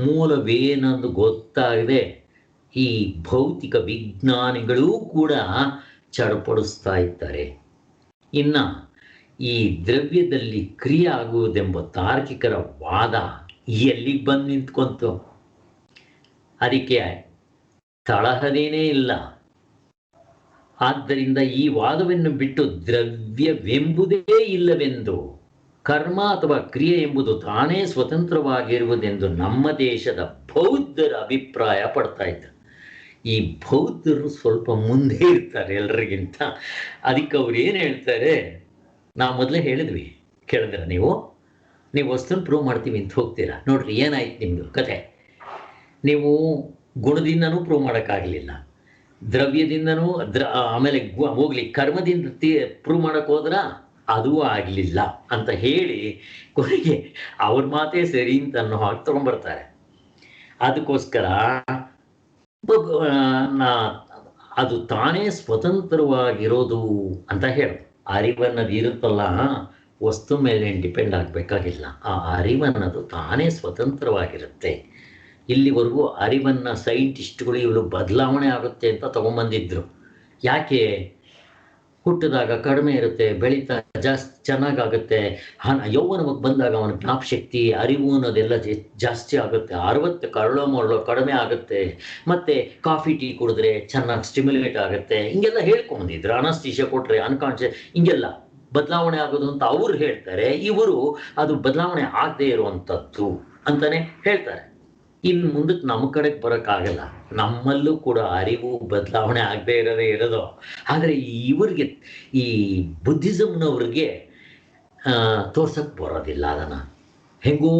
ಮೂಲವೇನೆಂದು ಗೊತ್ತಾಗದೆ ಈ ಭೌತಿಕ ವಿಜ್ಞಾನಿಗಳೂ ಕೂಡ ಚಡಪಡಿಸ್ತಾ ಇದ್ದಾರೆ. ಇನ್ನು ಈ ದ್ರವ್ಯದಲ್ಲಿ ಕ್ರಿಯೆ ಆಗುವುದೆಂಬ ತಾರ್ಕಿಕರ ವಾದ ಎಲ್ಲಿಗೆ ಬಂದು ನಿಂತ್ಕೊಂತು? ಅದಕ್ಕೆ ತಳಹದೇನೇ ಇಲ್ಲ. ಆದ್ದರಿಂದ ಈ ವಾದವನ್ನು ಬಿಟ್ಟು ದ್ರವ್ಯವೆಂಬುದೇ ಇಲ್ಲವೆಂದು, ಕರ್ಮ ಅಥವಾ ಕ್ರಿಯೆ ಎಂಬುದು ತಾನೇ ಸ್ವತಂತ್ರವಾಗಿರುವುದೆಂದು ನಮ್ಮ ದೇಶದ ಬೌದ್ಧರ ಅಭಿಪ್ರಾಯ ಪಡ್ತಾ ಇದ್ದರು. ಈ ಬೌದ್ಧರು ಸ್ವಲ್ಪ ಮುಂದೆ ಇರ್ತಾರೆ ಎಲ್ರಿಗಿಂತ. ಅದಕ್ಕೆ ಅವ್ರು ಏನು ಹೇಳ್ತಾರೆ, ನಾವು ಮೊದಲೇ ಹೇಳಿದ್ವಿ, ಕೇಳಿದ್ರ ನೀವು ವಸ್ತುನ ಪ್ರೂವ್ ಮಾಡ್ತೀವಿ ಅಂತ ಹೋಗ್ತೀರಾ, ನೋಡ್ರಿ ಏನಾಯ್ತು ನಿಮ್ಮದು ಕತೆ. ನೀವು ಗುಣದಿಂದನೂ ಪ್ರೂವ್ ಮಾಡೋಕ್ಕಾಗಲಿಲ್ಲ, ದ್ರವ್ಯದಿಂದನೂ ಆಮೇಲೆ ಹೋಗ್ಲಿ ಕರ್ಮದಿಂದ ಪ್ರೂವ್ ಮಾಡೋಕೆ ಹೋದ್ರ ಅದೂ ಆಗಲಿಲ್ಲ ಅಂತ ಹೇಳಿ ಕೊನೆಗೆ ಅವ್ರ ಮಾತೇ ಸರಿ ಅಂತ ಅನ್ನೋ ಹಾಗೆ ತಗೊಂಡ್ಬರ್ತಾರೆ. ಅದಕ್ಕೋಸ್ಕರ ಅದು ತಾನೇ ಸ್ವತಂತ್ರವಾಗಿರೋದು ಅಂತ ಹೇಳೋದು. ಅರಿವನ್ನದು ಇರುತ್ತಲ್ಲ, ವಸ್ತು ಮೇಲೆ ಡಿಪೆಂಡ್ ಆಗಬೇಕಾಗಿಲ್ಲ. ಆ ಅರಿವನ್ನದು ತಾನೇ ಸ್ವತಂತ್ರವಾಗಿರುತ್ತೆ. ಇಲ್ಲಿವರೆಗೂ ಅರಿವನ್ನು ಸೈಂಟಿಸ್ಟ್ಗಳು ಇವರು ಬದಲಾವಣೆ ಆಗುತ್ತೆ ಅಂತ ತಗೊಂಬಂದಿದ್ರು. ಯಾಕೆ? ಹುಟ್ಟಿದಾಗ ಕಡಿಮೆ ಇರುತ್ತೆ, ಬೆಳೀತಾ ಜಾಸ್ತಿ ಚೆನ್ನಾಗಾಗುತ್ತೆ, ಯೌವನಕ್ಕೆ ಬಂದಾಗ ಅವನ ಜ್ಞಾಪಶಕ್ತಿ ಅರಿವು ಅನ್ನೋದೆಲ್ಲ ಜಾಸ್ತಿ ಆಗುತ್ತೆ, 60 ಕರಳು ಕಡಿಮೆ ಆಗುತ್ತೆ, ಮತ್ತು ಕಾಫಿ ಟೀ ಕುಡಿದ್ರೆ ಚೆನ್ನಾಗಿ ಸ್ಟಿಮ್ಯುಲೇಟ್ ಆಗುತ್ತೆ, ಹಿಂಗೆಲ್ಲ ಹೇಳ್ಕೊಂಬಂದಿದ್ರು. ಅನಸ್ತೀಶಿಯಾ ಕೊಟ್ಟರೆ ಅನ್ಕಾನ್ಷಿಯಸ್ ಹಿಂಗೆಲ್ಲ ಬದಲಾವಣೆ ಆಗೋದು ಅಂತ ಅವ್ರು ಹೇಳ್ತಾರೆ. ಇವರು ಅದು ಬದಲಾವಣೆ ಆಗದೆ ಇರುವಂಥದ್ದು ಅಂತಲೇ ಹೇಳ್ತಾರೆ. ಇನ್ನು ಮುಂದಕ್ಕೆ ನಮ್ಮ ಕಡೆಗೆ ಬರೋಕ್ಕಾಗಲ್ಲ, ನಮ್ಮಲ್ಲೂ ಕೂಡ ಅರಿವು ಬದಲಾವಣೆ ಆಗದೆ ಇರೋದು. ಆದರೆ ಇವ್ರಿಗೆ, ಈ ಬುದ್ಧಿಸಮ್ನವ್ರಿಗೆ ತೋರ್ಸಕ್ಕೆ ಬರೋದಿಲ್ಲ, ಅದನ್ನು ಹೆಂಗೋ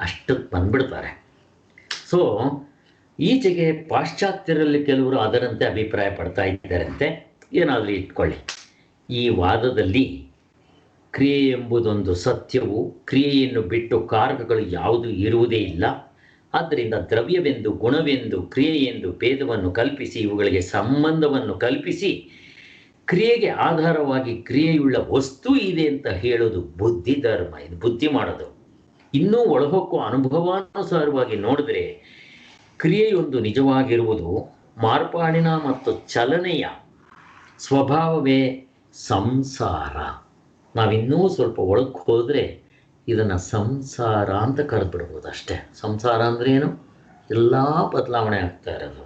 ಅಷ್ಟಕ್ಕೆ ಬಂದ್ಬಿಡ್ತಾರೆ. ಸೊ ಈಚೆಗೆ ಪಾಶ್ಚಾತ್ಯರಲ್ಲಿ ಕೆಲವರು ಅದರಂತೆ ಅಭಿಪ್ರಾಯ ಪಡ್ತಾ ಇದ್ದಾರಂತೆ. ಏನಾದರೂ ಇಟ್ಕೊಳ್ಳಿ, ಈ ವಾದದಲ್ಲಿ ಕ್ರಿಯೆ ಎಂಬುದೊಂದು ಸತ್ಯವು, ಕ್ರಿಯೆಯನ್ನು ಬಿಟ್ಟು ಕಾರ್ಯಗಳು ಯಾವುದು ಇರುವುದೇ ಇಲ್ಲ. ಆದ್ದರಿಂದ ದ್ರವ್ಯವೆಂದು, ಗುಣವೆಂದು, ಕ್ರಿಯೆಯೆಂದು ಭೇದವನ್ನು ಕಲ್ಪಿಸಿ ಇವುಗಳಿಗೆ ಸಂಬಂಧವನ್ನು ಕಲ್ಪಿಸಿ ಕ್ರಿಯೆಗೆ ಆಧಾರವಾಗಿ ಕ್ರಿಯೆಯುಳ್ಳ ವಸ್ತು ಇದೆ ಅಂತ ಹೇಳೋದು ಬುದ್ಧಿ ಧರ್ಮ. ಇದು ಬುದ್ಧಿ ಮಾಡೋದು. ಇನ್ನೂ ಒಳಹೊಕ್ಕು ಅನುಭವಾನುಸಾರವಾಗಿ ನೋಡಿದ್ರೆ ಕ್ರಿಯೆಯೊಂದು ನಿಜವಾಗಿರುವುದು ಮಾರ್ಪಾಡಿನ ಮತ್ತು ಚಲನೆಯ ಸ್ವಭಾವವೇ ಸಂಸಾರ. ನಾವಿನ್ನೂ ಸ್ವಲ್ಪ ಒಳಕ್ಕೆ ಹೋದರೆ ಇದನ್ನು ಸಂಸಾರ ಅಂತ ಕರೆದ್ಬಿಡ್ಬೋದು ಅಷ್ಟೇ. ಸಂಸಾರ ಅಂದರೆ ಏನು? ಎಲ್ಲ ಬದಲಾವಣೆ ಆಗ್ತಾ ಇರೋದು.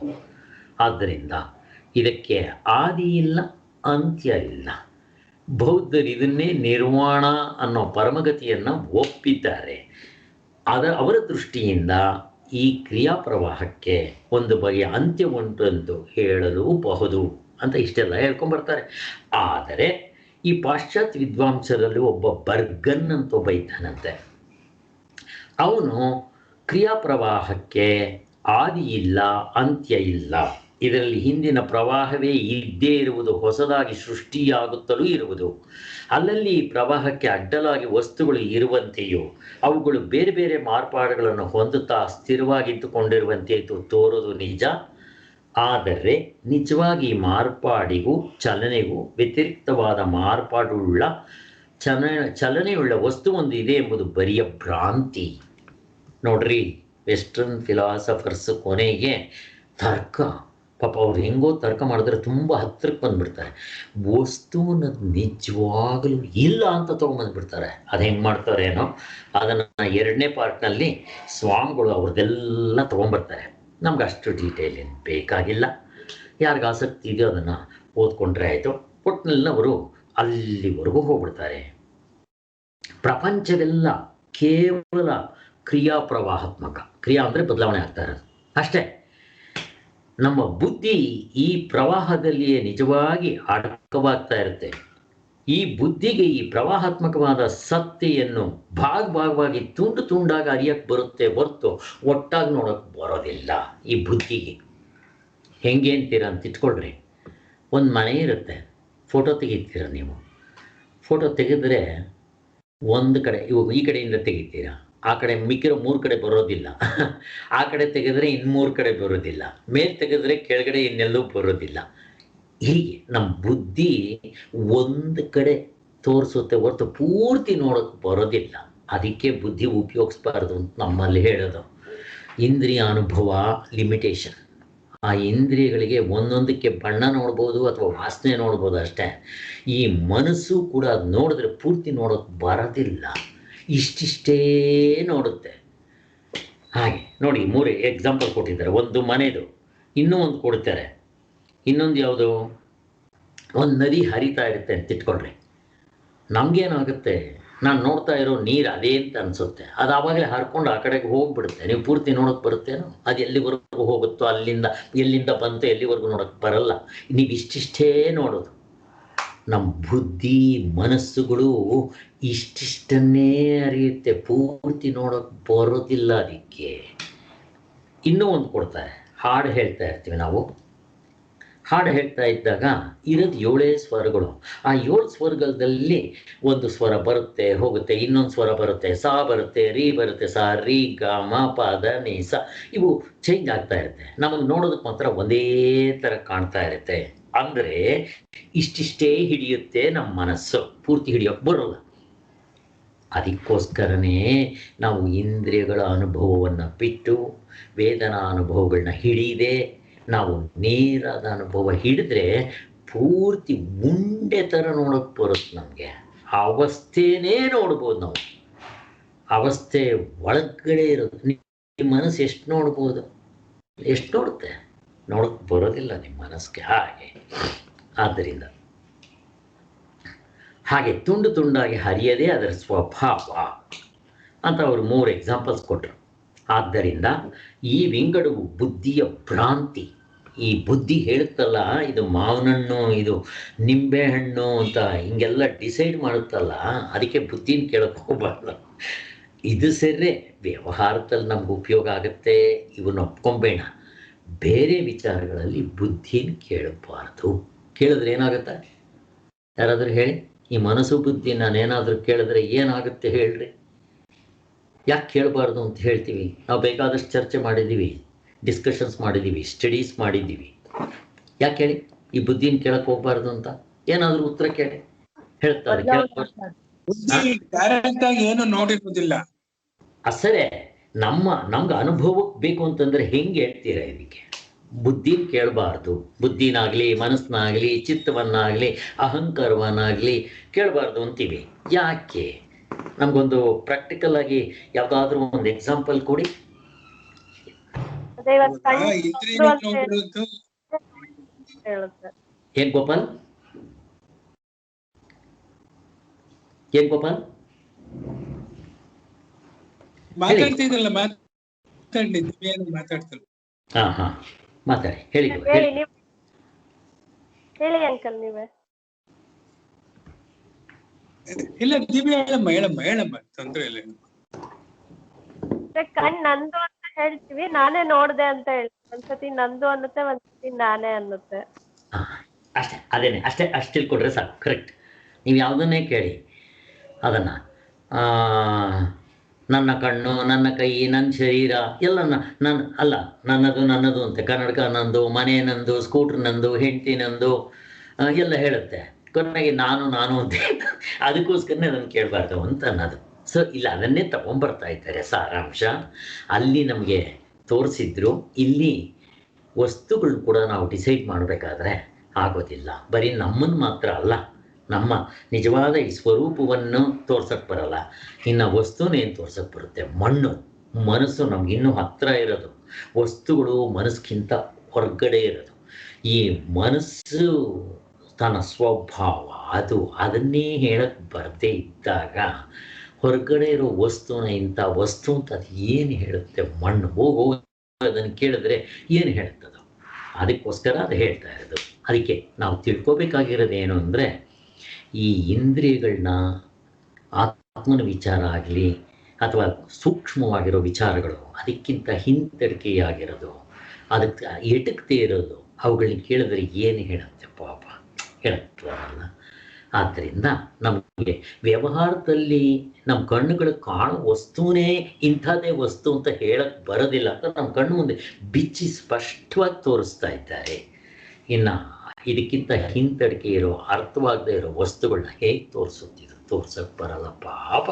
ಆದ್ದರಿಂದ ಇದಕ್ಕೆ ಆದಿ ಇಲ್ಲ, ಅಂತ್ಯ ಇಲ್ಲ. ಬೌದ್ಧರು ಇದನ್ನೇ ನಿರ್ವಾಣ ಅನ್ನೋ ಪರಮಗತಿಯನ್ನು ಒಪ್ಪಿದ್ದಾರೆ. ಅವರ ದೃಷ್ಟಿಯಿಂದ ಈ ಕ್ರಿಯಾ ಪ್ರವಾಹಕ್ಕೆ ಒಂದು ಬಗೆಯ ಅಂತ್ಯ ಉಂಟು ಎಂದು ಹೇಳಲೂಬಹುದು ಅಂತ ಇಷ್ಟೆಲ್ಲ ಹೇಳ್ಕೊಂಡ್ಬರ್ತಾರೆ. ಆದರೆ ಈ ಪಾಶ್ಚಾತ್ಯ ವಿದ್ವಾಂಸರಲ್ಲಿ ಒಬ್ಬ ಬರ್ಗನ್ ಅಂತ ಒಬ್ಬ ಇದ್ದಾನಂತೆ. ಅವನು ಕ್ರಿಯಾ ಪ್ರವಾಹಕ್ಕೆ ಆದಿ ಇಲ್ಲ, ಅಂತ್ಯ ಇಲ್ಲ, ಇದರಲ್ಲಿ ಹಿಂದಿನ ಪ್ರವಾಹವೇ ಇದ್ದೇ ಇರುವುದು, ಹೊಸದಾಗಿ ಸೃಷ್ಟಿಯಾಗುತ್ತಲೂ ಇರುವುದು, ಅಲ್ಲಲ್ಲಿ ಈ ಪ್ರವಾಹಕ್ಕೆ ಅಡ್ಡಲಾಗಿ ವಸ್ತುಗಳು ಇರುವಂತೆಯೂ ಅವುಗಳು ಬೇರೆ ಬೇರೆ ಮಾರ್ಪಾಡುಗಳನ್ನು ಹೊಂದುತ್ತಾ ಸ್ಥಿರವಾಗಿದ್ದುಕೊಂಡಿರುವಂತೆಯೂ ತೋರೋದು ನಿಜ. ಆದರೆ ನಿಜವಾಗಿ ಮಾರ್ಪಾಡಿಗೂ ಚಲನೆಗೂ ವ್ಯತಿರಿಕ್ತವಾದ ಮಾರ್ಪಾಡುಳ್ಳ ಚಲನೆಯುಳ್ಳ ವಸ್ತು ಒಂದು ಇದೆ ಎಂಬುದು ಬರಿಯ ಭ್ರಾಂತಿ. ನೋಡ್ರಿ, ವೆಸ್ಟರ್ನ್ ಫಿಲಾಸಫರ್ಸ್ ಕೊನೆಗೆ ತರ್ಕ, ಪಾಪ ಅವ್ರು ಹೆಂಗೋ ತರ್ಕ ಮಾಡಿದ್ರೆ ತುಂಬ ಹತ್ತಿರಕ್ಕೆ ಬಂದುಬಿಡ್ತಾರೆ. ವಸ್ತುವನ್ನ ನಿಜವಾಗಲೂ ಇಲ್ಲ ಅಂತ ತೊಗೊಂಬಂದ್ಬಿಡ್ತಾರೆ. ಅದು ಹೆಂಗೆ ಮಾಡ್ತಾರೇನೋ ಅದನ್ನು 2ನೇ ಪಾರ್ಟ್ನಲ್ಲಿ ಸ್ವಾಮಿಗಳು ಅವ್ರದ್ದೆಲ್ಲ ತೊಗೊಂಬರ್ತಾರೆ. ನಮ್ಗೆ ಅಷ್ಟು ಡೀಟೇಲ್ ಏನು ಬೇಕಾಗಿಲ್ಲ. ಯಾರಿಗೆ ಆಸಕ್ತಿ ಇದೆಯೋ ಅದನ್ನು ಓದ್ಕೊಂಡ್ರೆ ಆಯಿತು. ಒಟ್ಟಿನಲ್ಲಿ ಅವರು ಅಲ್ಲಿವರೆಗೂ ಹೋಗ್ಬಿಡ್ತಾರೆ. ಪ್ರಪಂಚವೆಲ್ಲ ಕೇವಲ ಕ್ರಿಯಾ ಪ್ರವಾಹಾತ್ಮಕ. ಕ್ರಿಯಾ ಅಂದರೆ ಬದಲಾವಣೆ ಆಗ್ತಾ ಇರೋದು ಅಷ್ಟೇ. ನಮ್ಮ ಬುದ್ಧಿ ಈ ಪ್ರವಾಹದಲ್ಲಿಯೇ ನಿಜವಾಗಿ ಅಡಕವಾಗ್ತಾ ಇರುತ್ತೆ. ಈ ಬುದ್ಧಿಗೆ ಈ ಪ್ರವಾಹಾತ್ಮಕವಾದ ಸತ್ತೆಯನ್ನು ಭಾಗವಾಗಿ ತುಂಡಾಗಿ ಅರಿಯಕ್ಕೆ ಬರುತ್ತೆ ಹೊರತು ಒಟ್ಟಾಗಿ ನೋಡೋಕ್ಕೆ ಬರೋದಿಲ್ಲ ಈ ಬುದ್ಧಿಗೆ. ಹೆಂಗೆ ಅಂತೀರ ಅಂತ ಇಟ್ಕೊಳ್ರಿ. ಒಂದು ಮನೆ ಇರುತ್ತೆ, ಫೋಟೋ ತೆಗಿತೀರ ನೀವು. ಫೋಟೋ ತೆಗೆದ್ರೆ ಒಂದು ಕಡೆ, ಇವಾಗ ಈ ಕಡೆಯಿಂದ ತೆಗಿತೀರಾ, ಆ ಕಡೆ ಮಿಕ್ಕಿರೋ 3 ಕಡೆ ಬರೋದಿಲ್ಲ. ಆ ಕಡೆ ತೆಗೆದ್ರೆ ಇನ್ನು 3 ಕಡೆ ಬರೋದಿಲ್ಲ. ಮೇಲೆ ತೆಗೆದ್ರೆ ಕೆಳಗಡೆ ಇನ್ನೆಲ್ಲೂ ಬರೋದಿಲ್ಲ. ಹೀಗೆ ನಮ್ಮ ಬುದ್ಧಿ ಒಂದು ಕಡೆ ತೋರಿಸುತ್ತೆ ಹೊರತು ಪೂರ್ತಿ ನೋಡೋಕ್ಕೆ ಬರೋದಿಲ್ಲ. ಅದಕ್ಕೆ ಬುದ್ಧಿ ಉಪಯೋಗಿಸ್ಬಾರ್ದು ಅಂತ ನಮ್ಮಲ್ಲಿ ಹೇಳೋದು. ಇಂದ್ರಿಯ ಅನುಭವ ಲಿಮಿಟೇಷನ್. ಆ ಇಂದ್ರಿಯಗಳಿಗೆ ಒಂದೊಂದಕ್ಕೆ ಬಣ್ಣ ನೋಡ್ಬೋದು ಅಥವಾ ವಾಸನೆ ನೋಡ್ಬೋದು ಅಷ್ಟೇ. ಈ ಮನಸ್ಸು ಕೂಡ ಅದು ನೋಡಿದ್ರೆ ಪೂರ್ತಿ ನೋಡೋಕ್ಕೆ ಬರೋದಿಲ್ಲ, ಇಷ್ಟಿಷ್ಟೇ ನೋಡುತ್ತೆ. ಹಾಗೆ ನೋಡಿ, 3 ಎಕ್ಸಾಂಪಲ್ ಕೊಟ್ಟಿದ್ದಾರೆ. ಒಂದು ಮನೆದು, ಇನ್ನೂ ಒಂದು ಕೊಡ್ತಾರೆ. ಇನ್ನೊಂದು ಯಾವುದು, ಒಂದು ನದಿ ಹರಿತಾ ಇರುತ್ತೆ ಅಂತ ಇಟ್ಕೊಳ್ರಿ. ನಮಗೇನಾಗುತ್ತೆ, ನಾನು ನೋಡ್ತಾ ಇರೋ ನೀರು ಅದೇ ಅಂತ ಅನಿಸುತ್ತೆ. ಅದು ಆವಾಗಲೇ ಹರ್ಕೊಂಡು ಆ ಕಡೆಗೆ ಹೋಗ್ಬಿಡುತ್ತೆ. ನೀವು ಪೂರ್ತಿ ನೋಡೋಕೆ ಬರುತ್ತೇನೋ? ಅದು ಎಲ್ಲಿವರೆಗೂ ಹೋಗುತ್ತೋ ಅಲ್ಲಿಂದ ಎಲ್ಲಿಂದ ಬಂತು ಎಲ್ಲಿವರೆಗೂ ನೋಡೋಕೆ ಬರಲ್ಲ. ನೀವು ಇಷ್ಟಿಷ್ಟೇ ನೋಡೋದು. ನಮ್ಮ ಬುದ್ಧಿ ಮನಸ್ಸುಗಳು ಇಷ್ಟಿಷ್ಟನ್ನೇ ಅರಿಯುತ್ತೆ, ಪೂರ್ತಿ ನೋಡೋಕೆ ಬರೋದಿಲ್ಲ. ಅದಕ್ಕೆ ಇನ್ನೂ ಒಂದು ಕೊಡ್ತಾರೆ. ಹಾಡು ಹೇಳ್ತಾ ಇರ್ತೀವಿ ನಾವು. ಹಾಡು ಹೇಳ್ತಾ ಇದ್ದಾಗ ಇರೋದು 7 ಸ್ವರಗಳು. ಆ 7 ಸ್ವರಗಳಲ್ಲಿ ಒಂದು ಸ್ವರ ಬರುತ್ತೆ ಹೋಗುತ್ತೆ, ಇನ್ನೊಂದು ಸ್ವರ ಬರುತ್ತೆ, ಸಾ ಬರುತ್ತೆ, ರೀ ಬರುತ್ತೆ, ಸಾ ರೀ ಗ ಮ ಪ ದ ನಿ ಸ. ಇವು ಚೇಂಜ್ ಆಗ್ತಾ ಇರುತ್ತೆ. ನಮಗೆ ನೋಡೋದಕ್ಕೆ ಮಾತ್ರ ಒಂದೇ ಥರ ಕಾಣ್ತಾ ಇರುತ್ತೆ. ಅಂದರೆ ಇಷ್ಟಿಷ್ಟೇ ಹಿಡಿಯುತ್ತೆ ನಮ್ಮ ಮನಸ್ಸು, ಪೂರ್ತಿ ಹಿಡಿಯೋಕೆ ಬರೋಲ್ಲ. ಅದಕ್ಕೋಸ್ಕರನೇ ನಾವು ಇಂದ್ರಿಯಗಳ ಅನುಭವವನ್ನು ಬಿಟ್ಟು ವೇದನಾ ಅನುಭವಗಳನ್ನ ಹಿಡಿದೇ ನಾವು ನೇರದ ಅನುಭವ ಹಿಡಿದ್ರೆ ಪೂರ್ತಿ ಉಂಡೆ ಥರ ನೋಡೋಕೆ ಬರುತ್ತೆ. ನಮಗೆ ಆ ಅವಸ್ಥೆನೇ ನೋಡ್ಬೋದು ನಾವು. ಅವಸ್ಥೆ ಒಳಗಡೆ ಇರೋದು. ನಿಮ್ಮ ಮನಸ್ಸು ಎಷ್ಟು ನೋಡ್ಬೋದು? ಎಷ್ಟು ನೋಡುತ್ತೆ? ನೋಡೋಕೆ ಬರೋದಿಲ್ಲ ನಿಮ್ಮ ಮನಸ್ಸಿಗೆ. ಆದ್ದರಿಂದ ಹಾಗೆ ತುಂಡು ತುಂಡಾಗಿ ಹರಿಯದೇ ಅದರ ಸ್ವಭಾವ ಅಂತ ಅವರು 3 ಎಕ್ಸಾಂಪಲ್ಸ್ ಕೊಟ್ಟರು. ಆದ್ದರಿಂದ ಈ ವಿಂಗಡವು ಬುದ್ಧಿಯ ಭ್ರಾಂತಿ. ಈ ಬುದ್ಧಿ ಹೇಳುತ್ತಲ್ಲ, ಇದು ಮಾವಿನಹಣ್ಣು, ಇದು ನಿಂಬೆಹಣ್ಣು ಅಂತ ಹಿಂಗೆಲ್ಲ ಡಿಸೈಡ್ ಮಾಡುತ್ತಲ್ಲ, ಅದಕ್ಕೆ ಬುದ್ಧಿನ ಕೇಳಕ್ಕೆ ಹೋಗ್ಬಾರ್ದು. ಇದು ಸರಿ, ವ್ಯವಹಾರದಲ್ಲಿ ನಮ್ಗೆ ಉಪಯೋಗ ಆಗುತ್ತೆ, ಇವನ್ನ ಒಪ್ಕೊಂಬೇಡ. ಬೇರೆ ವಿಚಾರಗಳಲ್ಲಿ ಬುದ್ಧಿನ ಕೇಳಬಾರ್ದು. ಕೇಳಿದ್ರೆ ಏನಾಗುತ್ತೆ? ಯಾರಾದರೂ ಹೇಳಿ. ಈ ಮನಸ್ಸು ಬುದ್ಧಿ ನಾನೇನಾದರೂ ಕೇಳಿದ್ರೆ ಏನಾಗುತ್ತೆ ಹೇಳ್ರಿ? ಯಾಕೆ ಕೇಳಬಾರ್ದು ಅಂತ ಹೇಳ್ತೀವಿ? ನಾವು ಬೇಕಾದಷ್ಟು ಚರ್ಚೆ ಮಾಡಿದ್ದೀವಿ, ಡಿಸ್ಕಷನ್ಸ್ ಮಾಡಿದ್ದೀವಿ, ಸ್ಟಡೀಸ್ ಮಾಡಿದ್ದೀವಿ. ಯಾಕೆ ಹೇಳಿ ಈ ಬುದ್ಧಿನ ಕೇಳಕ್ಕೆ ಹೋಗ್ಬಾರ್ದು ಅಂತ? ಏನಾದರೂ ಉತ್ತರ ಕೇಳಿ. ಹೇಳ್ತಾರೆ ಏನು ನೋಡಿರುವುದಿಲ್ಲ. ಸರಿ, ನಮ್ಗೆ ಅನುಭವಕ್ಕೆ ಬೇಕು ಅಂತಂದ್ರೆ ಹೆಂಗೆ ಹೇಳ್ತೀರಾ? ಇದಕ್ಕೆ ಬುದ್ಧಿನ ಕೇಳಬಾರ್ದು. ಬುದ್ಧಿನಾಗಲಿ ಮನಸ್ಸನ್ನಾಗಲಿ ಚಿತ್ತವನ್ನಾಗಲಿ ಅಹಂಕಾರವನ್ನಾಗಲಿ ಕೇಳಬಾರ್ದು ಅಂತೀವಿ. ಯಾಕೆ? ನಮಗೊಂದು ಪ್ರಾಕ್ಟಿಕಲ್ ಆಗಿ ಯಾವುದಾದ್ರೂ ಒಂದು ಎಕ್ಸಾಂಪಲ್ ಕೊಡಿ. ಏನ್ ಗೋಪಾಲ್? ಏನ್ ಗೋಪಾಲ್ ಮಾತಾಡ್ತಿದ್ರಲ್ಲ? ಹಾ ಮಾತಾಡಿ, ಹೇಳಿ. ಹೇಳಿ ಅಂಕಲ್ ನೀವೇ. ಇಲ್ಲ, ನೀವೇ ಹೇಳಮ್ಮ, ತೊಂದ್ರೆ ಇಲ್ಲ. ಕಣ್ ನಂದು ಅಂತ ಹೇಳ್ತೀವಿ, ನಾನೇ ನೋಡ್ದೆ ಅಂತ ಹೇಳ್ತೀವಿ. ಒಂದ್ಸತಿ ನಂದು ಅನ್ನುತ್ತೆ, ಒಂದ್ಸತಿ ನಾನೇ ಅನ್ನುತ್ತೆ. ಅಷ್ಟೇ, ಅದೇನೆ, ಅಷ್ಟು ತಿಳ್ಕೊಡ್ರೆ ಸಾಕು. ಕರೆಕ್ಟ್. ನೀವು ಯಾವುದನ್ನೇ ಕೇಳಿ ಅದನ್ನ ನನ್ನ ಕಣ್ಣು, ನನ್ನ ಕೈ, ನನ್ನ ಶರೀರ ಎಲ್ಲ ನನ್ನದು ಅಂತೆ. ಕನ್ನಡಕ ನಂದು, ಮನೆ ನಂದು, ಸ್ಕೂಟ್ರ್ ನಂದು, ಹೆಂಡತಿ ನಂದು ಎಲ್ಲ ಹೇಳುತ್ತೆ. ಕೊನೆಗೆ ನಾನು ಅಂತ. ಅದಕ್ಕೋಸ್ಕರನೇ ಅದನ್ನು ಕೇಳಬಾರ್ದು ಅಂತ ಅನ್ನೋದು. ಸೊ ಇಲ್ಲ, ಅದನ್ನೇ ತಗೊಂಡ್ಬರ್ತಾ ಇದ್ದಾರೆ ಸಾರಾಂಶ. ಅಲ್ಲಿ ನಮಗೆ ತೋರಿಸಿದ್ರು. ಇಲ್ಲಿ ವಸ್ತುಗಳನ್ನ ಕೂಡ ನಾವು ಡಿಸೈಡ್ ಮಾಡಬೇಕಾದ್ರೆ ಆಗೋದಿಲ್ಲ. ಬರೀ ನಮ್ಮನ್ನು ಮಾತ್ರ ಅಲ್ಲ, ನಮ್ಮ ನಿಜವಾದ ಈ ಸ್ವರೂಪವನ್ನು ತೋರ್ಸಕ್ಕೆ ಬರಲ್ಲ. ಇನ್ನು ವಸ್ತುನೇನು ತೋರ್ಸಕ್ಕೆ ಬರುತ್ತೆ? ಮಣ್ಣು. ಮನಸ್ಸು ನಮ್ಗೆ ಇನ್ನೂ ಹತ್ತಿರ ಇರೋದು, ವಸ್ತುಗಳು ಮನಸ್ಸಿಗಿಂತ ಹೊರಗಡೆ ಇರೋದು. ಈ ಮನಸ್ಸು ತನ್ನ ಸ್ವಭಾವ ಅದನ್ನೇ ಹೇಳಕ್ಕೆ ಬರದೇ ಇದ್ದಾಗ ಹೊರಗಡೆ ಇರೋ ವಸ್ತುನ ಇಂಥ ವಸ್ತು ಅಂತ ಅದು ಏನು ಹೇಳುತ್ತೆ? ಮಣ್ಣು. ಹೋಗೋ ಅದನ್ನು ಕೇಳಿದ್ರೆ ಏನು ಹೇಳ್ತದೋ? ಅದಕ್ಕೋಸ್ಕರ ಅದು ಹೇಳ್ತಾ ಇರೋದು. ಅದಕ್ಕೆ ನಾವು ತಿಳ್ಕೊಬೇಕಾಗಿರೋದೇನು ಅಂದರೆ, ಈ ಇಂದ್ರಿಯಗಳನ್ನ ಆತ್ಮನ ವಿಚಾರ ಆಗಲಿ ಅಥವಾ ಸೂಕ್ಷ್ಮವಾಗಿರೋ ವಿಚಾರಗಳು ಅದಕ್ಕಿಂತ ಹಿಂತಡಿಕೆಯಾಗಿರೋದು, ಅದಕ್ಕೆ ಎಟಕದೇ ಇರೋದು, ಅವುಗಳನ್ನ ಕೇಳಿದ್ರೆ ಏನು ಹೇಳುತ್ತೆ? ಪಾಪ ಹೇಳಲ್ಲ. ಆದ್ದರಿಂದ ನಮಗೆ ವ್ಯವಹಾರದಲ್ಲಿ ನಮ್ಮ ಕಣ್ಣುಗಳು ಕಾಣೋ ವಸ್ತುವೇ ಇಂಥದ್ದೇ ವಸ್ತು ಅಂತ ಹೇಳಕ್ಕೆ ಬರೋದಿಲ್ಲ ಅಂತ ನಮ್ಮ ಕಣ್ಣು ಮುಂದೆ ಬಿಚ್ಚಿ ಸ್ಪಷ್ಟವಾಗಿ ತೋರಿಸ್ತಾ ಇದ್ದಾರೆ. ಇನ್ನು ಇದಕ್ಕಿಂತ ಹಿಂತಡಿಕೆ ಇರೋ, ಅರ್ಥವಾಗದೇ ಇರೋ ವಸ್ತುಗಳನ್ನ ಹೇಗೆ ತೋರಿಸುತ್ತಿದ್ರು? ತೋರ್ಸಕ್ಕೆ ಬರಲ್ಲ ಪಾಪ.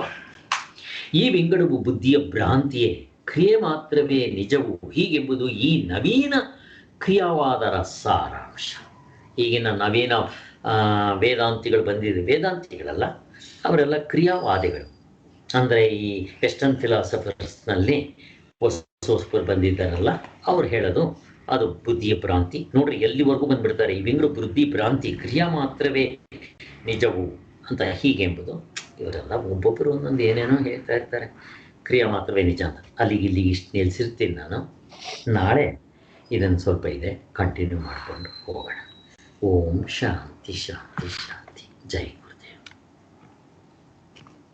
ಈ ವಿಂಗಡವು ಬುದ್ಧಿಯ ಭ್ರಾಂತಿಯೇ, ಕ್ರಿಯೆ ಮಾತ್ರವೇ ನಿಜವು ಹೀಗೆಂಬುದು ಈ ನವೀನ ಕ್ರಿಯಾವಾದರ ಸಾರಾಂಶ. ಈಗಿನ ನವೀನ ವೇದಾಂತಿಗಳು ಬಂದಿದೆ. ವೇದಾಂತಿಗಳಲ್ಲ, ಅವರೆಲ್ಲ ಕ್ರಿಯಾವಾದಿಗಳು. ಅಂದರೆ ಈ ವೆಸ್ಟರ್ನ್ ಫಿಲಾಸಫರ್ಸ್ನಲ್ಲಿ ಬಂದಿದ್ದಾರಲ್ಲ, ಅವ್ರು ಹೇಳೋದು ಅದು ಬುದ್ಧಿಯ ಭ್ರಾಂತಿ. ನೋಡ್ರಿ ಎಲ್ಲಿವರೆಗೂ ಬಂದ್ಬಿಡ್ತಾರೆ ಈ ವಿಂಗ್ರು, ಬುದ್ಧಿ ಭ್ರಾಂತಿ, ಕ್ರಿಯಾ ಮಾತ್ರವೇ ನಿಜವು ಅಂತ ಹೀಗೆ ಎಂಬುದು. ಇವರೆಲ್ಲ ಒಬ್ಬೊಬ್ಬರು ಒಂದೊಂದು ಏನೇನೋ ಹೇಳ್ತಾ ಇರ್ತಾರೆ. ಕ್ರಿಯಾ ಮಾತ್ರವೇ ನಿಜ ಅಂತ. ಅಲ್ಲಿಗೆ ಇಷ್ಟು ನಿಲ್ಲಿಸಿರ್ತೀನಿ ನಾನು. ನಾಳೆ ಇದನ್ನು ಸ್ವಲ್ಪ ಇದೆ ಕಂಟಿನ್ಯೂ ಮಾಡಿಕೊಂಡು ಹೋಗೋಣ. ಓಂ ಶಾಂತಿ ಶಾಂತಿ ಶಾಂತಿ. ಜೈ.